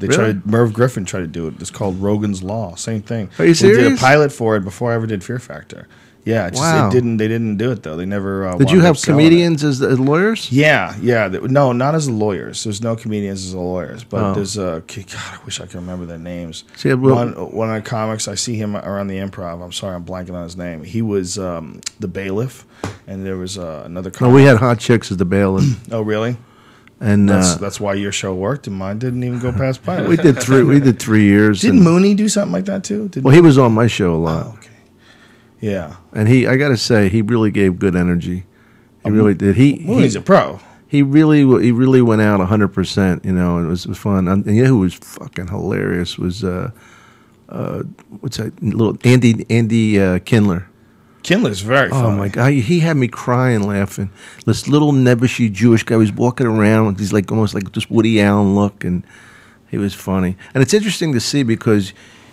Speaker 1: Merv Griffin tried to do it. It's called Rogan's Law. Same thing.
Speaker 2: Are you serious?
Speaker 1: We did a pilot for it before I ever did Fear Factor. Yeah,
Speaker 2: Wow.
Speaker 1: They didn't do it though. They never.
Speaker 2: Did you have comedians as lawyers?
Speaker 1: Yeah. No, not as lawyers. There's no comedians as lawyers, but there's God, I wish I could remember their names.
Speaker 2: See,
Speaker 1: one of the comics, I see him around the Improv. I'm sorry, I'm blanking on his name. He was the bailiff, and there was another comic.
Speaker 2: No, we had hot chicks as the bailiff.
Speaker 1: Oh, really?
Speaker 2: And
Speaker 1: that's why your show worked, and mine didn't even go past pilot.
Speaker 2: we did 3 years.
Speaker 1: Didn't Mooney do something like that too?
Speaker 2: Well, he was on my show a lot.
Speaker 1: Oh, okay. Yeah.
Speaker 2: And I got to say, he really gave good energy. He really did.
Speaker 1: Mooney's a pro.
Speaker 2: He really went out 100%. And it was fun. And who was fucking hilarious was what's that little Andy Kindler.
Speaker 1: Kindler's very funny.
Speaker 2: Oh my God, he had me crying laughing. This little nebbishy Jewish guy was walking around with these almost like this Woody Allen look, and he was funny. And it's interesting to see because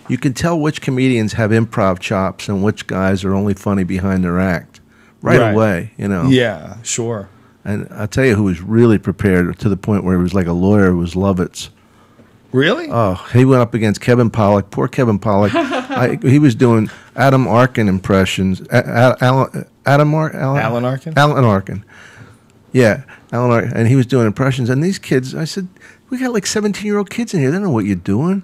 Speaker 2: you can tell which comedians have improv chops and which guys are only funny behind their act right away.
Speaker 1: Yeah, sure.
Speaker 2: And I'll tell you who was really prepared to the point where he was like a lawyer was Lovitz.
Speaker 1: Really?
Speaker 2: Oh, he went up against Kevin Pollak. Poor Kevin Pollak. He was doing Adam Arkin impressions. Alan Arkin?
Speaker 1: Alan Arkin?
Speaker 2: Alan Arkin. Yeah, Alan, and he was doing impressions. And these kids, I said, we got like 17-year-old kids in here. They don't know what you're doing.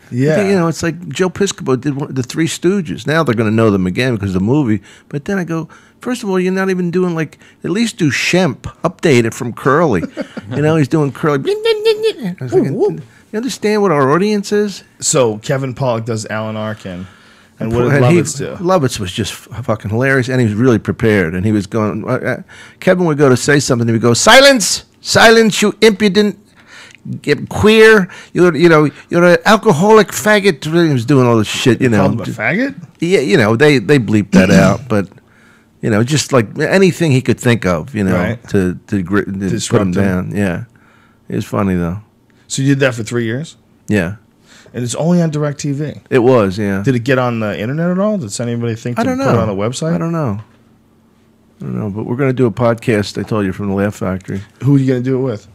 Speaker 1: Yeah.
Speaker 2: You know, it's like Joe Piscopo did the Three Stooges. Now they're going to know them again because of the movie. But then I go, first of all, you're not even doing like, at least do Shemp. Update it from Curly. You know, he's doing Curly. I was thinking, you understand what our audience is?
Speaker 1: So Kevin Pollak does Alan Arkin. And what did
Speaker 2: And
Speaker 1: Lovitz do?
Speaker 2: Lovitz was just fucking hilarious, and he was really prepared. And he was going, Kevin would go to say something, and he would go, silence, silence, you impudent, queer, you're an alcoholic faggot. He was doing all this shit, you know.
Speaker 1: Called him a faggot?
Speaker 2: Yeah, you know, they bleeped that out, but you know, just like anything he could think of, you know,
Speaker 1: Right.
Speaker 2: to put him
Speaker 1: Disrupt
Speaker 2: down. Yeah, it was funny though.
Speaker 1: So you did that for 3 years?
Speaker 2: Yeah,
Speaker 1: And it's only on DirecTV.
Speaker 2: it was. Yeah,
Speaker 1: Did it get on the internet at all? Did anybody think to
Speaker 2: I don't know.
Speaker 1: put it on the website?
Speaker 2: I don't know. But we're going to do a podcast. I told you from the Laugh Factory.
Speaker 1: Who are you going to do it with?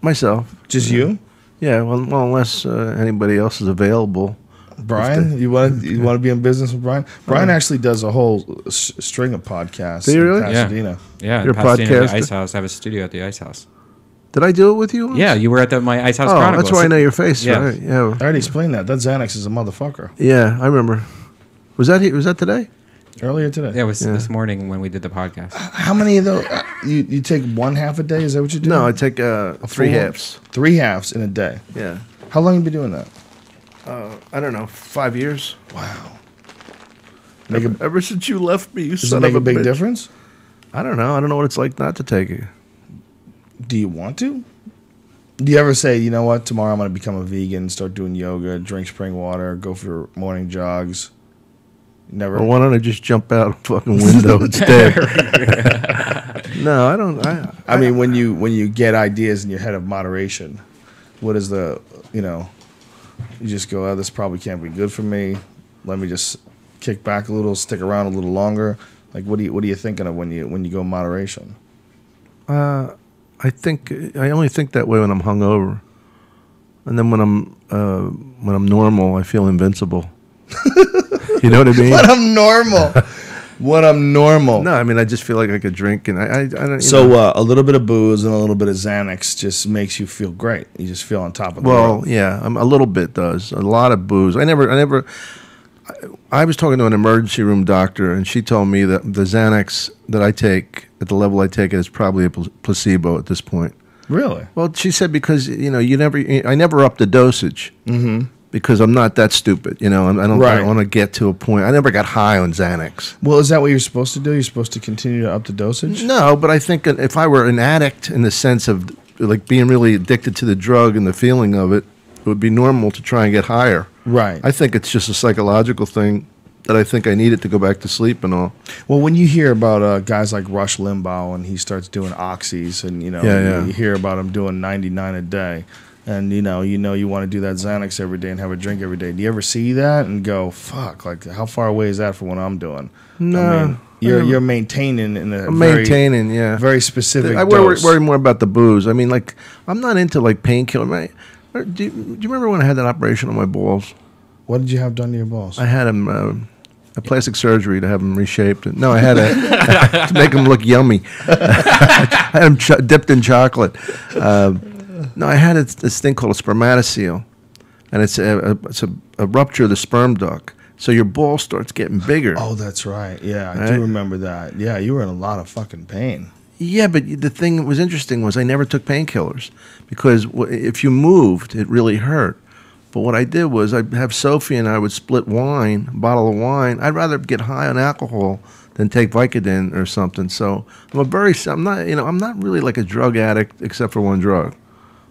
Speaker 2: Myself.
Speaker 1: Just you?
Speaker 2: Yeah. Well, unless anybody else is available.
Speaker 1: Brian? You want to be in business with Brian? Brian actually does a whole string of podcasts.
Speaker 2: Do you really?
Speaker 1: In Pasadena.
Speaker 3: Yeah,
Speaker 2: You're
Speaker 3: in
Speaker 2: a
Speaker 3: Pasadena at
Speaker 2: podcaster?
Speaker 3: the Ice House. I have a studio at the Ice House.
Speaker 2: Did I do it with you? once?
Speaker 3: Yeah, you were at my Ice House
Speaker 2: Oh,
Speaker 3: Chronicles.
Speaker 2: that's why I know your face.
Speaker 3: Yeah.
Speaker 2: Right? Yeah.
Speaker 1: I already explained that. That Xanax is a motherfucker.
Speaker 2: Yeah, I remember. Was that today?
Speaker 1: Earlier today.
Speaker 3: Yeah, it was this morning when we did the podcast.
Speaker 1: How many of those? You take one half a day? Is that what you do?
Speaker 2: No, I take 3
Speaker 1: full-
Speaker 2: halves.
Speaker 1: 3 halves in a day.
Speaker 2: Yeah.
Speaker 1: How long have you been doing that?
Speaker 2: I don't know, 5 years.
Speaker 1: Wow.
Speaker 2: Ever since you left me, you
Speaker 1: Does it
Speaker 2: son
Speaker 1: make
Speaker 2: of
Speaker 1: a big
Speaker 2: bitch.
Speaker 1: difference?
Speaker 2: I don't know. I don't know what it's like not to take it.
Speaker 1: Do you want to? Do you ever say, you know what, tomorrow I'm going to become a vegan, start doing yoga, drink spring water, go for morning jogs? Never.
Speaker 2: Or why don't I just jump out a fucking window instead? No, I don't.
Speaker 1: I mean, when you get ideas in your head of moderation, what is the, you just go, oh, this probably can't be good for me. Let me just kick back a little, stick around a little longer. Like, what are you thinking of when you go moderation?
Speaker 2: I only think that way when I'm hungover, and then when I'm normal, I feel invincible. You know what I mean?
Speaker 1: When I'm normal.
Speaker 2: No, I mean I just feel like I could drink, and I don't.
Speaker 1: So a little bit of booze and a little bit of Xanax just makes you feel great. You just feel on top of the world.
Speaker 2: Yeah, a little bit does. A lot of booze. I was talking to an emergency room doctor, and she told me that the Xanax that I take at the level I take it is probably a placebo at this point.
Speaker 1: Really?
Speaker 2: Well, she said because I never up the dosage because I'm not that stupid. I don't want to get to a point. I never got high on Xanax.
Speaker 1: Well, is that what you're supposed to do? You're supposed to continue to up the dosage?
Speaker 2: No, but I think if I were an addict in the sense of like being really addicted to the drug and the feeling of it, it would be normal to try and get higher.
Speaker 1: Right.
Speaker 2: I think it's just a psychological thing that I think I needed to go back to sleep and all.
Speaker 1: Well, when you hear about guys like Rush Limbaugh and he starts doing oxys and you hear about him doing 99 a day and you want to do that Xanax every day and have a drink every day. Do you ever see that and go, fuck, like how far away is that from what I'm doing?
Speaker 2: No.
Speaker 1: I mean, you're maintaining in a
Speaker 2: yeah.
Speaker 1: very specific
Speaker 2: I
Speaker 1: dose.
Speaker 2: worry more about the booze. I mean, like, I'm not into like painkiller. Do you remember when I had that operation on my balls?
Speaker 1: What did you have done to your balls?
Speaker 2: I had them a plastic surgery to have them reshaped. No, I had to make them look yummy. I had them dipped in chocolate. No, I had this thing called a spermatocele, and it's a rupture of the sperm duct. So your ball starts getting bigger.
Speaker 1: Oh, that's right. Yeah, I do remember that. Yeah, you were in a lot of fucking pain.
Speaker 2: Yeah, but the thing that was interesting was I never took painkillers because if you moved, it really hurt. But what I did was I'd have Sophie and I would split a bottle of wine. I'd rather get high on alcohol than take Vicodin or something. So I'm not really like a drug addict except for one drug.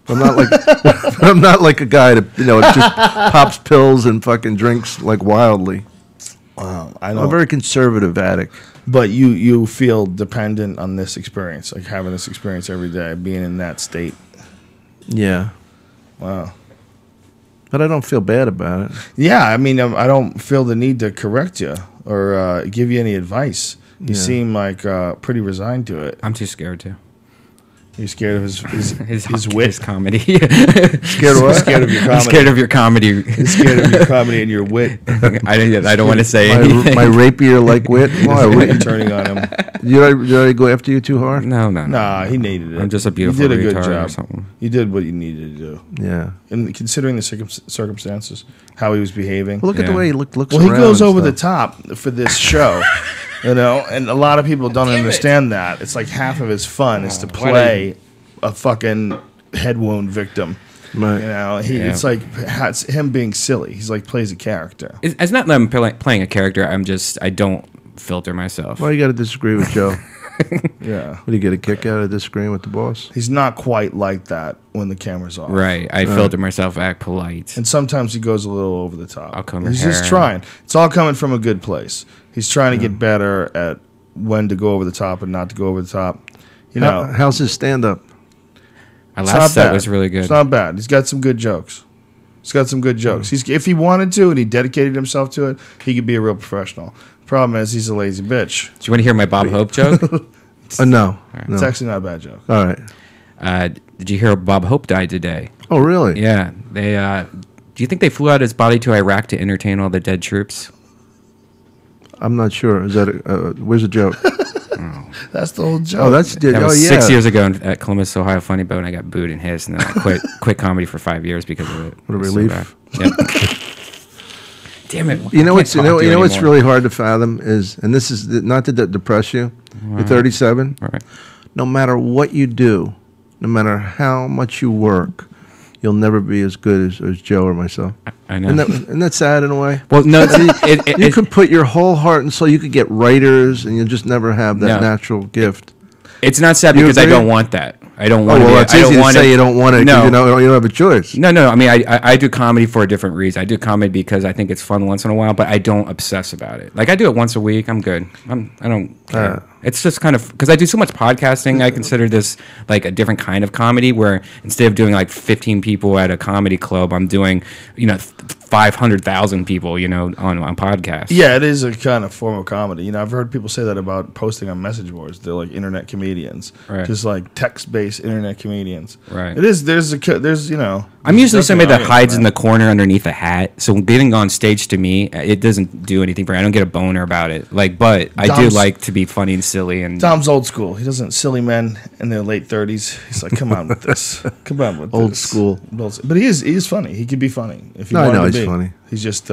Speaker 2: I'm not like a guy that just pops pills and fucking drinks like wildly.
Speaker 1: Wow,
Speaker 2: I'm a very conservative addict.
Speaker 1: But you feel dependent on this experience, like having this experience every day, being in that state.
Speaker 2: Yeah.
Speaker 1: Wow.
Speaker 2: But I don't feel bad about it.
Speaker 1: Yeah, I mean, I don't feel the need to correct you or give you any advice. You seem like pretty resigned to it.
Speaker 3: I'm too scared to.
Speaker 1: You're scared of his wit.
Speaker 3: His comedy.
Speaker 2: Scared of what?
Speaker 1: Scared of your comedy.
Speaker 3: I'm scared of your comedy.
Speaker 1: He's scared of your comedy and your wit.
Speaker 3: I don't want to say anything.
Speaker 2: My rapier-like wit. Why?
Speaker 1: You're turning on him.
Speaker 2: Did I go after you too hard?
Speaker 3: No.
Speaker 1: Nah, he needed it.
Speaker 3: I'm just a beautiful
Speaker 1: You did a good
Speaker 3: retard
Speaker 1: job.
Speaker 3: or something.
Speaker 1: You did what you needed to do.
Speaker 2: Yeah.
Speaker 1: And considering the circumstances, how he was behaving.
Speaker 2: Well, look at the
Speaker 3: Yeah.
Speaker 2: way he looks
Speaker 1: Well, he
Speaker 2: around
Speaker 1: goes
Speaker 2: and
Speaker 1: over the
Speaker 2: stuff.
Speaker 1: top for this show, and a lot of people don't understand that. It's like half of his fun is to play a fucking head wound victim.
Speaker 2: Right.
Speaker 1: It's like it's him being silly. He's like plays a character.
Speaker 3: It's not that I'm playing a character. I don't filter myself.
Speaker 2: Why you got to disagree with Joe?
Speaker 1: Yeah,
Speaker 2: What do you get a kick out of disagreeing with the boss?
Speaker 1: he's not quite like that when the camera's off.
Speaker 3: Right. I filter myself, act polite.
Speaker 1: And sometimes he goes a little over the top.
Speaker 3: I'll comb
Speaker 1: He's
Speaker 3: her
Speaker 1: just
Speaker 3: hair.
Speaker 1: trying. It's all coming from a good place. He's trying to get better at when to go over the top and not to go over the top.
Speaker 2: How's his stand-up?
Speaker 3: My
Speaker 1: It's not
Speaker 3: last set
Speaker 1: bad.
Speaker 3: was really good.
Speaker 1: It's not bad. He's got some good jokes. If he wanted to and he dedicated himself to it, he could be a real professional. Problem is, he's a lazy bitch.
Speaker 3: Do you want to hear my Bob Hope joke?
Speaker 2: No.
Speaker 1: It's actually not a bad joke.
Speaker 2: All right.
Speaker 3: Did you hear Bob Hope died today?
Speaker 2: Oh, really?
Speaker 3: Yeah. They. Do you think they flew out his body to Iraq to entertain all the dead troops?
Speaker 2: I'm not sure. Is that where's the joke?
Speaker 1: That's the whole joke.
Speaker 2: Oh, that's
Speaker 3: That was
Speaker 2: yeah.
Speaker 3: 6 years ago at Columbus, Ohio Funny Bone. I got booed and hissed, and then I quit comedy for 5 years because of it.
Speaker 2: What a
Speaker 3: It was
Speaker 2: relief.
Speaker 3: So bad. Yep. Damn it!
Speaker 2: You know
Speaker 3: I
Speaker 2: what's
Speaker 3: can't
Speaker 2: you know,
Speaker 3: talk to
Speaker 2: you know what's
Speaker 3: anymore.
Speaker 2: really hard to fathom is, and this is not to depress you. You're 37.
Speaker 3: Right.
Speaker 2: No matter what you do, no matter how much you work, you'll never be as good as Joe or myself.
Speaker 3: I know.
Speaker 2: Isn't that sad in a way?
Speaker 3: Well, no,
Speaker 2: You could put your whole heart and soul. You could get writers, and you'll just never have that
Speaker 3: No.
Speaker 2: natural gift.
Speaker 3: it's not sad
Speaker 2: You
Speaker 3: because I
Speaker 2: agree?
Speaker 3: don't want that. I don't
Speaker 2: Oh
Speaker 3: want.
Speaker 2: well, it's
Speaker 3: I
Speaker 2: easy
Speaker 3: don't
Speaker 2: to
Speaker 3: want
Speaker 2: say you don't want it.
Speaker 3: No.
Speaker 2: You don't have a choice.
Speaker 3: No. I mean, I do comedy for a different reason. I do comedy because I think it's fun once in a while, but I don't obsess about it. Like I do it once a week. I'm good. I don't care. It's just kind of because I do so much podcasting. I consider this like a different kind of comedy where instead of doing like 15 people at a comedy club, I'm doing 500,000 people on podcasts.
Speaker 1: Yeah, it is a kind of form of comedy. I've heard people say that about posting on message boards. They're like internet comedians,
Speaker 3: Right.
Speaker 1: just like text-based internet comedians.
Speaker 3: Right.
Speaker 1: It is. There's
Speaker 3: I'm usually somebody that hides in
Speaker 1: the.
Speaker 3: the corner underneath a hat. So getting on stage to me, it doesn't do anything for me. I don't get a boner about it. But I do
Speaker 1: Dom's-
Speaker 3: like to be funny and silly. And
Speaker 1: Tom's old school. He doesn't silly men in their late 30s. He's like, come on with this. Come on with
Speaker 2: Old
Speaker 1: this.
Speaker 2: school.
Speaker 1: But he is funny. He could be funny if he
Speaker 2: No, I
Speaker 1: wanted
Speaker 2: know
Speaker 1: to
Speaker 2: he's
Speaker 1: be.
Speaker 2: funny.
Speaker 1: He's just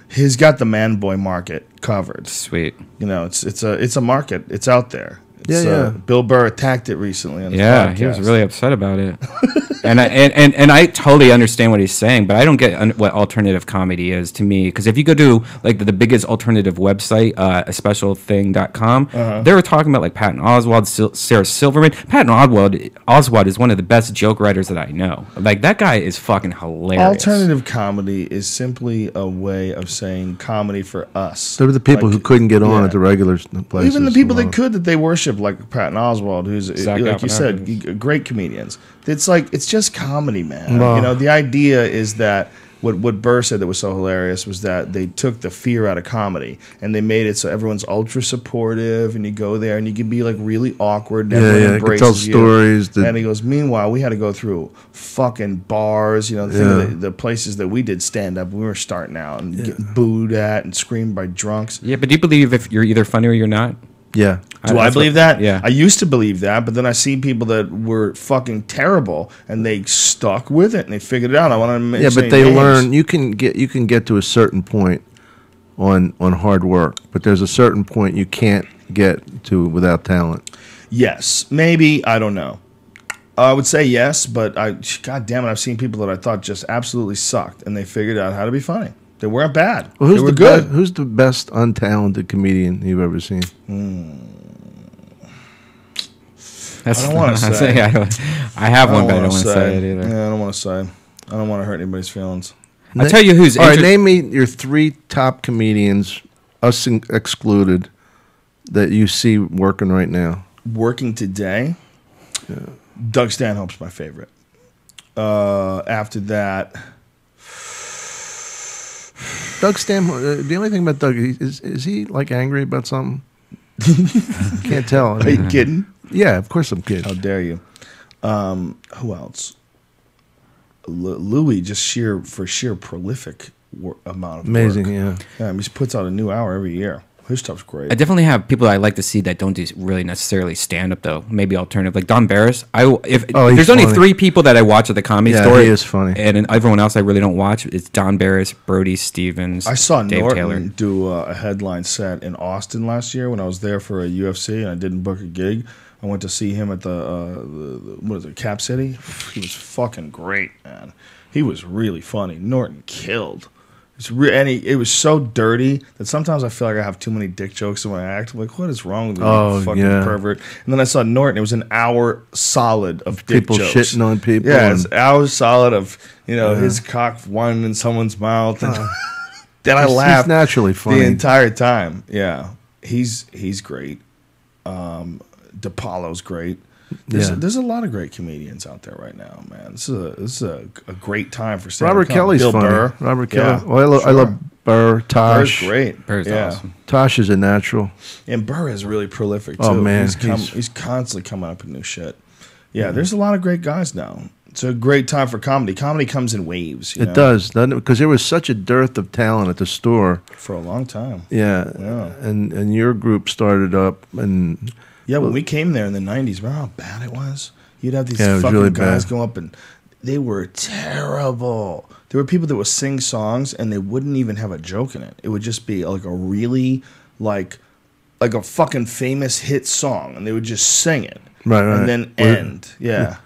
Speaker 1: he's got the man boy market covered.
Speaker 3: sweet.
Speaker 1: It's a market. It's out there. It's,
Speaker 2: Yeah.
Speaker 1: Bill Burr attacked it recently on his
Speaker 3: Yeah,
Speaker 1: podcast.
Speaker 3: he was really upset about it, and I totally understand what he's saying, but I don't get what alternative comedy is to me. Because if you go to like the biggest alternative website, aspecialthing.com, they were talking about like Patton Oswalt, Sarah Silverman. Patton Oswalt is one of the best joke writers that I know. Like that guy is fucking hilarious.
Speaker 1: Alternative comedy is simply a way of saying comedy for us.
Speaker 2: There were the people who couldn't get on
Speaker 1: yeah.
Speaker 2: at the regular places.
Speaker 1: Even the people
Speaker 2: Well,
Speaker 1: that could, that they worship, like Patton Oswalt, who's
Speaker 3: Zach
Speaker 1: like you said,
Speaker 3: Galifianakis.
Speaker 1: great comedians. It's just comedy, man.
Speaker 2: Wow.
Speaker 1: The idea is that what Burr said that was so hilarious was that they took the fear out of comedy and they made it so everyone's ultra supportive, and you go there and you can be like really awkward. And everyone
Speaker 2: you can
Speaker 1: embraces
Speaker 2: tell
Speaker 1: you.
Speaker 2: stories.
Speaker 1: And he goes, meanwhile, we had to go through fucking bars, the places that we did stand up, we were starting out and get booed at and screamed by drunks.
Speaker 3: Yeah, but do you believe if you're either funny or you're not?
Speaker 2: Yeah.
Speaker 1: Do I believe that?
Speaker 3: Yeah.
Speaker 1: I used to believe that, but then I see people that were fucking terrible and they stuck with it and they figured it out. I want to mention
Speaker 2: Yeah, but they
Speaker 1: names.
Speaker 2: learn. You can get to a certain point on hard work, but there's a certain point you can't get to without talent.
Speaker 1: Yes, maybe, I don't know. I would say yes, but God damn it, I've seen people that I thought just absolutely sucked and they figured out how to be funny. They weren't bad.
Speaker 2: Well,
Speaker 1: they were good.
Speaker 2: Who's the best untalented comedian you've ever seen?
Speaker 3: That's
Speaker 1: I don't wanna say.
Speaker 3: I have one, but I don't
Speaker 1: wanna
Speaker 3: want to say it either.
Speaker 1: Yeah, I don't want to say. I don't want to hurt anybody's feelings.
Speaker 3: I'll tell you who's
Speaker 2: All right,
Speaker 3: inter-
Speaker 2: name me your 3 top comedians, us excluded, that you see working right now.
Speaker 1: Working today, Doug Stanhope's my favorite. After that,
Speaker 2: Doug Stanhope. The only thing about Doug is he like angry about something? Can't tell.
Speaker 1: are you kidding?
Speaker 2: Yeah, of course I'm kidding.
Speaker 1: How dare you? Who else? Louis, just sheer prolific amount of
Speaker 2: Amazing,
Speaker 1: work.
Speaker 2: yeah.
Speaker 1: Yeah, I mean, he puts out a new hour every year. His stuff's great.
Speaker 3: I definitely have people I like to see that don't do really necessarily stand up though. Maybe alternative, like Don Barris. If there's only
Speaker 2: funny.
Speaker 3: 3 people that I watch at the Comedy Store,
Speaker 2: he is funny.
Speaker 3: and everyone else I really don't watch. It's Don Barris, Brody Stevens.
Speaker 1: I saw
Speaker 3: Dave
Speaker 1: Norton
Speaker 3: Taylor.
Speaker 1: do a headline set in Austin last year when I was there for a UFC and I didn't book a gig. I went to see him at the what is it, Cap City? He was fucking great, man. He was really funny. Norton killed. It was so dirty that sometimes I feel like I have too many dick jokes in my act. I'm like, what is wrong with you, you fucking pervert? And then I saw Norton. It was an hour solid of dick
Speaker 2: people
Speaker 1: jokes.
Speaker 2: shitting on people.
Speaker 1: Yeah, it's hours solid of his cock one in someone's mouth, and then I laughed.
Speaker 2: He's naturally funny
Speaker 1: the entire time. Yeah, he's great. DePaulo's great. There's a lot of great comedians out there right now, man. This is a great time for stand-up
Speaker 2: Robert
Speaker 1: comedy.
Speaker 2: Kelly's
Speaker 1: Bill
Speaker 2: funny.
Speaker 1: Burr.
Speaker 2: Robert
Speaker 1: Yeah,
Speaker 2: Kelly. Well, I love Burr. Tosh.
Speaker 1: Burr's great.
Speaker 3: Burr's awesome.
Speaker 2: Tosh is a natural.
Speaker 1: And Burr is really prolific too.
Speaker 2: Oh, man,
Speaker 1: he's constantly coming up with new shit. Yeah, there's a lot of great guys now. It's a great time for comedy. Comedy comes in waves.
Speaker 2: It does, doesn't it? Because there was such a dearth of talent at the store
Speaker 1: for a long time.
Speaker 2: Yeah. And your group started up, and
Speaker 1: when we came there in the '90s, remember how bad it was? You'd have these fucking
Speaker 2: really
Speaker 1: guys
Speaker 2: bad.
Speaker 1: go up, and they were terrible. There were people that would sing songs, and they wouldn't even have a joke in it. It would just be like a really like a fucking famous hit song, and they would just sing it,
Speaker 2: right,
Speaker 1: and then end. Yeah.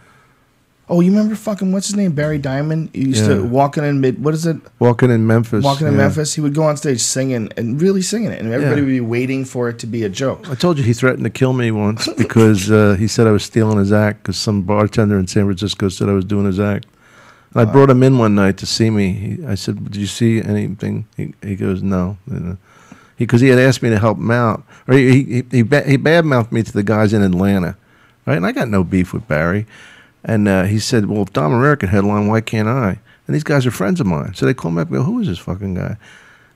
Speaker 1: Oh, you remember fucking what's his name? Barry Diamond. He used to walking in what is it?
Speaker 2: Walking in Memphis.
Speaker 1: Walking in Memphis. He would go on stage singing and really singing it, and everybody would be waiting for it to be a joke.
Speaker 2: I told you he threatened to kill me once because he said I was stealing his act because some bartender in San Francisco said I was doing his act. And I brought him in one night to see me. I said, "Did you see anything?" He goes, "No." Because he had asked me to help him out, or he badmouthed me to the guys in Atlanta, right? And I got no beef with Barry. And he said, "Well, if Dom Irrera can headline, why can't I?" And these guys are friends of mine. So they call me up and go, "Who is this fucking guy?"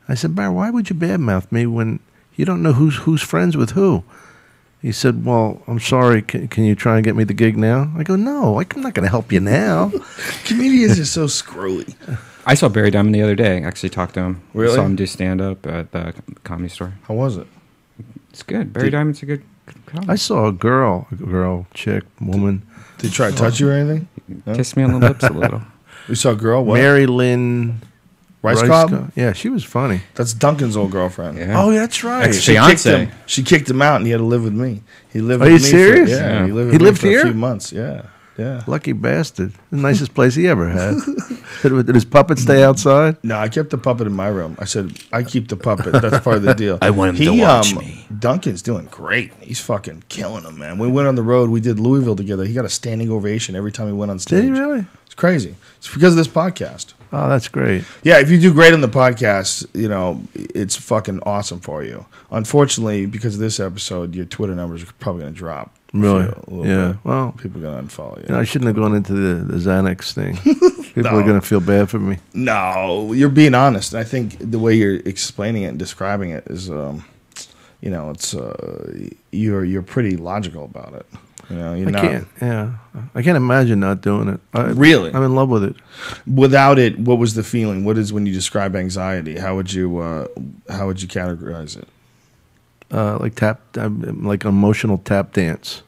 Speaker 2: I said, "Barry, why would you badmouth me when you don't know who's friends with who?" He said, "Well, I'm sorry. Can you try and get me the gig now?" I go, "No, I'm not going to help you now."
Speaker 1: Comedians are so screwy.
Speaker 3: I saw Barry Diamond the other day. I actually talked to him.
Speaker 1: Really?
Speaker 3: Saw him do stand-up at the Comedy Store.
Speaker 1: How was it?
Speaker 3: It's good. Barry Diamond's a good comic.
Speaker 2: I saw a girl, chick, woman.
Speaker 1: Did he try to touch you or anything? No?
Speaker 3: Kiss me on the lips a little.
Speaker 1: You saw a girl? What?
Speaker 2: Mary Lynn
Speaker 1: Rice Cobb?
Speaker 2: Yeah, she was funny.
Speaker 1: That's Duncan's old girlfriend.
Speaker 3: Yeah.
Speaker 2: Oh, that's right.
Speaker 3: Fiance.
Speaker 1: She kicked him out, and he had to live with me. He lived.
Speaker 2: Are
Speaker 1: with
Speaker 2: you
Speaker 1: me
Speaker 2: serious?
Speaker 1: Yeah, he lived.
Speaker 2: He
Speaker 1: with me
Speaker 2: lived
Speaker 1: for
Speaker 2: here?
Speaker 1: a few months. Yeah.
Speaker 2: Lucky bastard. The nicest place he ever had. Did his puppet stay outside?
Speaker 1: No, I kept the puppet in my room. I said, I keep the puppet. That's part of the deal.
Speaker 3: I want him to watch me.
Speaker 1: Duncan's doing great. He's fucking killing him, man. We went on the road. We did Louisville together. He got a standing ovation every time he went on stage.
Speaker 2: Did he really?
Speaker 1: It's crazy. It's because of this podcast.
Speaker 2: Oh, that's great.
Speaker 1: Yeah, if you do great on the podcast, it's fucking awesome for you. Unfortunately, because of this episode, your Twitter numbers are probably going to drop.
Speaker 2: Really?
Speaker 1: Yeah.
Speaker 2: Bit. Well,
Speaker 1: people are going to unfollow you.
Speaker 2: I shouldn't have gone into the Xanax thing. People are going to feel bad for me.
Speaker 1: No, you're being honest. I think the way you're explaining it and describing it is, it's you're pretty logical about it.
Speaker 2: I can't imagine not doing it.
Speaker 1: Really?
Speaker 2: I'm in love with it.
Speaker 1: Without it, what was the feeling? What is when you describe anxiety? How would you categorize it?
Speaker 2: Like emotional tap dance,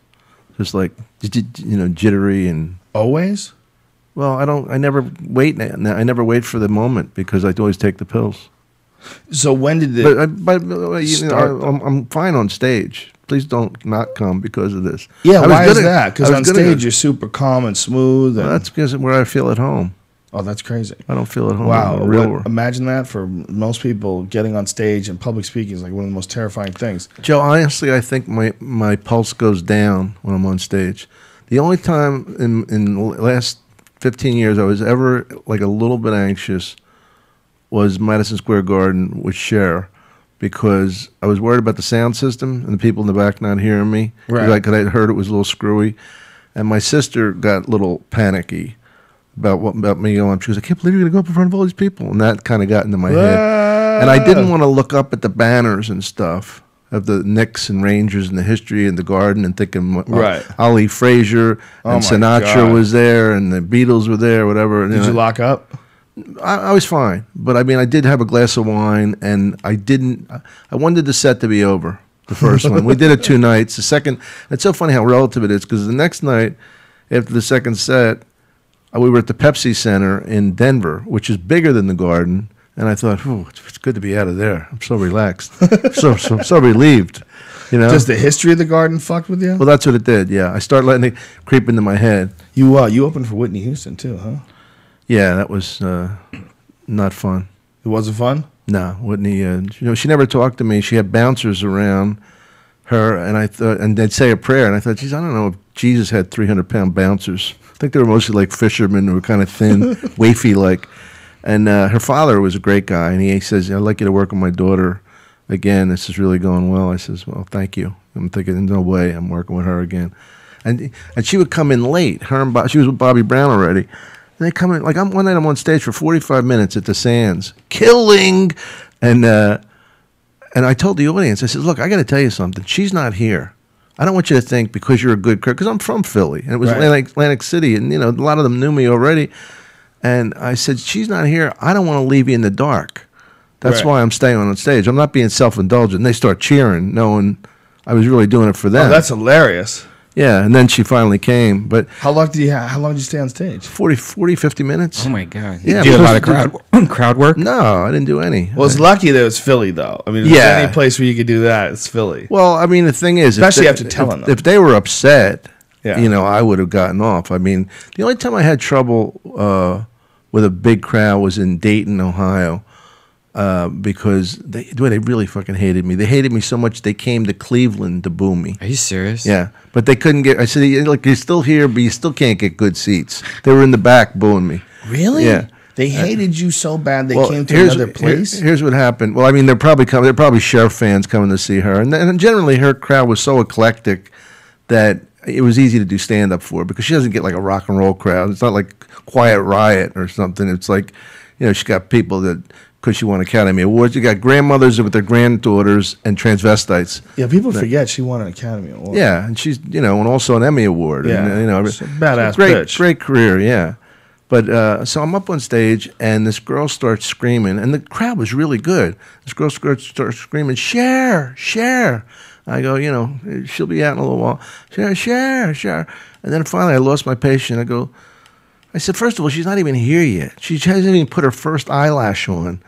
Speaker 2: just like jittery and
Speaker 1: always.
Speaker 2: Well, I never wait. I never wait for the moment because I always take the pills.
Speaker 1: So when did it?
Speaker 2: I'm fine on stage. Please don't not come because of this.
Speaker 1: Yeah, why is that? Because on stage you're super calm and smooth. And
Speaker 2: that's because where I feel at home.
Speaker 1: Oh, that's crazy.
Speaker 2: I don't feel at home.
Speaker 1: Wow. Imagine that for most people. Getting on stage and public speaking is like one of the most terrifying things.
Speaker 2: Joe, honestly, I think my pulse goes down when I'm on stage. The only time in the last 15 years I was ever like a little bit anxious was Madison Square Garden with Cher, because I was worried about the sound system and the people in the back not hearing me.
Speaker 1: Right.
Speaker 2: Because I heard it was a little screwy. And my sister got a little panicky about me going. She goes, "I can't believe you're going to go up in front of all these people." And that kind of got into my head. And I didn't want to look up at the banners and stuff of the Knicks and Rangers and the history and the Garden, and thinking
Speaker 1: Right.
Speaker 2: Ali Frazier
Speaker 1: Oh,
Speaker 2: and
Speaker 1: my
Speaker 2: Sinatra
Speaker 1: God.
Speaker 2: was there and the Beatles were there, whatever.
Speaker 1: Did you lock up?
Speaker 2: I was fine, but I mean, I did have a glass of wine, and I wanted the set to be over. The first one, we did it 2 nights. The second, it's so funny how relative it is, because the next night after the second set, we were at the Pepsi Center in Denver, which is bigger than the Garden, and I thought, "Ooh, it's good to be out of there. I'm so relaxed, so relieved." You know,
Speaker 1: Does the history of the Garden fucked with you?
Speaker 2: well, that's what it did. Yeah, I started letting it creep into my head.
Speaker 1: You opened for Whitney Houston too, huh?
Speaker 2: Yeah, that was not fun.
Speaker 1: It wasn't fun.
Speaker 2: No, Whitney. She never talked to me. She had bouncers around her, and I thought, and they'd say a prayer, and I thought, geez, I don't know if Jesus had 300-pound bouncers. I think they were mostly like fishermen who were kind of thin, wafy like. And her father was a great guy, and he says, "I'd like you to work with my daughter again. This is really going well." I says, "Well, thank you." I'm thinking, no way, I'm working with her again. And she would come in late. She was with Bobby Brown already. And they come in, like one night I'm on stage for 45 minutes at the Sands, killing, and I told the audience, I said, "Look, I got to tell you something. She's not here. I don't want you to think because you're a good critic, because I'm from Philly, and it was
Speaker 1: Right.
Speaker 2: Atlantic City, and a lot of them knew me already." And I said, "She's not here. I don't want to leave you in the dark. That's
Speaker 1: Right.
Speaker 2: why I'm staying on stage. I'm not being self-indulgent." And they start cheering, knowing I was really doing it for them.
Speaker 1: Oh, that's hilarious.
Speaker 2: Yeah, and then she finally came, but
Speaker 1: How long did you stay on stage?
Speaker 2: 40, 50 minutes.
Speaker 3: Oh my god!
Speaker 2: Yeah,
Speaker 3: You do a lot of
Speaker 2: because-
Speaker 3: crowd work.
Speaker 2: No, I didn't do any.
Speaker 1: Well, it's lucky that it's Philly, though. I mean, if
Speaker 2: Yeah.
Speaker 1: there's any place where you could do that, it's Philly.
Speaker 2: Well, I mean, the thing is,
Speaker 1: Especially
Speaker 2: if
Speaker 1: after telling them.
Speaker 2: if they were upset,
Speaker 1: Yeah.
Speaker 2: I would have gotten off. I mean, the only time I had trouble with a big crowd was in Dayton, Ohio, because they really fucking hated me. They hated me so much they came to Cleveland to boo me.
Speaker 3: Are you serious?
Speaker 2: Yeah, but they couldn't get. I said, "Look, you're still here, but you still can't get good seats." They were in the back booing me.
Speaker 1: Really?
Speaker 2: Yeah.
Speaker 1: They hated you so bad they
Speaker 2: Well,
Speaker 1: came to
Speaker 2: here's-
Speaker 1: another place?
Speaker 2: Here's what happened. Well, I mean, they're probably Sheriff fans coming to see her, and generally her crowd was so eclectic that it was easy to do stand up for, because she doesn't get like a rock and roll crowd. It's not like Quiet Riot or something. It's like, she's got people that, because she won Academy Awards. You got grandmothers with their granddaughters and transvestites.
Speaker 1: Yeah, people forget she won an Academy Award.
Speaker 2: Yeah, and she's and also an Emmy Award.
Speaker 1: Yeah,
Speaker 2: and,
Speaker 1: she's a badass
Speaker 2: great,
Speaker 1: bitch.
Speaker 2: Great career, yeah. But so I'm up on stage, and this girl starts screaming, and the crowd was really good. This girl starts screaming, "Cher, Cher!" I go, she'll be out in a little while. Cher, Cher, Cher. And then finally, I lost my patience. I said, first of all, she's not even here yet. She hasn't even put her first eyelash on.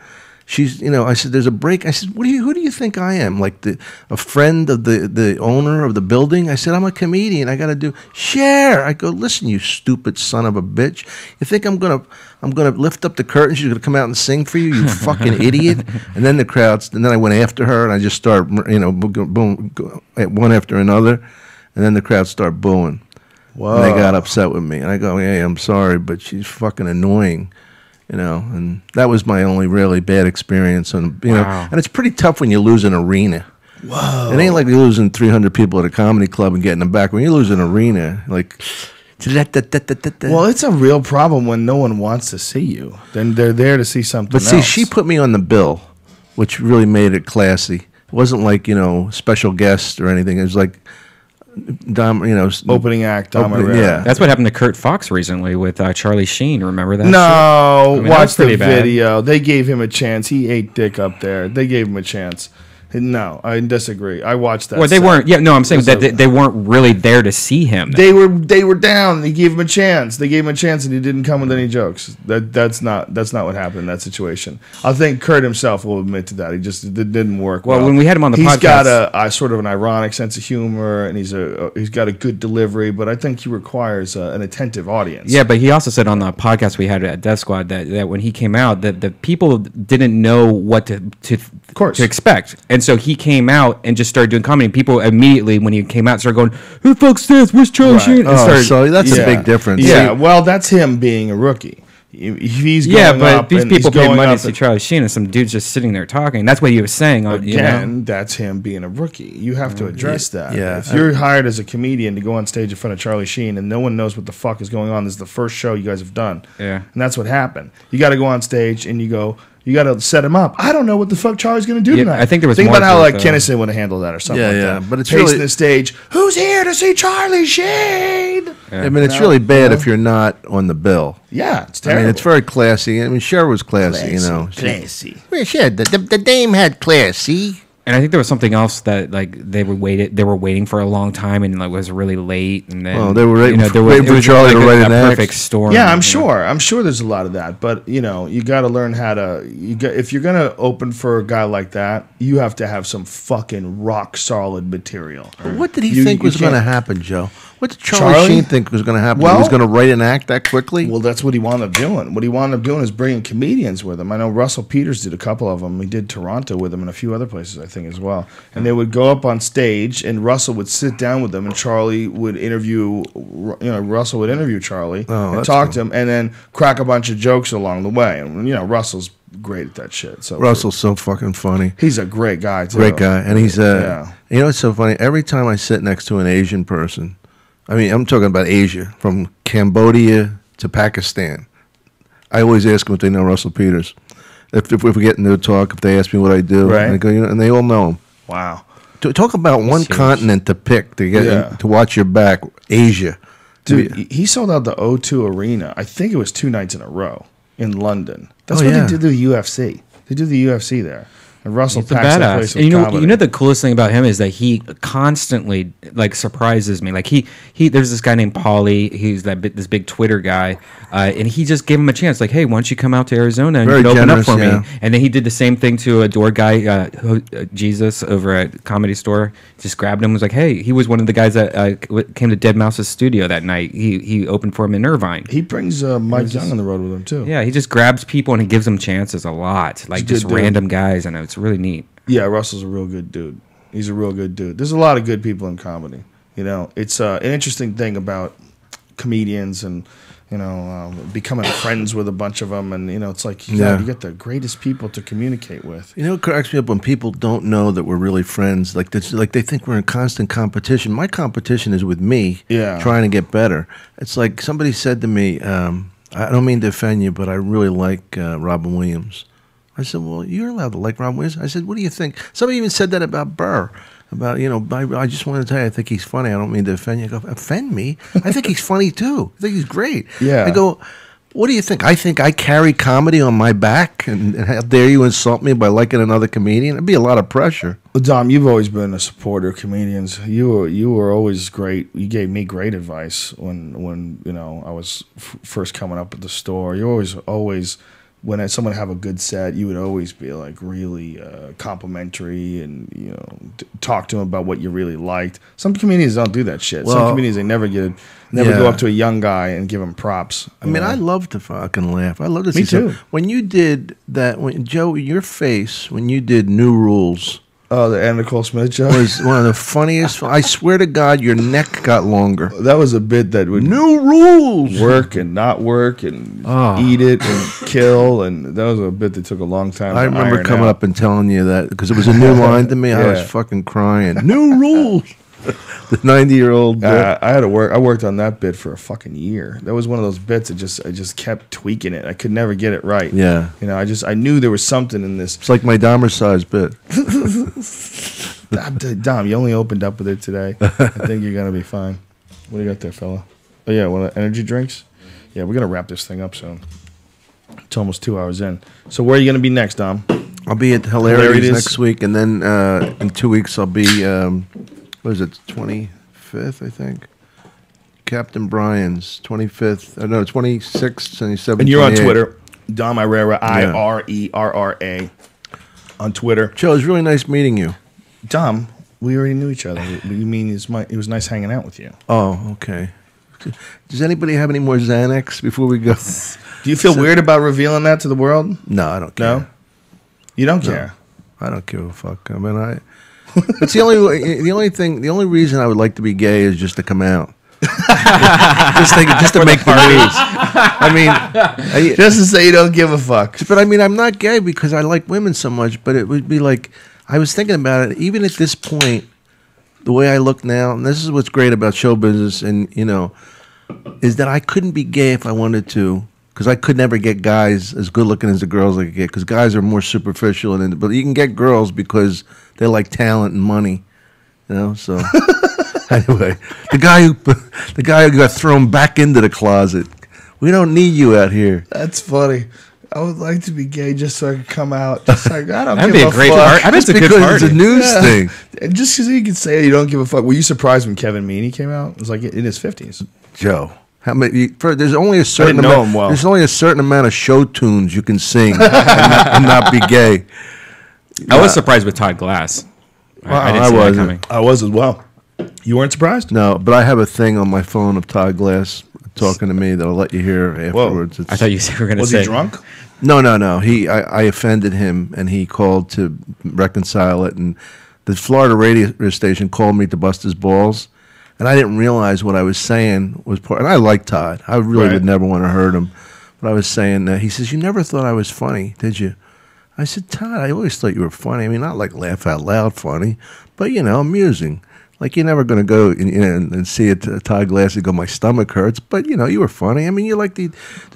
Speaker 2: She's, I said, there's a break. I said, who do you think I am? Like a friend of the owner of the building? I said, I'm a comedian. I got to do Cher. I go, listen, you stupid son of a bitch. You think I'm gonna lift up the curtain? She's gonna come out and sing for you? You fucking idiot. And then and then I went after her, and I just started, boom, one after another, and then the crowd started booing.
Speaker 1: Whoa.
Speaker 2: And they got upset with me, and I go, "Hey, I'm sorry, but she's fucking annoying." And that was my only really bad experience. And
Speaker 3: Wow.
Speaker 2: and it's pretty tough when you lose an arena.
Speaker 1: Whoa.
Speaker 2: It ain't like you're losing 300 people at a comedy club and getting them back. When you lose an arena, like,
Speaker 1: Well, it's a real problem when no one wants to see you. Then they're there to see something
Speaker 2: but see,
Speaker 1: else.
Speaker 2: she put me on the bill, which really made it classy. It wasn't like special guest or anything. It was like
Speaker 1: Opening act, Dom
Speaker 2: Opening-
Speaker 1: Irrera.
Speaker 2: yeah.
Speaker 3: That's what happened to Kurt Fox recently with Charlie Sheen. Remember that?
Speaker 1: No,
Speaker 3: I mean, that
Speaker 1: watch
Speaker 3: was pretty
Speaker 1: the
Speaker 3: bad.
Speaker 1: video. They gave him a chance. He ate dick up there. They gave him a chance. No, I disagree. I watched that.
Speaker 3: Well, they
Speaker 1: set.
Speaker 3: weren't. Yeah, no, I'm saying
Speaker 1: It
Speaker 3: that
Speaker 1: was
Speaker 3: they weren't really there to see him.
Speaker 1: They were down. They gave him a chance. They gave him a chance, and he didn't come with any jokes. That's not what happened in that situation. I think Kurt himself will admit to that. It didn't work.
Speaker 3: Well, when we had him on the
Speaker 1: he's
Speaker 3: podcast-
Speaker 1: got a sort of an ironic sense of humor, and he's got a good delivery. But I think he requires an attentive audience.
Speaker 3: Yeah, but he also said on the podcast we had at Death Squad that when he came out, that the people didn't know what to expect, and so he came out and just started doing comedy. And people immediately, when he came out, started going, "Who the fuck's this? Where's Charlie
Speaker 1: Right.
Speaker 3: Sheen?" And
Speaker 2: Oh,
Speaker 3: started,
Speaker 2: so that's a
Speaker 1: Yeah.
Speaker 2: big difference.
Speaker 1: Yeah, well, that's him being a rookie. If he's going
Speaker 3: yeah, but
Speaker 1: up
Speaker 3: these
Speaker 1: and he's
Speaker 3: people paid
Speaker 1: going
Speaker 3: money to
Speaker 1: up
Speaker 3: see
Speaker 1: and-
Speaker 3: Charlie Sheen, and some dude's just sitting there talking. That's what he was saying.
Speaker 1: Again, that's him being a rookie. You have to address that.
Speaker 2: yeah.
Speaker 1: If you're hired as a comedian to go on stage in front of Charlie Sheen and no one knows what the fuck is going on, this is the first show you guys have done.
Speaker 3: Yeah.
Speaker 1: And that's what happened. You got to go on stage and you go, You got to set him up. I don't know what the fuck Charlie's going to do tonight.
Speaker 3: I think there was
Speaker 1: Think
Speaker 3: more
Speaker 1: about how
Speaker 3: to it,
Speaker 1: like
Speaker 3: though.
Speaker 1: Kinnison would have handled that or something like that.
Speaker 2: But it's
Speaker 1: Pacing
Speaker 2: really
Speaker 1: the stage. Who's here to see Charlie Sheen?
Speaker 2: I mean, it's really bad if you're not on the bill.
Speaker 1: Yeah, it's
Speaker 2: I
Speaker 1: terrible.
Speaker 2: mean, it's very classy. I mean, Cher was classy, you know.
Speaker 1: Classy.
Speaker 2: Well, Cher, the dame had class, see?
Speaker 3: And I think there was something else that like they were waiting for a long time and like was really late and then
Speaker 2: Well, they were waiting
Speaker 3: there
Speaker 2: waiting
Speaker 3: it
Speaker 2: for
Speaker 3: was
Speaker 2: Charlie
Speaker 3: like
Speaker 2: to write
Speaker 3: a
Speaker 2: an act.
Speaker 3: perfect storm.
Speaker 1: Yeah, I'm
Speaker 3: you know?
Speaker 1: sure. I'm sure there's a lot of that, but you know, you got to learn how to. If you're gonna open for a guy like that, you have to have some fucking rock solid material.
Speaker 2: What did he
Speaker 1: You-
Speaker 2: think
Speaker 1: you
Speaker 2: was going to
Speaker 1: can't-
Speaker 2: happen, Joe? What did Charlie
Speaker 1: Charlie?
Speaker 2: Sheen think was going to happen?
Speaker 1: Well-
Speaker 2: he was going to write an act that quickly?
Speaker 1: Well, that's what he wound up doing. What he wound up doing is bringing comedians with him. I know Russell Peters did a couple of them. He did Toronto with him and a few other places, I think, as well. And they would go up on stage, and Russell would sit down with them, and Charlie would interview. Russell would interview Charlie and
Speaker 2: that's
Speaker 1: talk
Speaker 2: cool.
Speaker 1: to him, and then crack a bunch of jokes along the way. And Russell's great at that shit. So
Speaker 2: Russell's so fucking funny.
Speaker 1: he's a great guy too.
Speaker 2: Great guy. And he's,
Speaker 1: Yeah.
Speaker 2: you know what's so funny? Every time I sit next to an Asian person, I mean, I'm talking about Asia, from Cambodia to Pakistan, I always ask them if they know Russell Peters. If we get into a talk, if they ask me what I do,
Speaker 1: Right.
Speaker 2: and I go, and they all know him.
Speaker 1: Wow.
Speaker 2: To talk about one
Speaker 3: huge.
Speaker 2: continent to pick to get
Speaker 1: Yeah.
Speaker 2: to watch your back, Asia.
Speaker 1: Dude, he sold out the O2 Arena. I think it was 2 nights in a row in London. That's
Speaker 2: Oh,
Speaker 1: what
Speaker 2: yeah.
Speaker 1: they did to the UFC. They do the UFC there. And Russell
Speaker 3: He's a
Speaker 1: packs that place
Speaker 3: badass.
Speaker 1: with
Speaker 3: And
Speaker 1: comedy.
Speaker 3: you know the coolest thing about him is that he constantly like surprises me. Like he there's this guy named Paulie. He's this big Twitter guy, and he just gave him a chance. Like, hey, why don't you come out to Arizona and
Speaker 2: Very
Speaker 3: you can open up
Speaker 2: generous,
Speaker 3: for
Speaker 2: yeah.
Speaker 3: me? And then he did the same thing to a door guy, Jesus, over at Comedy Store. Just grabbed him. Was like, hey, he was one of the guys that came to Dead Mouse's studio that night. He opened for him in Irvine.
Speaker 1: He brings Mike Young on the road with him too.
Speaker 3: Yeah, he just grabs people and he gives them chances a lot, like
Speaker 1: He's a
Speaker 3: just
Speaker 1: good dude.
Speaker 3: random guys, and it's really neat.
Speaker 1: Yeah, Russell's a real good dude. He's a real good dude. There's a lot of good people in comedy. It's an interesting thing about comedians and becoming friends with a bunch of them, and it's like you get the greatest people to communicate with.
Speaker 2: You know, it cracks me up when people don't know that we're really friends. Like this, like they think we're in constant competition. My competition is with me,
Speaker 1: Yeah.
Speaker 2: trying to get better. It's like somebody said to me, I don't mean to offend you, but I really like Robin Williams. I said, well, you're allowed to like Robin Williams. I said, what do you think? Somebody even said that about Burr. About, I just want to tell you, I think he's funny. I don't mean to offend you. I go, offend me? I think he's funny too. I think he's great.
Speaker 1: Yeah.
Speaker 2: I go, what do you think? I think I carry comedy on my back, and how dare you insult me by liking another comedian? It'd be a lot of pressure.
Speaker 1: Well, Dom, you've always been a supporter of comedians. You were always great. You gave me great advice when I was first coming up at the store. You always when someone have a good set, you would always be like really complimentary and talk to them about what you really liked. Some comedians don't do that shit. Some
Speaker 2: Well,
Speaker 1: comedians they never go
Speaker 2: yeah.
Speaker 1: up to a young guy and give him props.
Speaker 2: I mean, I love to fucking laugh. I love to see
Speaker 1: Me too.
Speaker 2: When you did that, Joe, your face, when you did New Rules,
Speaker 1: Oh, the Anna Nicole Smith joke
Speaker 2: was one of the funniest. I swear to God, your neck got longer.
Speaker 1: That was a bit that would
Speaker 2: New Rules!
Speaker 1: work and not work and eat it and kill, and that was a bit that took a long time.
Speaker 2: I
Speaker 1: to
Speaker 2: remember
Speaker 1: iron
Speaker 2: coming
Speaker 1: out.
Speaker 2: up and telling you that because it was a new line to me. I
Speaker 1: Yeah.
Speaker 2: was fucking crying. New Rules! The 90-year-old.
Speaker 1: I worked on that bit for a fucking year. That was one of those bits that I just kept tweaking it. I could never get it right.
Speaker 2: Yeah.
Speaker 1: I knew there was something in this.
Speaker 2: It's like my Dahmer size bit.
Speaker 1: Dom, you only opened up with it today. I think you're gonna be fine. What do you got there, fella? Oh yeah, one of energy drinks. Yeah, we're gonna wrap this thing up soon. It's almost 2 hours in. So where are you gonna be next, Dom?
Speaker 2: I'll be at Hilarities
Speaker 1: Hilarities.
Speaker 2: next week, and then in 2 weeks I'll be, what is it, 25th, I think? Captain Brian's 25th, no, 26th, 27th.
Speaker 1: And you're on
Speaker 2: 28th.
Speaker 1: Twitter, Dom Irrera, Irerra on Twitter.
Speaker 2: Joe, it was really nice meeting you.
Speaker 1: Dom, we already knew each other. You mean it was nice hanging out with you?
Speaker 2: Oh, okay. Does anybody have any more Xanax before we go?
Speaker 1: Do you feel weird about revealing that to the world?
Speaker 2: No, I don't care.
Speaker 1: No, you don't care.
Speaker 2: I don't give a fuck. I mean, it's the only reason I would like to be gay is just to come out. just to make the news. I mean,
Speaker 1: Just to say you don't give a fuck.
Speaker 2: but I mean, I'm not gay because I like women so much. But it would be like, I was thinking about it. Even at this point, the way I look now, and this is what's great about show business, and is that I couldn't be gay if I wanted to, because I could never get guys as good looking as the girls I could get, because guys are more superficial, but you can get girls because they like talent and money, you know. So anyway, the guy who got thrown back into the closet. We don't need you out here.
Speaker 1: That's funny. I would like to be gay just so I could come out. Just like, I don't
Speaker 3: That'd
Speaker 1: give
Speaker 3: be a great
Speaker 1: fuck.
Speaker 3: party. That's a good
Speaker 2: Because
Speaker 3: party.
Speaker 2: it's a news thing.
Speaker 1: And just because you can say you don't give a fuck. Were you surprised when Kevin Meaney came out? It was like in his 50s.
Speaker 2: Joe, how many? There's only a certain
Speaker 1: know
Speaker 2: amount.
Speaker 1: him well.
Speaker 2: There's only a certain amount of show tunes you can sing and not be gay.
Speaker 3: I was surprised with Todd Glass. I didn't see that
Speaker 2: wasn't.
Speaker 3: coming.
Speaker 1: I was as well. You weren't surprised?
Speaker 2: No, but I have a thing on my phone of Todd Glass talking to me that I'll let you hear afterwards.
Speaker 3: I thought you were going to
Speaker 1: Was
Speaker 3: say.
Speaker 1: he drunk?
Speaker 2: No. I offended him, and he called to reconcile it. And the Florida radio station called me to bust his balls, and I didn't realize what I was saying was part. And I like Todd. I really would never want to hurt him. But I was saying that he says, "You never thought I was funny, did you?" I said, "Todd, I always thought you were funny. I mean, not like laugh out loud funny, but amusing." Like, you're never going to go and see a Todd Glass and go, "My stomach hurts." But, you were funny. I mean, you're like the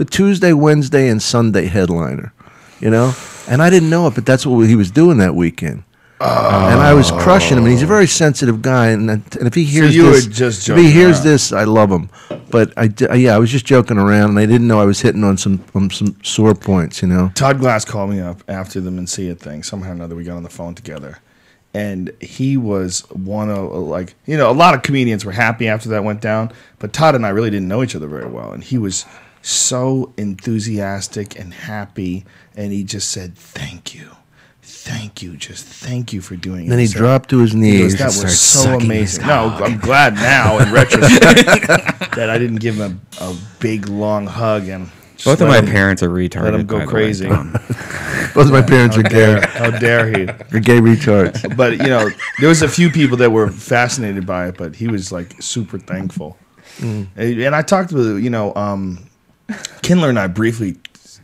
Speaker 2: Tuesday, Wednesday, and Sunday headliner, And I didn't know it, but that's what he was doing that weekend. And I was crushing him. And he's a very sensitive guy. And if he hears
Speaker 1: if
Speaker 2: he hears this, I love him. But, I was just joking around, and I didn't know I was hitting on some sore points,
Speaker 1: Todd Glass called me up after the Mencia thing. Somehow or another, we got on the phone together. And he was one of, a lot of comedians were happy after that went down, but Todd and I really didn't know each other very well. And he was so enthusiastic and happy, and he just said, "Thank you. Thank you. Just thank you for doing it."
Speaker 2: Then he dropped to his knees.
Speaker 1: That was so amazing. No, I'm glad now, in retrospect, that I didn't give him a big, long hug. And
Speaker 3: Both of my parents are retarded.
Speaker 1: let him go crazy.
Speaker 2: Both of my parents are gay.
Speaker 1: How dare he?
Speaker 2: They're gay retards.
Speaker 1: But there was a few people that were fascinated by it, but he was like super thankful. And I talked with Kindler and I briefly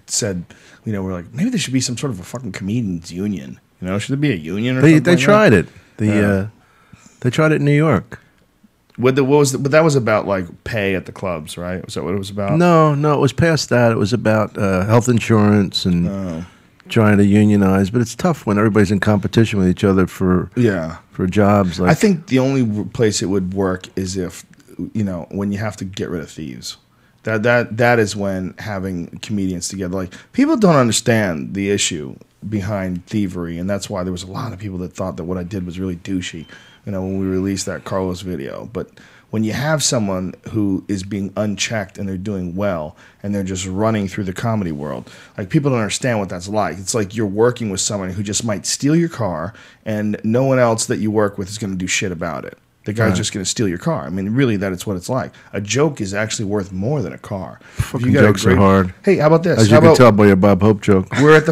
Speaker 1: said, we're like, maybe there should be some sort of a fucking comedians union. Should there be a union or something?
Speaker 2: They tried it. They tried it in New York.
Speaker 1: But that was about like pay at the clubs, right? Was that what it was about?
Speaker 2: No, it was past that. It was about health insurance and trying to unionize. But it's tough when everybody's in competition with each other for jobs.
Speaker 1: I think the only place it would work is if when you have to get rid of thieves. That is when having comedians together. Like, people don't understand the issue behind thievery, and that's why there was a lot of people that thought that what I did was really douchey. When we released that Carlos video. But when you have someone who is being unchecked and they're doing well and they're just running through the comedy world, like, people don't understand what that's like. It's like you're working with someone who just might steal your car and no one else that you work with is going to do shit about it. The guy's just going to steal your car. I mean, really, that is what it's like. A joke is actually worth more than a car.
Speaker 2: Fucking jokes are hard.
Speaker 1: Hey, how about this?
Speaker 2: As you can tell by your Bob Hope joke.
Speaker 1: We're at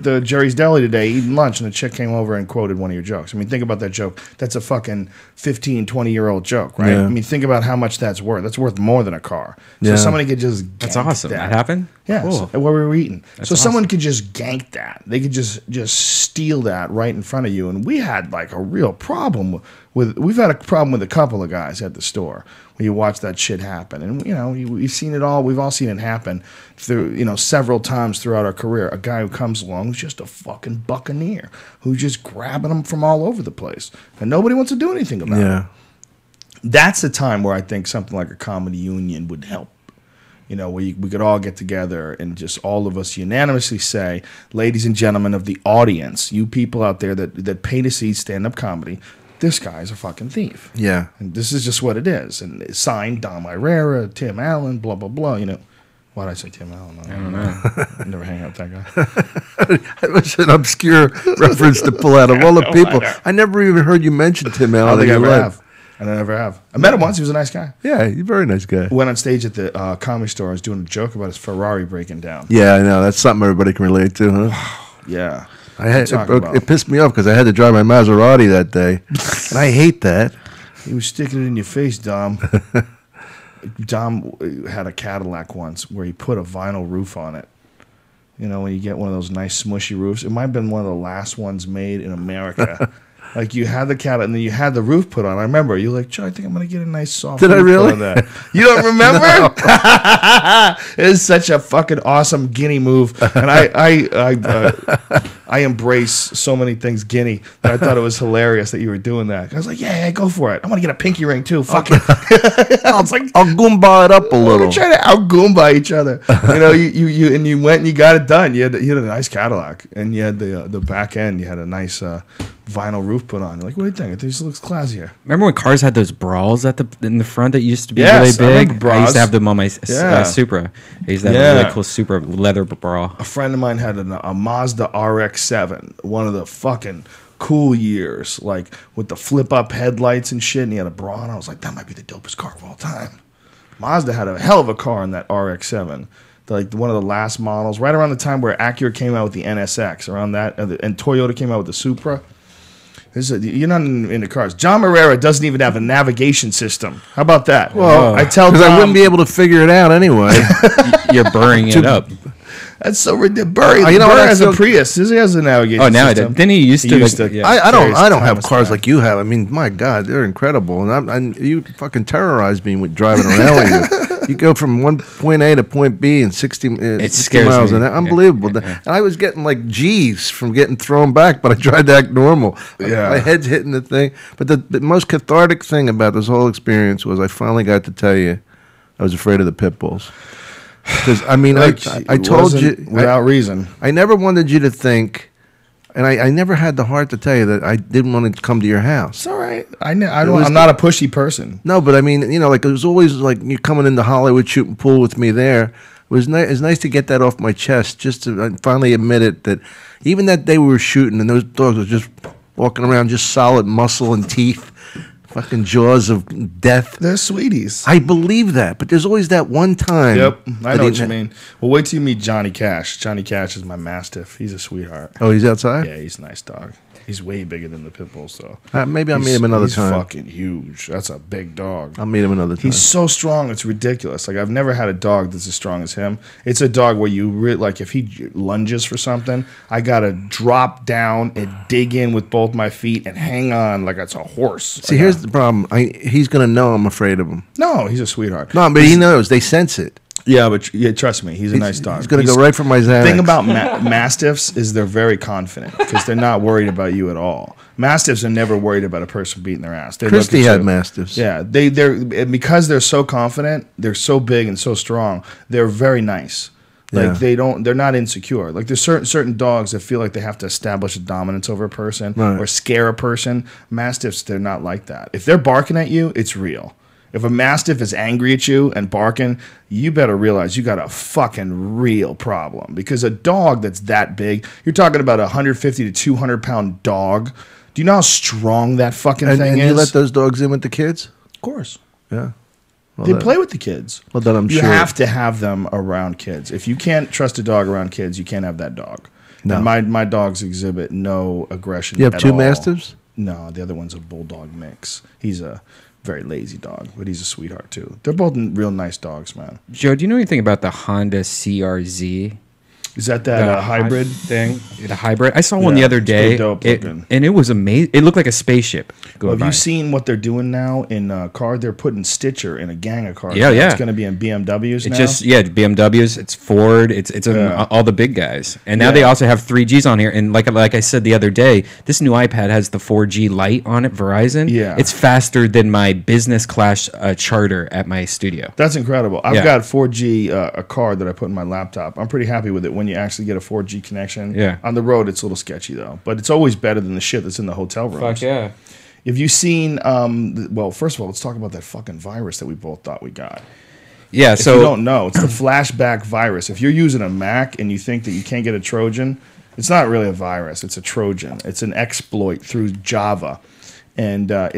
Speaker 1: the Jerry's Deli today eating lunch, and a chick came over and quoted one of your jokes. I mean, think about that joke. That's a fucking 15, 20-year-old joke, right?
Speaker 2: Yeah.
Speaker 1: I mean, think about how much that's worth. That's worth more than a car. So
Speaker 2: Yeah.
Speaker 1: somebody could just
Speaker 3: That's
Speaker 1: gank
Speaker 3: awesome. That happened?
Speaker 1: Yeah,
Speaker 3: Cool.
Speaker 1: where we were eating.
Speaker 3: That's
Speaker 1: So someone
Speaker 3: awesome.
Speaker 1: could just gank that. They could just steal that right in front of you. And we had like a real problem we've had a problem with a couple of guys at the store where you watch that shit happen. And, we've seen it all. We've all seen it happen through, several times throughout our career. A guy who comes along who's just a fucking buccaneer who's just grabbing them from all over the place. And nobody wants to do anything about it. That's a time where I think something like a comedy union would help. Where we could all get together and just all of us unanimously say, ladies and gentlemen of the audience, you people out there that pay to see stand-up comedy, this guy's a fucking thief.
Speaker 2: Yeah.
Speaker 1: And this is just what it is. And it's signed Dom Irrera, Tim Allen, blah, blah, blah. Why did I say Tim Allen?
Speaker 3: I don't know.
Speaker 1: I never hang out with that guy.
Speaker 2: It was an obscure reference to pull out of all the people. I never even heard you mention Tim
Speaker 1: I
Speaker 2: Allen.
Speaker 1: don't think I ever have. I never have. I met him once. He was a nice guy.
Speaker 2: Yeah, he's a very nice guy.
Speaker 1: Went on stage at the Comedy Store. I was doing a joke about his Ferrari breaking down.
Speaker 2: Yeah, I know. That's something everybody can relate to, huh?
Speaker 1: Yeah.
Speaker 2: It pissed me off because I had to drive my Maserati that day, and I hate that.
Speaker 1: He was sticking it in your face, Dom. Dom had a Cadillac once where he put a vinyl roof on it. When you get one of those nice smushy roofs. It might have been one of the last ones made in America. Like you had the Cadillac, and then you had the roof put on. I remember you were like, Joe, I think I'm gonna get a nice soft.
Speaker 2: Did I
Speaker 1: roof
Speaker 2: really?
Speaker 1: put on that. You don't remember? It is such a fucking awesome Guinea move, and I embrace so many things Guinea that I thought it was hilarious that you were doing that. I was like, yeah, go for it. I want to get a pinky ring too. Fuck it. I was like,
Speaker 2: I'll Goomba it up a little.
Speaker 1: we're trying to out Goomba each other. You know, you went and you got it done. You had a nice Cadillac, and you had the back end. You had a nice vinyl roof put on. You're like, what do you think? This looks classier.
Speaker 3: Remember when cars had those brawls in the front that used to be
Speaker 1: Yes, I
Speaker 3: really
Speaker 1: remember
Speaker 3: big?
Speaker 1: bras.
Speaker 3: I used to have them on my
Speaker 1: Yeah.
Speaker 3: Supra. I used to have a really cool Supra leather bra.
Speaker 1: A friend of mine had a Mazda RX-7, one of the fucking cool years, like with the flip-up headlights and shit, and he had a bra on. I was like, that might be the dopest car of all time. Mazda had a hell of a car in that RX-7. Like one of the last models, right around the time where Acura came out with the NSX, around that, and Toyota came out with the Supra. You're not into cars. John Irrera doesn't even have a navigation system. How about that?
Speaker 2: Well,
Speaker 1: I tell
Speaker 2: because I
Speaker 1: Dom-
Speaker 2: wouldn't be able to figure it out anyway.
Speaker 3: You're burying it up.
Speaker 1: That's so ridiculous. Burry,
Speaker 2: You know what,
Speaker 1: Burry
Speaker 2: that's
Speaker 1: has a
Speaker 2: so-
Speaker 1: Prius. He has a navigation
Speaker 3: Oh, now it
Speaker 1: system.
Speaker 3: didn't he used to? Yeah.
Speaker 2: I don't
Speaker 1: Terry's
Speaker 2: have
Speaker 1: Thomas
Speaker 2: cars
Speaker 1: guy.
Speaker 2: like you have. I mean, my God, they're incredible, and you fucking terrorize me with driving around with you. You go from one point A to point B in 60
Speaker 3: scares
Speaker 2: miles
Speaker 3: me.
Speaker 2: an hour. Unbelievable.
Speaker 3: Yeah.
Speaker 2: And I was getting like G's from getting thrown back, but I tried to act normal.
Speaker 1: Yeah.
Speaker 2: My head's hitting the thing. But the most cathartic thing about this whole experience was I finally got to tell you I was afraid of the pit bulls. Because, I mean, I
Speaker 1: It
Speaker 2: told
Speaker 1: wasn't
Speaker 2: you.
Speaker 1: without reason.
Speaker 2: I never wanted you to think, and I never had the heart to tell you that I didn't want to come to your house.
Speaker 1: It's all right. I'm
Speaker 2: was
Speaker 1: not a pushy person.
Speaker 2: No, but I mean, you know, like it was always like you coming into Hollywood shooting pool with me there. It was nice to get that off my chest, just to finally admit it, that even that day we were shooting and those dogs were just walking around, just solid muscle and teeth, fucking jaws of death.
Speaker 1: They're sweeties.
Speaker 2: I believe that, but there's always that one time.
Speaker 1: Yep, I
Speaker 2: that
Speaker 1: know
Speaker 2: he-
Speaker 1: what you mean. Well, wait till you meet Johnny Cash. Johnny Cash is my Mastiff. He's a sweetheart.
Speaker 2: Oh, he's outside?
Speaker 1: Yeah, he's a nice dog. He's way bigger than the pit bulls, though.
Speaker 2: Maybe I'll meet him another
Speaker 1: he's
Speaker 2: time.
Speaker 1: fucking huge. That's a big dog.
Speaker 2: I'll meet him another time.
Speaker 1: He's so strong, it's ridiculous. Like I've never had a dog that's as strong as him. It's a dog where you like if he lunges for something, I gotta drop down and dig in with both my feet and hang on like it's a horse.
Speaker 2: See, here's the problem. He's going to know I'm afraid of him.
Speaker 1: No, he's a sweetheart.
Speaker 2: No, but he knows. They sense it.
Speaker 1: Yeah, but trust me, he's a nice dog.
Speaker 2: He's going to go right for my Xanax.
Speaker 1: The thing about Mastiffs is they're very confident because they're not worried about you at all. Mastiffs are never worried about a person beating their ass. They
Speaker 2: Christy
Speaker 1: look at
Speaker 2: had
Speaker 1: you-
Speaker 2: Mastiffs.
Speaker 1: Yeah, they're because they're so confident, they're so big and so strong. They're very nice. Like
Speaker 2: Yeah.
Speaker 1: they're not insecure. Like there's certain dogs that feel like they have to establish a dominance over a person
Speaker 2: Right.
Speaker 1: or scare a person. Mastiffs, they're not like that. If they're barking at you, it's real. If a Mastiff is angry at you and barking, you better realize you got a fucking real problem. Because a dog that's that big, you're talking about a 150 to 200 pound dog. Do you know how strong that fucking
Speaker 2: And,
Speaker 1: thing
Speaker 2: and
Speaker 1: is?
Speaker 2: you let those dogs in with the kids?
Speaker 1: Of course.
Speaker 2: Yeah. Well,
Speaker 1: They
Speaker 2: that-
Speaker 1: play with the kids.
Speaker 2: Well, then I'm
Speaker 1: you
Speaker 2: sure.
Speaker 1: have to have them around kids. If you can't trust a dog around kids, you can't have that dog.
Speaker 2: No.
Speaker 1: And my dogs exhibit no aggression.
Speaker 2: You have
Speaker 1: at
Speaker 2: two
Speaker 1: all.
Speaker 2: Mastiffs?
Speaker 1: No, the other one's a bulldog mix. He's a very lazy dog, but he's a sweetheart too. They're both real nice dogs, man.
Speaker 3: Joe, do you know anything about the Honda CRZ?
Speaker 1: Is that
Speaker 3: The
Speaker 1: hybrid?
Speaker 3: thing? The hybrid. I saw one the
Speaker 1: Yeah,
Speaker 3: other
Speaker 1: it's pretty
Speaker 3: day,
Speaker 1: dope looking.
Speaker 3: and it was amazing. It looked like a spaceship.
Speaker 1: Well, have
Speaker 3: by.
Speaker 1: you seen what they're doing now in car? They're putting Stitcher in a gang of cars.
Speaker 3: Yeah,
Speaker 1: now.
Speaker 3: yeah.
Speaker 1: It's going to be in BMWs
Speaker 3: It
Speaker 1: now.
Speaker 3: just BMWs, it's Ford, it's
Speaker 1: Yeah.
Speaker 3: all the big guys, and now
Speaker 1: Yeah.
Speaker 3: they also have 3Gs on here. And like I said the other day, this new iPad has the 4G Lite on it, Verizon.
Speaker 1: Yeah.
Speaker 3: It's faster than my business class charter at my studio.
Speaker 1: That's incredible. I've
Speaker 3: Yeah.
Speaker 1: got 4G, a card that I put in my laptop. I'm pretty happy with it when you actually get a 4G connection.
Speaker 3: Yeah.
Speaker 1: On the road, it's a little sketchy, though. But it's always better than the shit that's in the hotel rooms.
Speaker 3: yeah!
Speaker 1: Have you seen, well, first of all, let's talk about that fucking virus that we both thought we got.
Speaker 3: Yeah.
Speaker 1: If
Speaker 3: So
Speaker 1: you don't know, it's the flashback virus. If you're using a Mac and you think that you can't get a Trojan, it's not really a virus. It's a Trojan. It's an exploit through Java. And I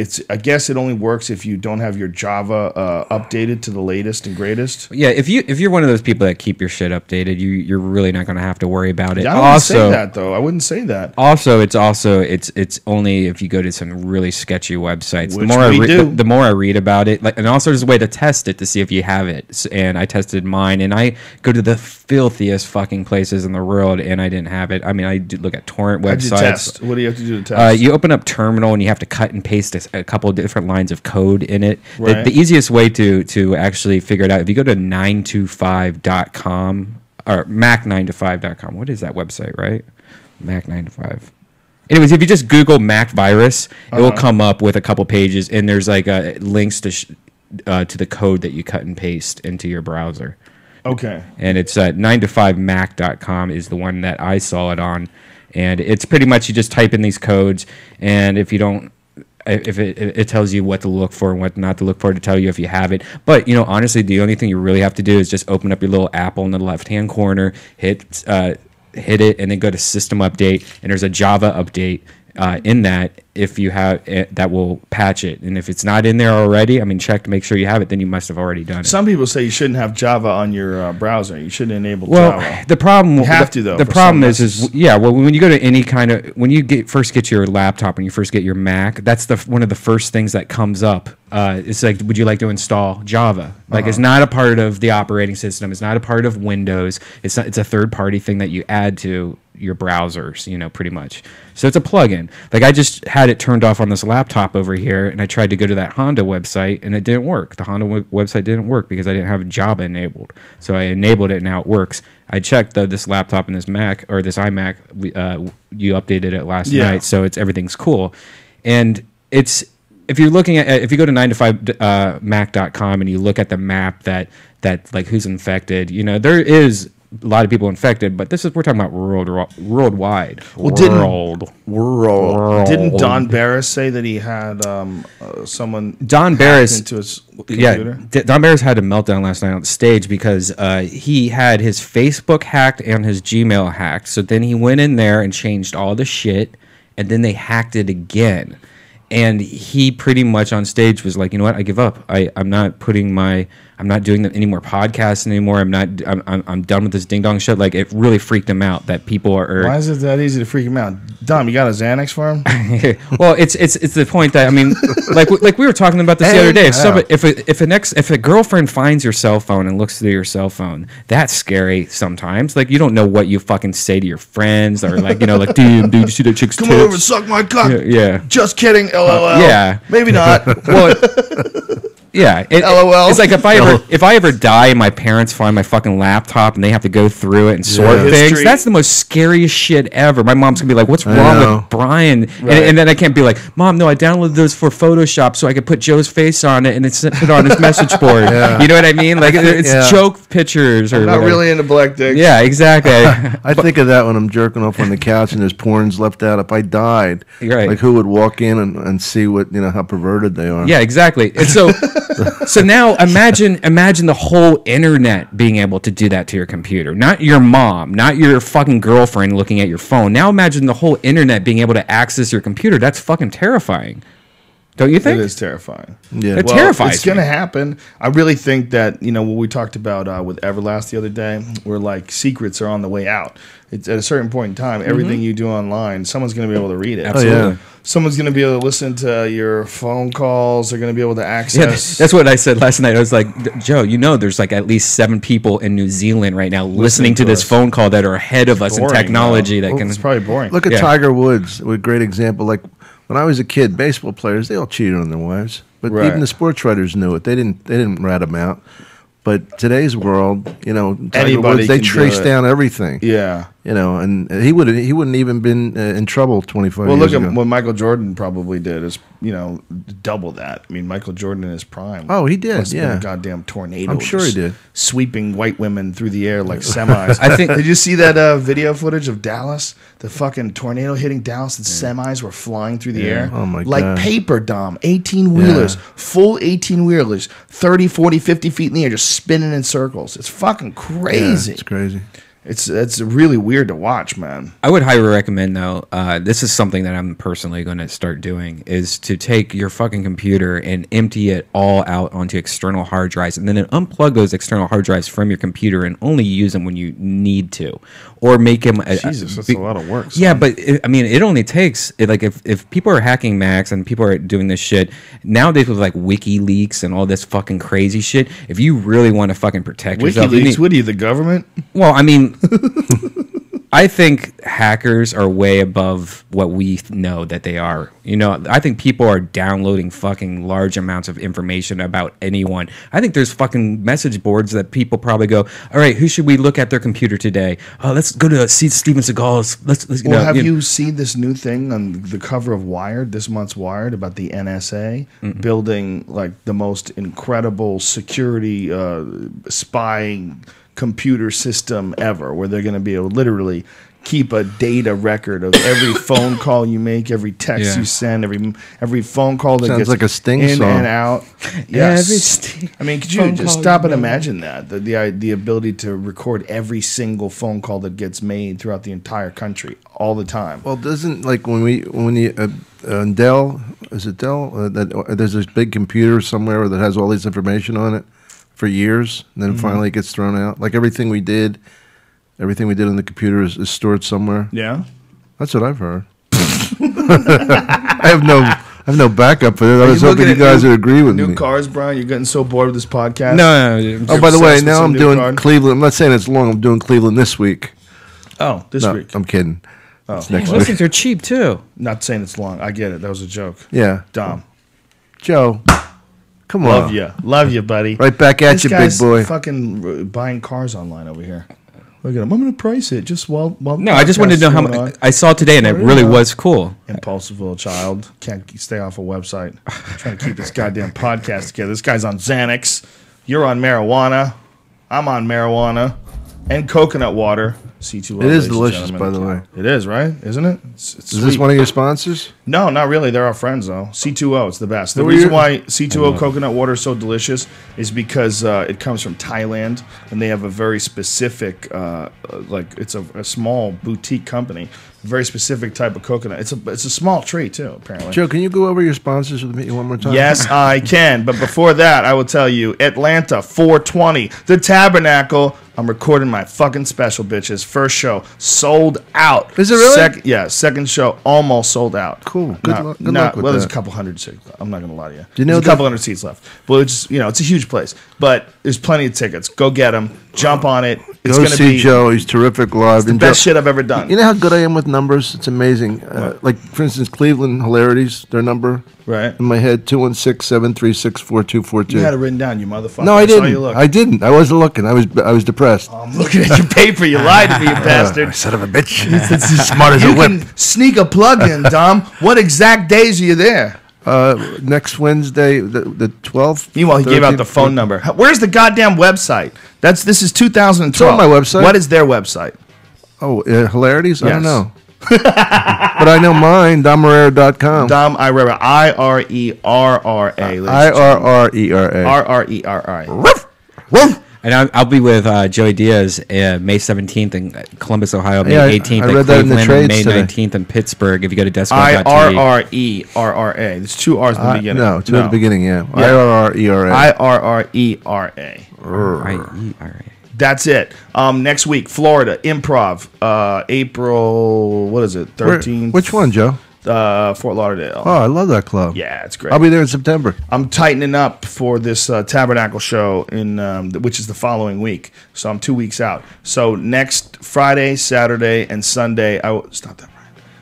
Speaker 1: guess it only works if you don't have your Java updated to the latest and greatest.
Speaker 3: Yeah, if you're one of those people that keep your shit updated, you're really not going to have to worry about it.
Speaker 1: Yeah, I wouldn't say that though. I wouldn't say that.
Speaker 3: Also, it's only if you go to some really sketchy websites.
Speaker 1: Which
Speaker 3: The more I read about it, and also there's a way to test it to see if you have it. And I tested mine, and I go to the filthiest fucking places in the world, and I didn't have it. I mean, I do look at torrent websites.
Speaker 1: How'd you test? What do you have to do to test?
Speaker 3: You open up Terminal, and you have to cut and paste a couple of different lines of code in it.
Speaker 1: Right.
Speaker 3: The easiest way to actually figure it out, if you go to 9to5.com or Mac9to5.com, what is that website, right? Mac9to5. Anyways, if you just Google Mac virus, it will come up with a couple pages, and there's like links to the code that you cut and paste into your browser.
Speaker 1: Okay.
Speaker 3: And it's 9to5mac.com is the one that I saw it on. And it's pretty much you just type in these codes, and if you don't, if it tells you what to look for and what not to look for to tell you if you have it. But, honestly, the only thing you really have to do is just open up your little Apple in the left-hand corner, hit it, and then go to System Update, and there's a Java update in that if you have that will patch it. And if it's not in there already, check to make sure you have it, then you must have already done it.
Speaker 1: Some people say you shouldn't have Java on your browser. You shouldn't enable
Speaker 3: Well,
Speaker 1: Java.
Speaker 3: the problem
Speaker 1: You have to, though,
Speaker 3: The
Speaker 1: for
Speaker 3: problem
Speaker 1: some
Speaker 3: is
Speaker 1: business.
Speaker 3: when you go to any kind of when you first get your laptop and you first get your Mac, that's one of the first things that comes up. It's like, would you like to install Java? Like, it's not a part of the operating system. It's not a part of Windows. It's a third party thing that you add to your browsers, pretty much. So it's a plugin. Like, I just had it turned off on this laptop over here, and I tried to go to that Honda website, and it didn't work. The Honda website didn't work because I didn't have Java enabled. So I enabled it, and now it works. I checked this laptop and this Mac or this iMac. You updated it last night, so everything's cool. And if you're looking at if you go to 9to5mac.com and you look at the map that like who's infected, there is a lot of people infected, but we're talking about worldwide.
Speaker 1: Well, didn't Don Barris say that he had someone
Speaker 3: Don Barris
Speaker 1: into his computer?
Speaker 3: Don Barris had a meltdown last night on the stage because he had his Facebook hacked and his Gmail hacked. So then he went in there and changed all the shit, and then they hacked it again. And he pretty much on stage was like, you know what? I give up. I'm not doing any more podcasts anymore. I'm done with this ding dong shit. Like, it really freaked him out that people are.
Speaker 1: Why is it that easy to freak him out? Dom, you got a Xanax for him?
Speaker 3: Well, it's the point that like we were talking about this the other day. If a girlfriend finds your cell phone and looks through your cell phone, that's scary sometimes. Like, you don't know what you fucking say to your friends, or like, like, dude, you see that chick's
Speaker 1: Come
Speaker 3: tits?
Speaker 1: over and suck my cock.
Speaker 3: Yeah.
Speaker 1: Just kidding. LOL.
Speaker 3: Yeah.
Speaker 1: Maybe not.
Speaker 3: Well, yeah.
Speaker 1: LOL.
Speaker 3: It's like if I ever die and my parents find my fucking laptop and they have to go through it and sort things,
Speaker 1: History.
Speaker 3: that's the most scariest shit ever. My mom's gonna be like, "What's wrong with Brian?" And then I can't be like, "Mom, no, I downloaded those for Photoshop so I could put Joe's face on it and then put it on his message board." You know what I mean? Like, it's joke pictures or
Speaker 1: not
Speaker 3: whatever.
Speaker 1: really into black dicks.
Speaker 3: Yeah, exactly.
Speaker 2: I think of that when I'm jerking off on the couch and there's porns left out. If I died,
Speaker 3: Right.
Speaker 2: like, who would walk in and see what how perverted they are?
Speaker 3: Yeah, exactly. And so now imagine the whole internet being able to do that to your computer. Not your mom, not your fucking girlfriend looking at your phone. Now imagine the whole internet being able to access your computer. That's fucking terrifying. Don't you think?
Speaker 1: It is terrifying.
Speaker 2: Yeah.
Speaker 3: It terrifies
Speaker 1: It's going to
Speaker 3: me.
Speaker 1: happen. I really think that, what we talked about with Everlast the other day, where like secrets are on the way out. It's at a certain point in time, everything you do online, someone's going to be able to read it.
Speaker 3: Absolutely.
Speaker 2: Oh, yeah.
Speaker 1: Someone's going to be able to listen to your phone calls. They're going to be able to
Speaker 3: Yeah,
Speaker 1: access.
Speaker 3: that's what I said last night. I was like, Joe, there's like at least 7 people in New Zealand right now listening to this
Speaker 1: us.
Speaker 3: phone call that are ahead of us in
Speaker 1: Boring,
Speaker 3: technology
Speaker 1: though.
Speaker 3: that can.
Speaker 1: It's probably boring.
Speaker 2: Look at
Speaker 3: Yeah.
Speaker 2: Tiger Woods, a great example. Like, when I was a kid, baseball players, they all cheated on their wives, but
Speaker 1: Right.
Speaker 2: even the sports writers knew it. They didn't rat them out. But today's world, Tiger
Speaker 1: Anybody
Speaker 2: Woods, they
Speaker 1: can do
Speaker 2: trace
Speaker 1: it.
Speaker 2: down everything.
Speaker 1: Yeah.
Speaker 2: And he wouldn't even been in trouble 25
Speaker 1: Well,
Speaker 2: years
Speaker 1: look
Speaker 2: ago.
Speaker 1: at what Michael Jordan probably did is, double that. I mean, Michael Jordan in his prime.
Speaker 2: Oh, he did,
Speaker 1: Must have been
Speaker 2: yeah.
Speaker 1: a goddamn tornado.
Speaker 2: I'm sure he
Speaker 1: just
Speaker 2: did.
Speaker 1: Sweeping white women through the air like semis.
Speaker 3: I think-
Speaker 1: Did you see that video footage of Dallas? The fucking tornado hitting Dallas and semis were flying through the air.
Speaker 2: Oh, my
Speaker 1: like
Speaker 2: God.
Speaker 1: paper, Dom. 18-wheelers.
Speaker 2: Yeah.
Speaker 1: Full 18-wheelers. 30, 40, 50 feet in the air just spinning in circles. It's fucking crazy.
Speaker 2: Yeah, it's crazy.
Speaker 1: It's really weird to watch, man.
Speaker 3: I would highly recommend, though, this is something that I'm personally going to start doing, is to take your fucking computer and empty it all out onto external hard drives, and then unplug those external hard drives from your computer and only use them when you need to, or make them.
Speaker 1: Jesus, that's a lot of work.
Speaker 3: Yeah, but it only takes like if people are hacking Macs and people are doing this shit nowadays with like WikiLeaks and all this fucking crazy shit. If you really want to fucking protect yourself,
Speaker 1: WikiLeaks, what are you, the government?
Speaker 3: Well, I mean. I think hackers are way above what we know that they are. I think people are downloading fucking large amounts of information about anyone. I think there's fucking message boards that people probably go, all right, who should we look at their computer today? Oh, let's go to see Steven Seagal's.
Speaker 1: Have you seen this new thing on the cover of Wired, this month's Wired, about the NSA building like the most incredible security spying computer system ever, where they're going to be able to literally keep a data record of every phone call you make, every text you send, every phone call that
Speaker 2: Sounds
Speaker 1: gets
Speaker 2: like a Sting
Speaker 1: in
Speaker 2: song.
Speaker 1: and out. Yes. I mean, could you just stop and imagine that? The ability to record every single phone call that gets made throughout the entire country all the time.
Speaker 2: Well, doesn't like when Dell, is it Dell? There's this big computer somewhere that has all this information on it for years, and then finally it gets thrown out. Like everything we did on the computer is stored somewhere.
Speaker 1: Yeah,
Speaker 2: that's what I've heard. I have no backup for it. I was hoping you guys would agree with me.
Speaker 1: New cars, Brian. You're getting so bored with this podcast.
Speaker 3: No.
Speaker 2: Oh, by the way, now I'm doing Cleveland. I'm not saying it's long. I'm doing Cleveland this week.
Speaker 1: Oh, this week.
Speaker 2: I'm kidding.
Speaker 1: Oh,
Speaker 2: it's next
Speaker 3: Those
Speaker 2: week.
Speaker 3: things are cheap too.
Speaker 1: Not saying it's long. I get it. That was a joke.
Speaker 2: Yeah,
Speaker 1: Dom.
Speaker 2: Joe. Come on.
Speaker 1: Love you, buddy.
Speaker 2: Right back at
Speaker 1: This
Speaker 2: you, big
Speaker 1: guy's
Speaker 2: boy.
Speaker 1: Fucking buying cars online over here. Look at him. I'm going to price it just while.
Speaker 3: No, I just wanted to know how much I saw today, and it really was cool.
Speaker 1: Impulsive little child. Can't stay off a website. Trying to keep this goddamn podcast together. This guy's on Xanax. You're on marijuana. I'm on marijuana and coconut water. C2O.
Speaker 2: It is delicious, by the way.
Speaker 1: It is, right? Isn't it? It's
Speaker 2: is this one of your sponsors?
Speaker 1: No, not really. They're our friends, though. C2O, it's the best. The reason why C2O coconut water is so delicious is because it comes from Thailand, and they have a very specific, it's a small boutique company, very specific type of coconut. It's a small tree, too, apparently.
Speaker 2: Joe, can you go over your sponsors with me one more time?
Speaker 1: Yes, I can. But before that, I will tell you, Atlanta, 420, the Tabernacle. I'm recording my fucking special, bitches. First show sold out.
Speaker 2: Is it really?
Speaker 1: Second show almost sold out.
Speaker 2: Cool. Good luck with that.
Speaker 1: There's a couple hundred seats. I'm not gonna lie to you.
Speaker 2: Do you know
Speaker 1: there's a couple hundred seats left. Well, it's a huge place, but there's plenty of tickets. Go get them. Jump on it. It's
Speaker 2: Go
Speaker 1: gonna
Speaker 2: see
Speaker 1: be
Speaker 2: Joe. He's terrific live.
Speaker 1: the best shit I've ever done.
Speaker 2: You know how good I am with numbers? It's amazing. Like, for instance, Cleveland Hilarities, their number.
Speaker 1: Right.
Speaker 2: In my head, 216-736-4242.
Speaker 1: You had it written down, you motherfucker.
Speaker 2: No, I
Speaker 1: saw
Speaker 2: didn't.
Speaker 1: you look.
Speaker 2: I didn't. I wasn't looking. I was depressed.
Speaker 1: I'm looking at your paper. You lied to me, you bastard.
Speaker 2: Son of a bitch. Smart as
Speaker 1: You
Speaker 2: a whip.
Speaker 1: can sneak a plug in, Dom. What exact days are you there?
Speaker 2: Next Wednesday, the 12th.
Speaker 1: Meanwhile, he gave out the phone number. Where's the goddamn website? This is 2012.
Speaker 2: It's on my website.
Speaker 1: What is their website?
Speaker 2: Oh, Hilarities? I don't
Speaker 1: Yes.
Speaker 2: know. But I know mine, DomIrrera.com.
Speaker 1: Dom Irrera. IRERRA.
Speaker 2: IRRERA.
Speaker 1: RRERA.
Speaker 3: And I'll be with Joey Diaz May 17th in Columbus, Ohio, May
Speaker 2: Yeah, I
Speaker 3: 18th
Speaker 2: read
Speaker 3: in
Speaker 2: that in the
Speaker 3: Cleveland, and May
Speaker 2: trades today.
Speaker 3: 19th in Pittsburgh. If you go to Desktop.tv.
Speaker 1: IRRERRA. There's two R's in the beginning.
Speaker 2: No, two at the beginning, yeah. IRRERA.
Speaker 1: IRRERA. That's it. Next week, Florida Improv. April, what is it? 13th.
Speaker 2: Which one, Joe?
Speaker 1: Fort Lauderdale.
Speaker 2: Oh, I love that club.
Speaker 1: Yeah, it's great.
Speaker 2: I'll be there in September.
Speaker 1: I'm tightening up for this Tabernacle show which is the following week. So I'm 2 weeks out. So next Friday, Saturday, and Sunday, stop that.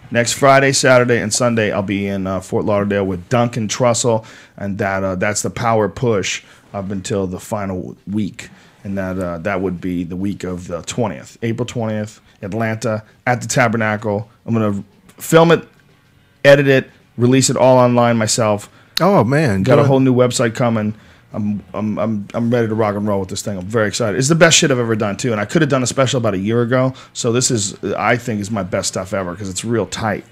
Speaker 1: Next Friday, Saturday, and Sunday, I'll be in Fort Lauderdale with Duncan Trussell, and that's the power push up until the final week. And that would be the week of the 20th, April 20th, Atlanta, at the Tabernacle. I'm going to film it, edit it, release it all online myself.
Speaker 2: Oh man,
Speaker 1: Got a whole new website coming. I'm ready to rock and roll with this thing. I'm very excited. It's the best shit I've ever done too, and I could have done a special about a year ago. So this I think is my best stuff ever because it's real tight,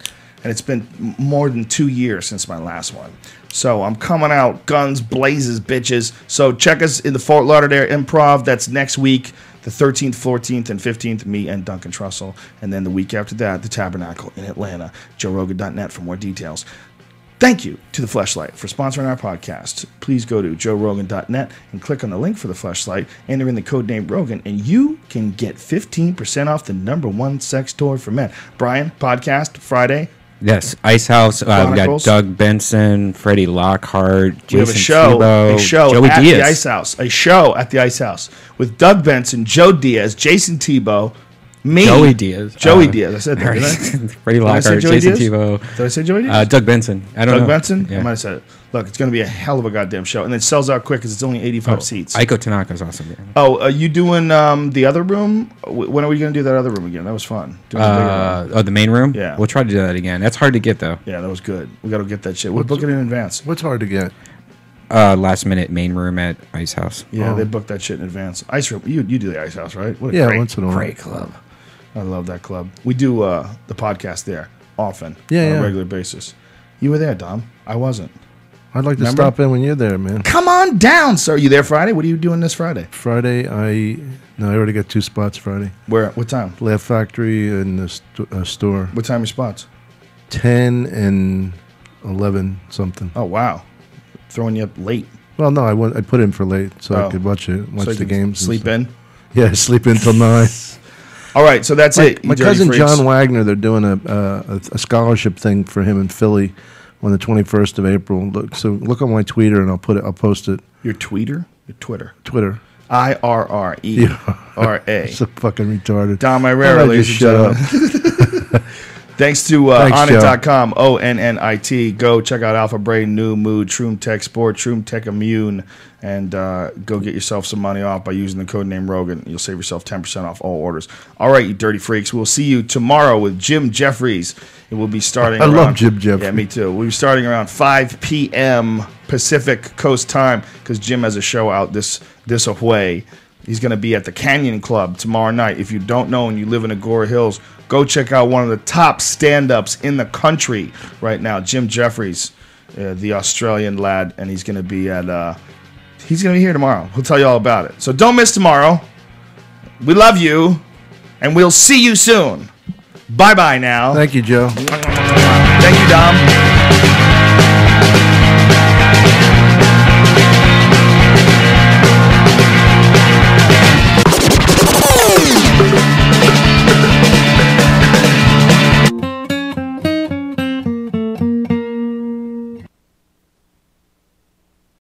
Speaker 1: and it's been more than 2 years since my last one. So I'm coming out guns blazes, bitches. So check us in the Fort Lauderdale Improv. That's next week. The 13th, 14th, and 15th, me and Duncan Trussell. And then the week after that, the Tabernacle in Atlanta. JoeRogan.net for more details. Thank you to the Fleshlight for sponsoring our podcast. Please go to JoeRogan.net and click on the link for the Fleshlight. Enter in the code name Rogan, and you can get 15% off the #1 sex toy for men. Brian, podcast Friday.
Speaker 3: Yes, Ice House. We got
Speaker 1: Chronicles.
Speaker 3: Doug Benson, Freddie Lockhart,
Speaker 1: We have
Speaker 3: Jason
Speaker 1: a show
Speaker 3: Tebow, Joey
Speaker 1: at
Speaker 3: Diaz.
Speaker 1: the Ice House. A show at the Ice House with Doug Benson, Joe Diaz, Jason Tebow, me,
Speaker 3: Joey Diaz.
Speaker 1: Joey Diaz. I said that, didn't I?
Speaker 3: Freddie
Speaker 1: Did I say
Speaker 3: Lockhart,
Speaker 1: Joey
Speaker 3: Jason
Speaker 1: Diaz?
Speaker 3: Tebow.
Speaker 1: Did I say Joey Diaz?
Speaker 3: Doug Benson. I don't know.
Speaker 1: Doug Benson?
Speaker 3: Yeah.
Speaker 1: I might have said it. Look, it's going to be a hell of a goddamn show. And it sells out quick because it's only 85 seats.
Speaker 3: Aiko Tanaka's awesome. Yeah.
Speaker 1: Oh, are you doing the other room? When are we going to do that other room again? That was fun. Doing the bigger room.
Speaker 3: The main room?
Speaker 1: Yeah.
Speaker 3: We'll try to do that again. That's hard to get, though.
Speaker 1: Yeah, that was good. We got to get that shit. We'll book it in advance.
Speaker 2: What's hard to get?
Speaker 3: Last minute main room at Ice House.
Speaker 1: Yeah, they booked that shit in advance. Ice room. You do the Ice House, right? What a
Speaker 2: Yeah,
Speaker 1: great,
Speaker 2: once in a while.
Speaker 1: great club. I love that club. We do the podcast there often
Speaker 2: Yeah,
Speaker 1: on
Speaker 2: yeah.
Speaker 1: a regular basis. You were there, Dom. I wasn't.
Speaker 2: I'd like to
Speaker 1: Remember?
Speaker 2: stop in when you're there, man.
Speaker 1: Come on down, sir. You there Friday? What are you doing this Friday?
Speaker 2: Friday, I already got 2 spots Friday.
Speaker 1: Where? What time?
Speaker 2: Laugh Factory and the store.
Speaker 1: What time are your spots?
Speaker 2: 10 and 11 something.
Speaker 1: Oh, wow. Throwing you up late.
Speaker 2: Well, no, I put in for late so
Speaker 1: Oh.
Speaker 2: I could watch
Speaker 1: So you
Speaker 2: the
Speaker 1: can
Speaker 2: games. and
Speaker 1: Sleep
Speaker 2: stuff.
Speaker 1: in.
Speaker 2: Yeah, sleep in till 9.
Speaker 1: All right, so that's it. you
Speaker 2: My
Speaker 1: dirty
Speaker 2: cousin
Speaker 1: freaks.
Speaker 2: John Wagner, they're doing a scholarship thing for him in Philly on the 21st of April. Look on my Twitter and I'll post it.
Speaker 1: Your tweeter? Your Twitter.
Speaker 2: Twitter.
Speaker 1: IRRERA.
Speaker 2: It's so fucking retarded.
Speaker 1: Dom
Speaker 2: Why
Speaker 1: Irrera,
Speaker 2: don't I
Speaker 1: ladies
Speaker 2: just
Speaker 1: and
Speaker 2: shut
Speaker 1: gentlemen.
Speaker 2: up?
Speaker 1: Thanks to
Speaker 2: Thanks,
Speaker 1: Onnit.com, ONNIT. Go check out Alpha Brain, New Mood, Shroom Tech Sport, Shroom Tech Immune, and go get yourself some money off by using the code name Rogan. You'll save yourself 10% off all orders. All right, you dirty freaks. We'll see you tomorrow with Jim Jeffries. It will be starting
Speaker 2: I
Speaker 1: around...
Speaker 2: love Jim Jeffries.
Speaker 1: Yeah, me too. We'll be starting around 5 p.m. Pacific Coast time because Jim has a show out this away. He's going to be at the Canyon Club tomorrow night. If you don't know and you live in Agora Hills, go check out one of the top stand-ups in the country right now, Jim Jeffries, the Australian lad, and he's going to be at. He's going to be here tomorrow. He'll tell you all about it. So don't miss tomorrow. We love you, and we'll see you soon. Bye-bye now.
Speaker 2: Thank you, Joe.
Speaker 1: Thank you, Dom.